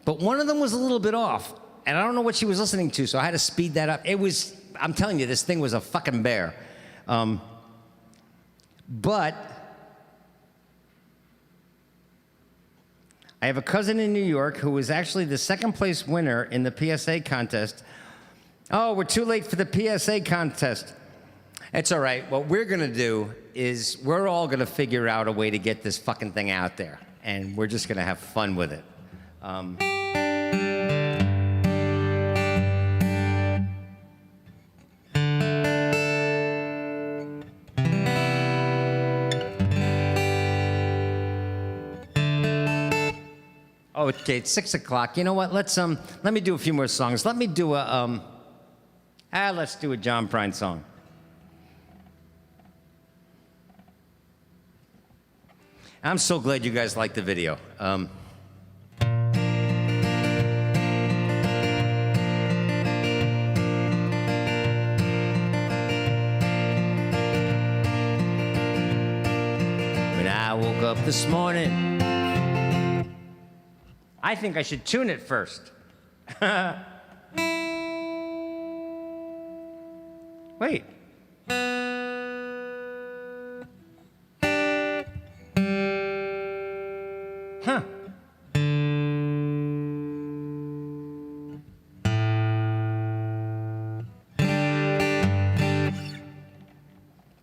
But one of them was a little bit off, and I don't know what she was listening to, so I had to speed that up. It was, I'm telling you, this thing was a fucking bear. But I have a cousin in New York who was actually the 2nd place winner in the PSA contest. Oh, we're too late for the PSA contest. It's all right. What we're going to do is we're all going to figure out a way to get this fucking thing out there, and we're just going to have fun with it. Oh, okay, it's 6 o'clock. You know what? Let me do a few more songs. Let me do let's do a John Prine song. I'm so glad you guys liked the video. When I woke up this morning, I think I should tune it first. Wait. Huh.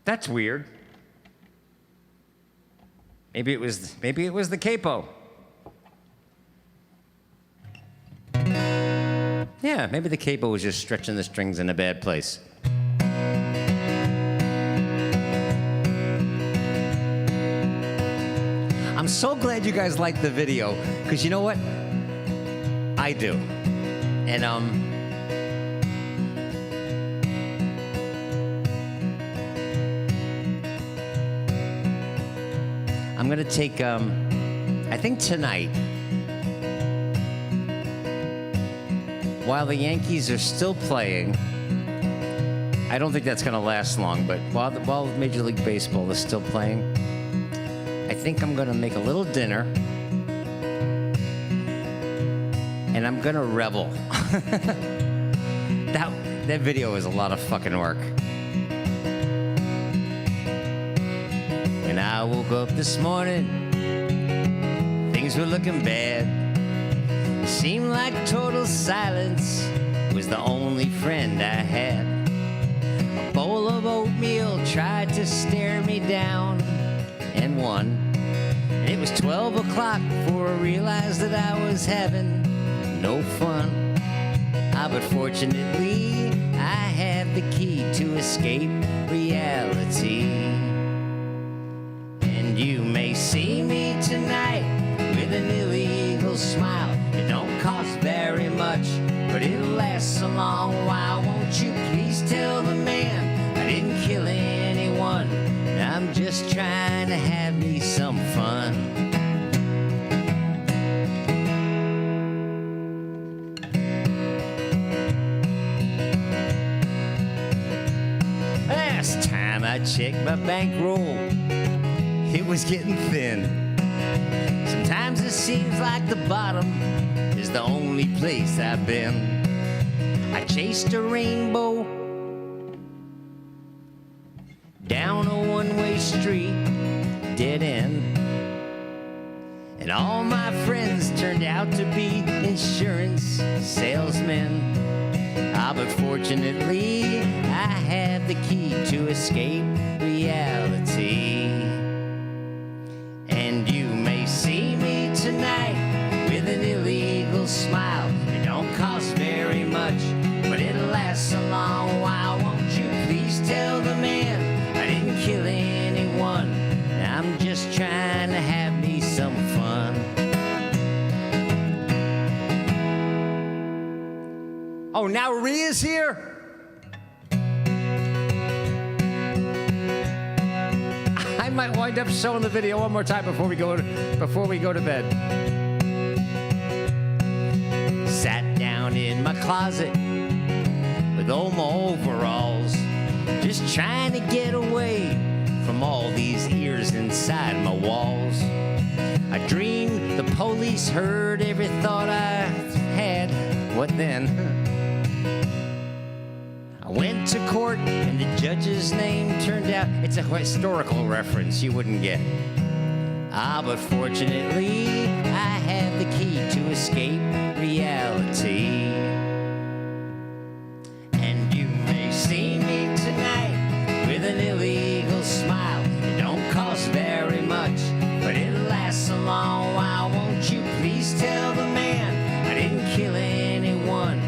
That's weird. Maybe it was the capo. Yeah, maybe the capo was just stretching the strings in a bad place. I'm so glad you guys liked the video, because you know what? I do. And I'm gonna take I think tonight, while the Yankees are still playing, I don't think that's gonna last long, but while Major League Baseball is still playing, I think I'm gonna make a little dinner and I'm gonna revel. That video is a lot of fucking work. When I woke up this morning, things were looking bad. It seemed like total silence was the only friend I had. A bowl of oatmeal tried to stare me down and won. And it was 12 o'clock before I realized that I was having no fun. But fortunately, I have the key to escape reality. And you may see me tonight with an illegal smile. It don't cost very much, but it'll last a long while. Won't you please tell the man I didn't kill anyone? I'm just trying to have me some fun. Last time I checked my bankroll, it was getting thin. Sometimes it seems like the bottom is the only place I've been. I chased a rainbow down a one-way street, dead end. And all my friends turned out to be insurance salesmen. But fortunately, I have the key to escape reality. And you may see me tonight with an illegal smile. It don't cost very much, but it'll last a long while. Won't you please tell the man I didn't kill anyone? I'm just trying to have me some fun. Oh, now Rhea's here? I might wind up showing the video one more time before we go to bed. Sat down in my closet with all my overalls, just trying to get away from all these ears inside my walls. I dreamed the police heard every thought I had. What then? I went to court and the judge's name turned out, it's a historical reference you wouldn't get. But fortunately, I have the key to escape reality. And you may see me tonight with an illegal smile. It don't cost very much, but it'll last a long while. Won't you please tell the man I didn't kill anyone?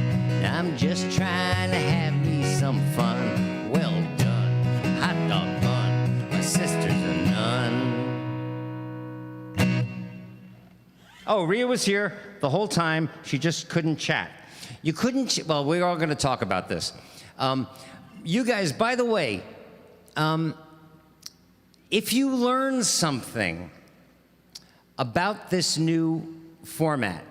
I'm just trying to have me some fun. Well done, hot dog bun. My sister's a nun. Oh, Rhea was here the whole time. She just couldn't chat. You couldn't. Well, we're all going to talk about this. You guys, by the way, if you learn something about this new format,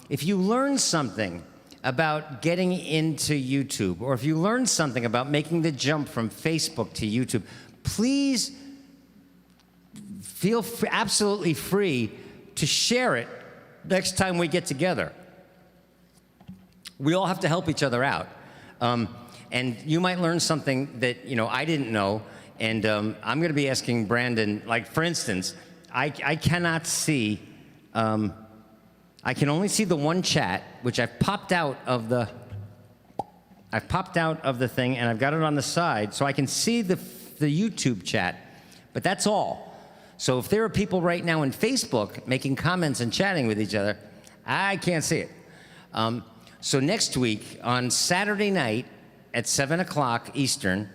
if you learn something about getting into YouTube, or if you learn something about making the jump from Facebook to YouTube, please feel absolutely free to share it next time we get together. We all have to help each other out. And you might learn something that I didn't know, and I'm gonna be asking Brandon, like for instance, I cannot see, I can only see the one chat, which I've popped out of the thing, and I've got it on the side, so I can see the the YouTube chat, but that's all. So if there are people right now in Facebook making comments and chatting with each other, I can't see it. So next week on Saturday night at 7 o'clock Eastern,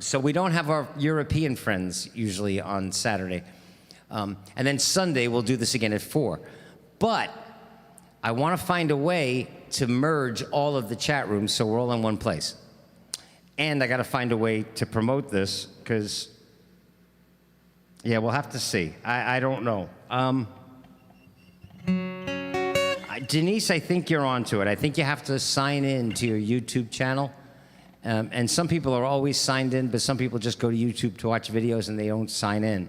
so we don't have our European friends usually on Saturday. And then Sunday we'll do this again at 4. But I want to find a way to merge all of the chat rooms so we're all in one place. And I got to find a way to promote this because, yeah, we'll have to see. I don't know. Denise, I think you're onto it. I think you have to sign in to your YouTube channel. And some people are always signed in, but some people just go to YouTube to watch videos and they don't sign in.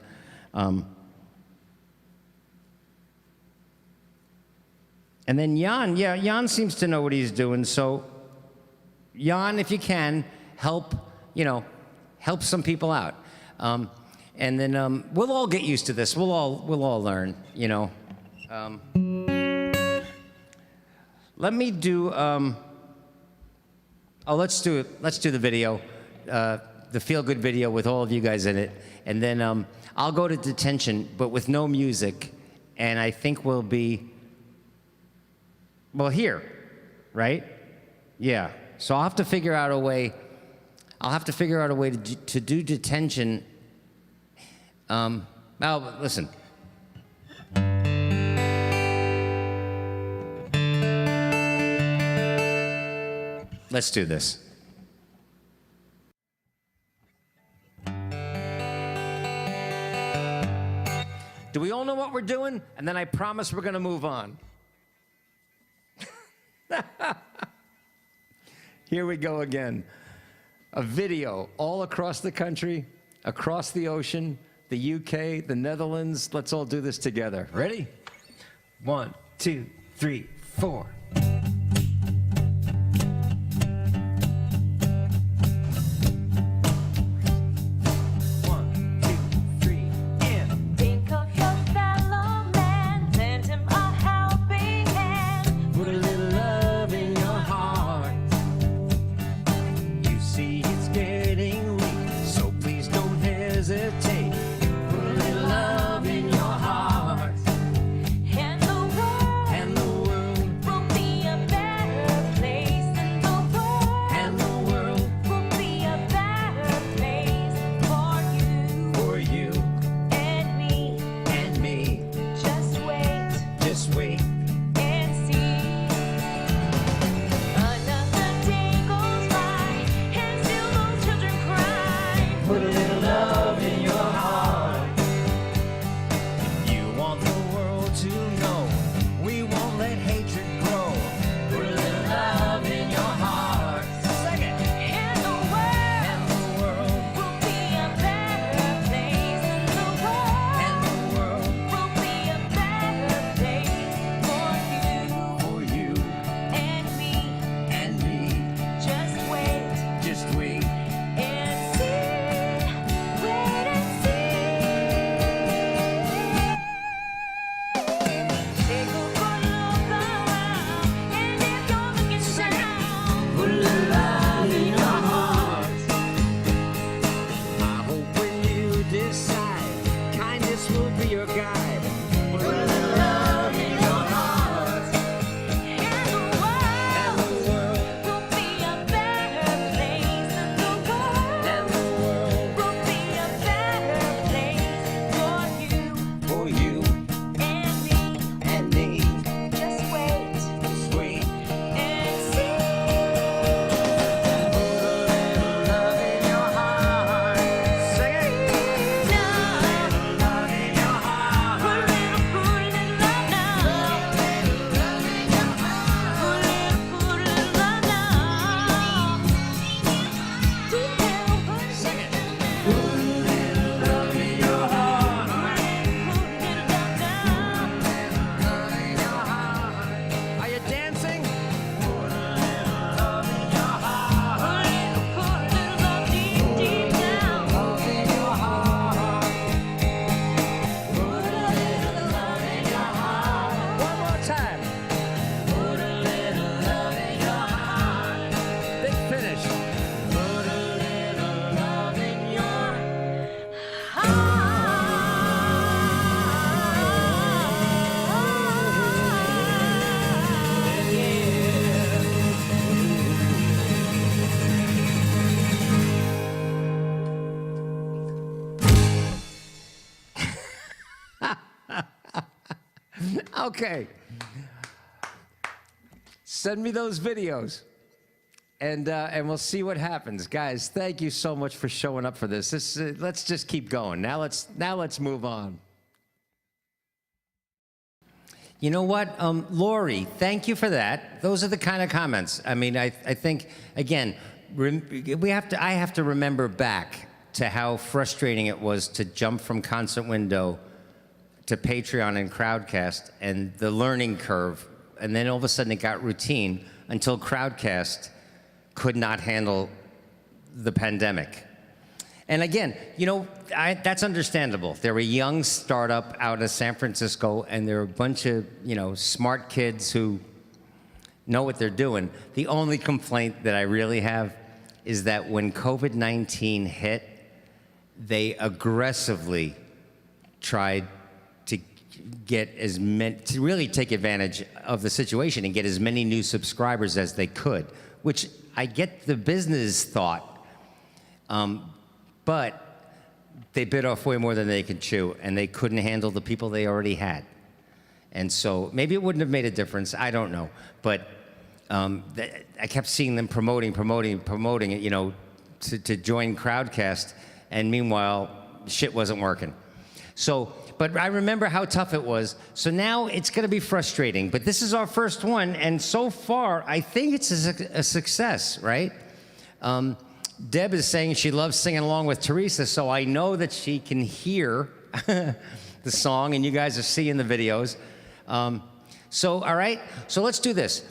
And then Jan, yeah, Jan seems to know what he's doing. So, Jan, if you can, help some people out. And then we'll all get used to this. We'll all learn, Let me do, let's do the video, the feel-good video with all of you guys in it. And then I'll go to detention, but with no music. And I think we'll be, well, here, right? Yeah. So I'll have to figure out a way to do detention. Now, listen. Let's do this. Do we all know what we're doing? And then I promise we're going to move on. Here we go again. A video all across the country, across the ocean, the UK, the Netherlands. Let's all do this together. Ready? 1, 2, 3, 4. Think of your fellow man, lend him a helping hand. Put a little love in your heart. You see it's getting late, so please don't hesitate. Put a little love in your heart. And the world And the world will Okay. Send me those videos. And we'll see what happens, guys. Thank you so much for showing up for this. Let's just keep going. Now let's move on. You know what, Lori? Thank you for that. Those are the kind of comments. I mean, I think again, I have to remember back to how frustrating it was to jump from Concert Window to Patreon and Crowdcast and the learning curve, and then all of a sudden it got routine until Crowdcast could not handle the pandemic. And again, you know, that's understandable. They're a young startup out of San Francisco, and they're a bunch of, you know, smart kids who know what they're doing. The only complaint that I really have is that when COVID-19 hit, they aggressively tried to to really take advantage of the situation and get as many new subscribers as they could, which I get the business thought, but they bit off way more than they could chew, and they couldn't handle the people they already had. And so maybe it wouldn't have made a difference, I don't know. But I kept seeing them promoting it, you know, to join Crowdcast, and meanwhile, shit wasn't working. So, but I remember how tough it was. So now it's gonna be frustrating, but this is our first one, and so far, I think it's a success, right? Deb is saying she loves singing along with Teresa, so I know that she can hear the song, and you guys are seeing the videos. So, all right, so let's do this.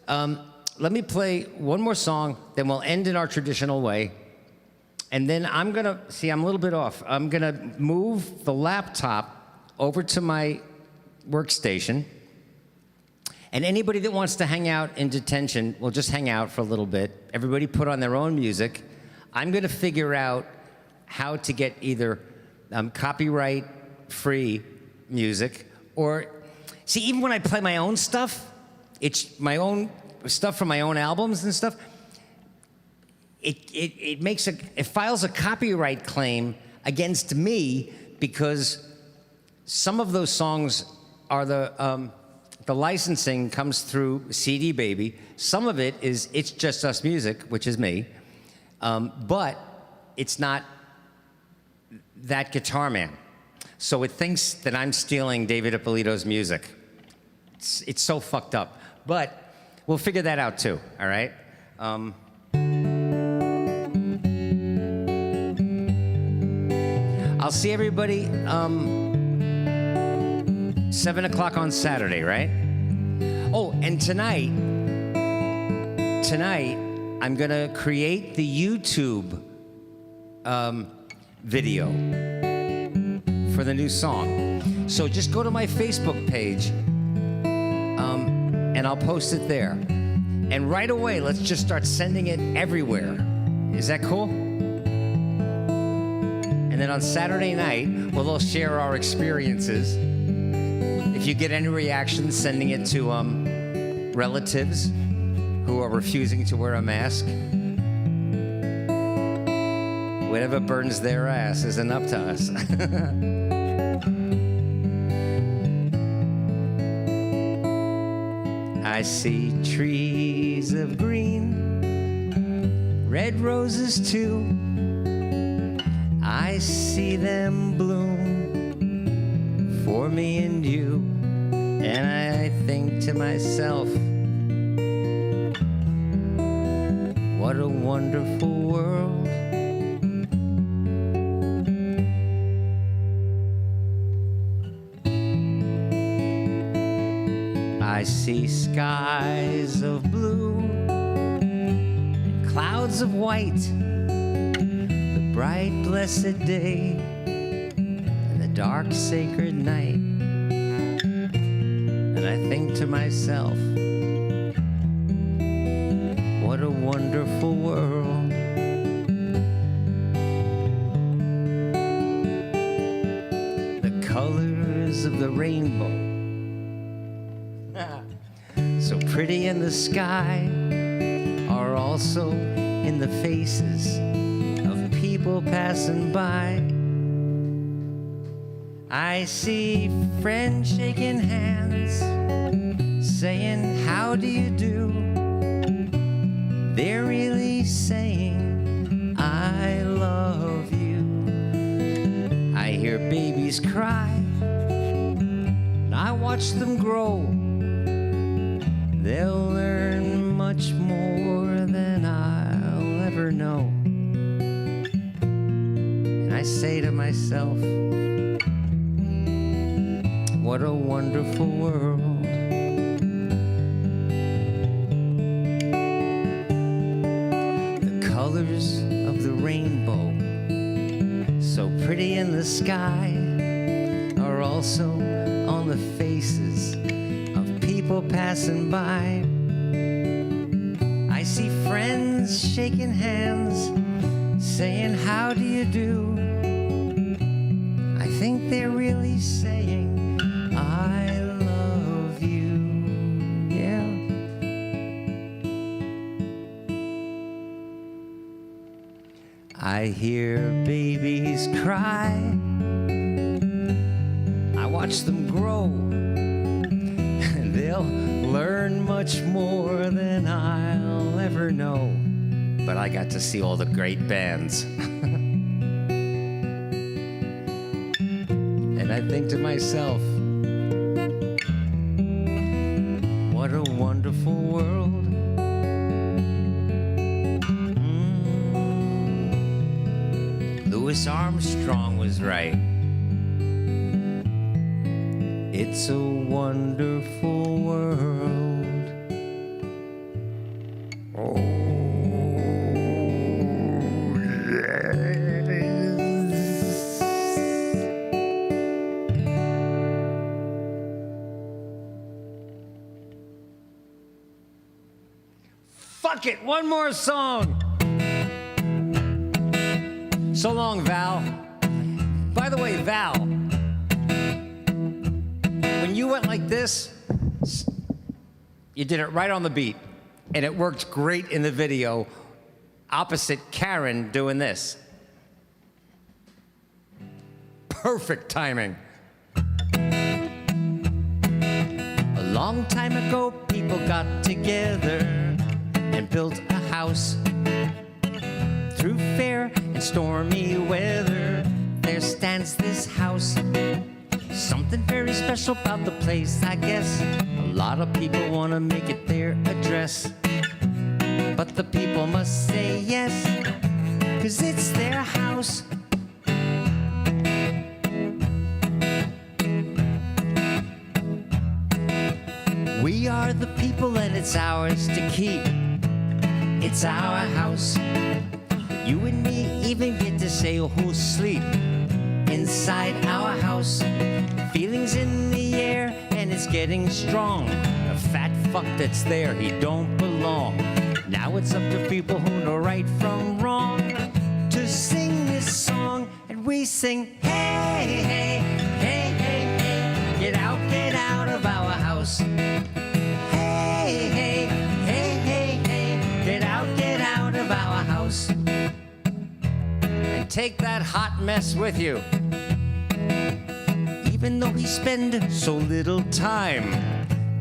Let me play one more song, then we'll end in our traditional way. And then I'm gonna, see, I'm a little bit off. I'm gonna move the laptop over to my workstation. And anybody that wants to hang out in detention will just hang out for a little bit. Everybody put on their own music. I'm gonna figure out how to get either copyright-free music, or, see, even when I play my own stuff, it's my own stuff from my own albums and stuff, it files a copyright claim against me because some of those songs are the licensing comes through CD Baby. Some of it is It's Just Us Music, which is me, but it's not that Guitar Man. So it thinks that I'm stealing David Ippolito's music. It's so fucked up, but we'll figure that out too, all right? I'll see everybody 7 o'clock on Saturday, right? Oh, and tonight, I'm gonna create the YouTube video for the new song. So just go to my Facebook page, and I'll post it there. And right away, let's just start sending it everywhere. Is that cool? And then on Saturday night, we'll all share our experiences. If you get any reactions, sending it to relatives who are refusing to wear a mask. Whatever burns their ass isn't up to us. I see trees of green, red roses too. I see them bloom for me and you, and I think to myself, what a wonderful world. I see skies of blue, and clouds of white, the bright blessed day, and the dark sacred night. And I think to myself, what a wonderful world. The colors of the rainbow, so pretty in the sky, are also in the faces of people passing by. I see friends shaking hands, saying, how do you do? They're really saying, I love you. I hear babies cry, and I watch them grow. They'll learn much more than I'll ever know. And I say to myself, what a wonderful world. The colors of the rainbow, so pretty in the sky, are also on the faces of people passing by. I see friends shaking hands, saying, how do you do? I think they're really saying, I love you, yeah. I hear babies cry, I watch them grow, and they'll learn much more than I'll ever know. But I got to see all the great bands. And I think to myself, what a wonderful world. Louis Armstrong was right. It's a wonderful world. Oh, yes. Fuck it, one more song. So long, Val. By the way, Val, when you went like this, you did it right on the beat, and it worked great in the video, opposite Karen doing this. Perfect timing. A long time ago, people got together and built a house. Through fair and stormy weather, there stands this house. Something very special about the place, I guess. A lot of people want to make it their address, but the people must say yes, 'cause it's their house. We are the people and it's ours to keep. It's our house. You and me even get to say who'll sleep inside our house. Feelings in the air and it's getting strong. A fat fuck that's there, he don't belong. Now it's up to people who know right from wrong to sing this song, and we sing, hey, hey, hey, hey, hey, get out of our house. Hey, hey, hey, hey, hey, get out of our house. And take that hot mess with you. Even though he spend so little time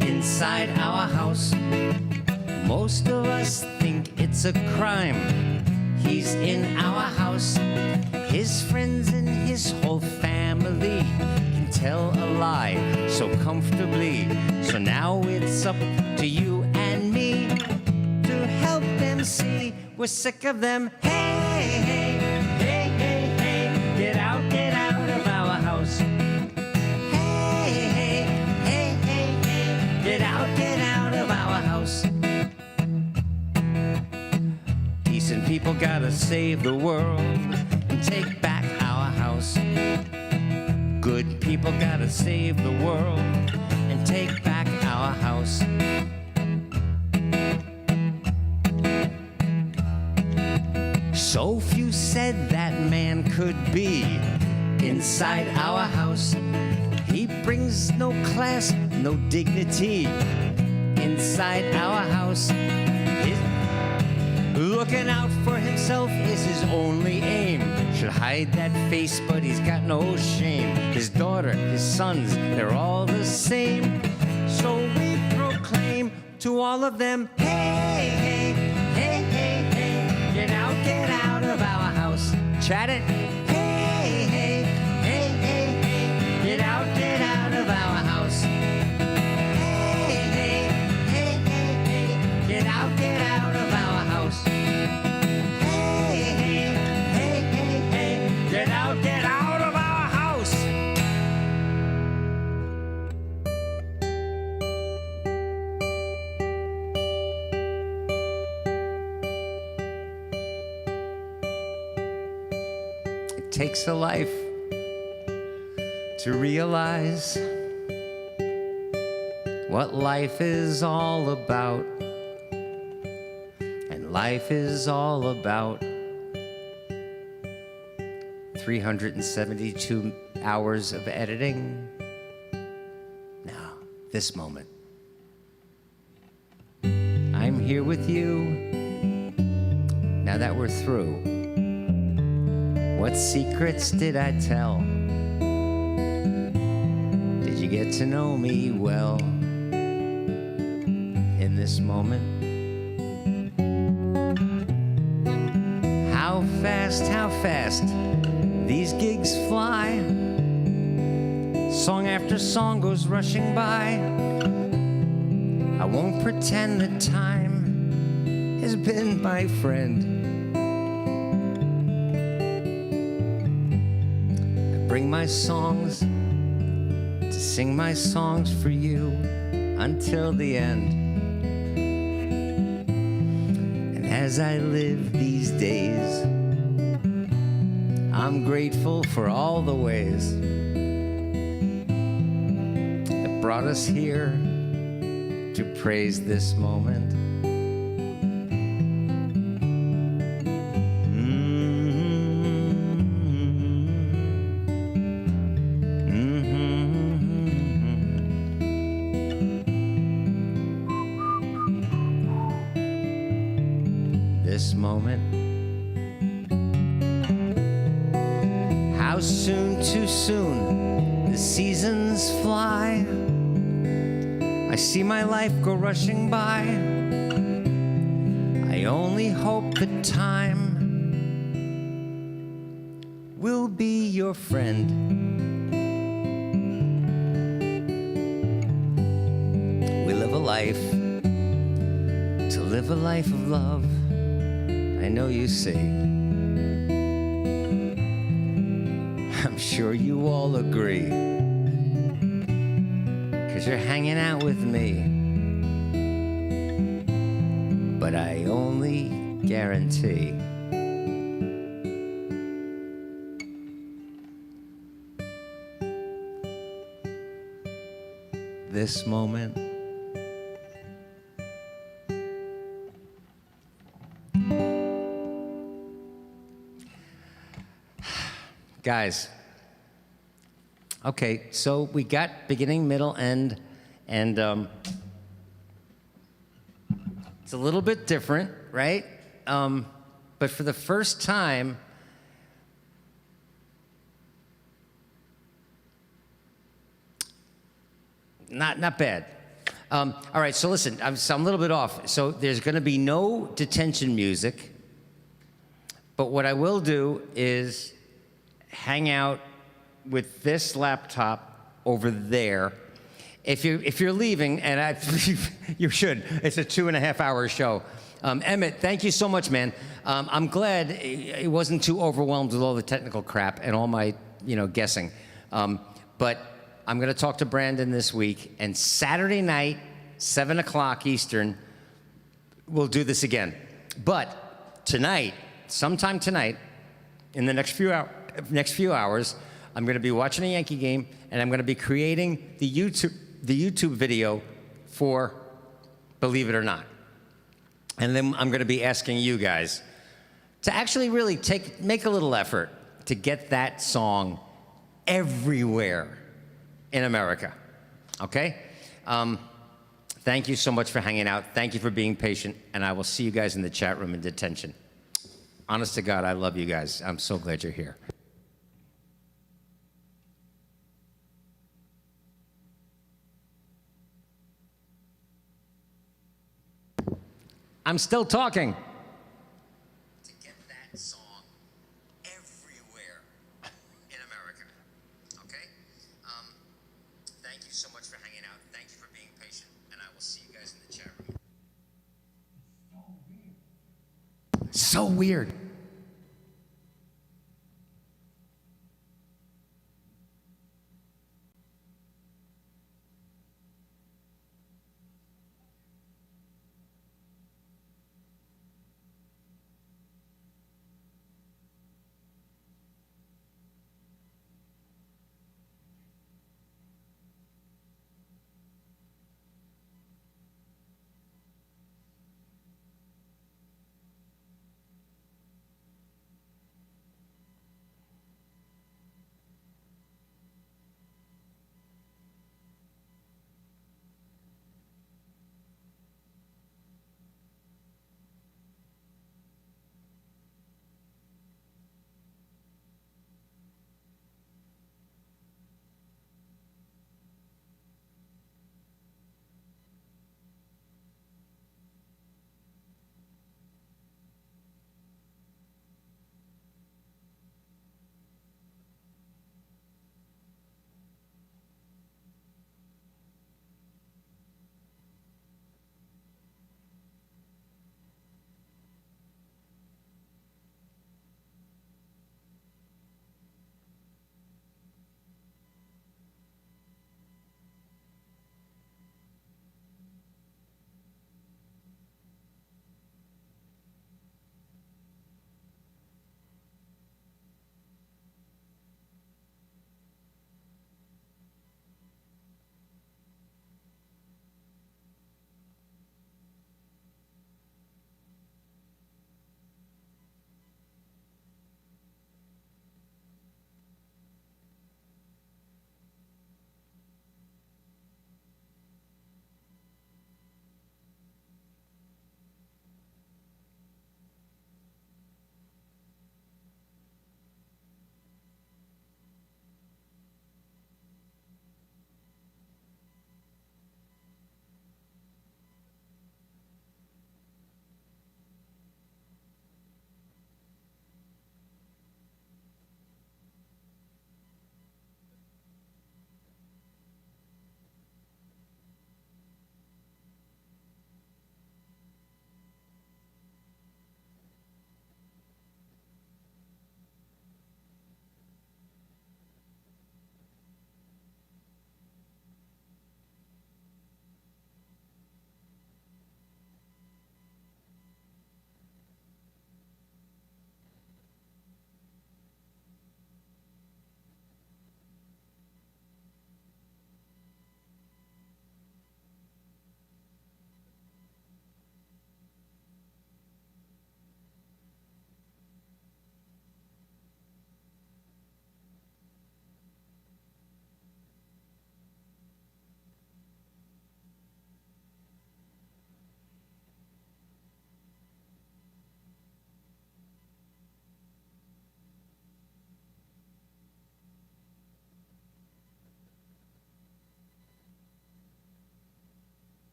inside our house, most of us think it's a crime. He's in our house. His friends and his whole family can tell a lie so comfortably. So now it's up to you and me to help them see we're sick of them. Hey, hey, hey, hey, hey, get out of our house. Hey, hey, hey, hey, hey, get out of our house. Decent people gotta save the world and take back our house. Good people gotta save the world and take back our house. So few said that man could be inside our house. He brings no class, no dignity inside our house. Looking out for himself is his only aim. should hide that face, but he's got no shame. His daughter, his sons, they're all the same. So we proclaim to all of them, hey, hey, hey, hey, hey, get out of our house. Chat it. Hey, hey, hey, hey, hey, get out of our house. Hey, hey, hey, hey, hey, get out of our house. Hey, hey, hey, hey, hey, get out of our house. It takes a life to realize what life is all about. And life is all about 372 hours of editing. Now, this moment. I'm here with you. Now that we're through, what secrets did I tell? Did you get to know me well in this moment? How fast these gigs fly. Song after song goes rushing by. I won't pretend that time has been my friend. I bring my songs to sing my songs for you until the end. And as I live these days, I'm grateful for all the ways that brought us here to praise this moment. This moment. How soon, too soon, the seasons fly. I see my life go rushing by. I only hope that time will be your friend. We live a life to live a life of love. I know you see. I'm sure you all agree, 'cause you're hanging out with me. But I only guarantee this moment. Guys, okay, so we got beginning, middle, end, and it's a little bit different, right? But for the first time, not bad. All right, so listen, I'm a little bit off. So there's going to be no detention music, but what I will do is hang out with this laptop over there. If you're leaving, and you should, it's a 2.5-hour show. Emmett, thank you so much, man. I'm glad it wasn't too overwhelmed with all the technical crap and all my, guessing. But I'm going to talk to Brandon this week, and Saturday night, 7 o'clock Eastern, we'll do this again. But tonight, sometime tonight, in the next few hours, I'm going to be watching a Yankee game, and I'm going to be creating the YouTube video for Believe It or Not. And then I'm going to be asking you guys to actually really make a little effort to get that song everywhere in America. Okay? Thank you so much for hanging out. Thank you for being patient, and I will see you guys in the chat room in detention. Honest to God, I love you guys. I'm so glad you're here. I'm still talking. To get that song everywhere in America. Okay? Thank you so much for hanging out. Thank you for being patient. And I will see you guys in the chat room. So weird.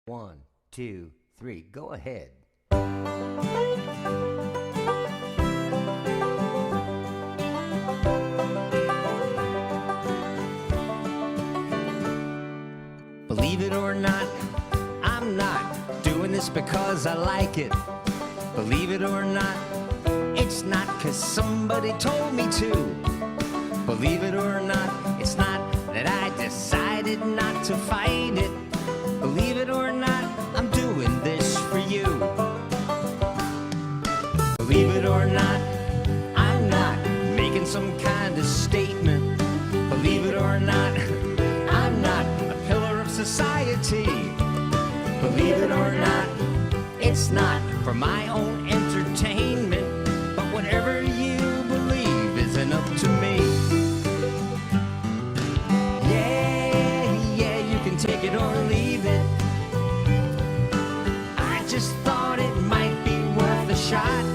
1, 2, 3, go ahead. Believe it or not, I'm not doing this because I like it. Believe it or not, it's not 'cause somebody told me to. Believe it or not, it's not that I decided not to fight it. Believe it or not, I'm doing this for you. Believe it or not, I'm not making some kind of statement. Believe it or not, I'm not a pillar of society. Believe it or not, it's not for my own entertainment. But whatever you believe isn't up to me. Yeah, you can take it or leave it. I just thought it might be worth a shot.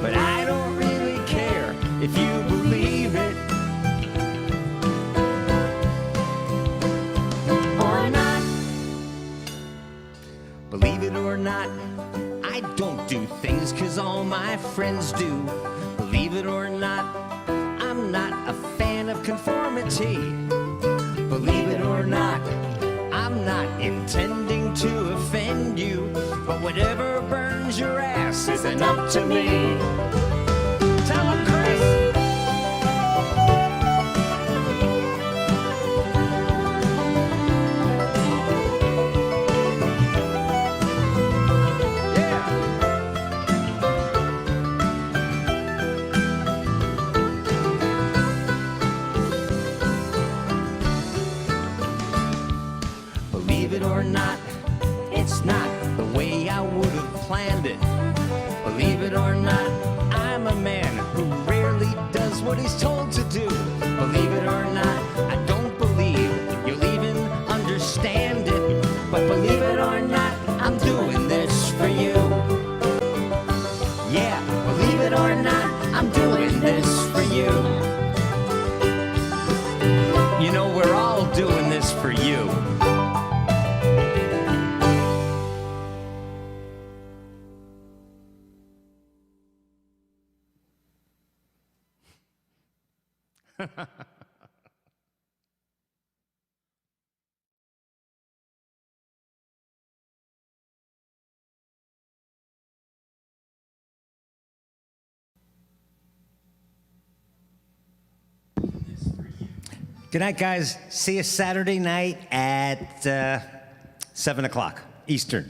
But I don't really care if you believe it or not. Believe it or not, I don't do things 'cause all my friends do. Believe it or not, I'm not a fan of conformity. Believe it or not, I'm not intending to offend you. But whatever burns your ass isn't up to me. Tell 'em, Chris. Believe it or not, it's not the way I would have planned it. Believe it or not, I'm a man who rarely does what he's told to do. Believe it or not, I don't believe you'll even understand it. But believe it or not, I'm doing this for you. Yeah, believe it or not, I'm doing this for you. You know, we're all doing this for you. Good night, guys. See you Saturday night at 7 o'clock Eastern.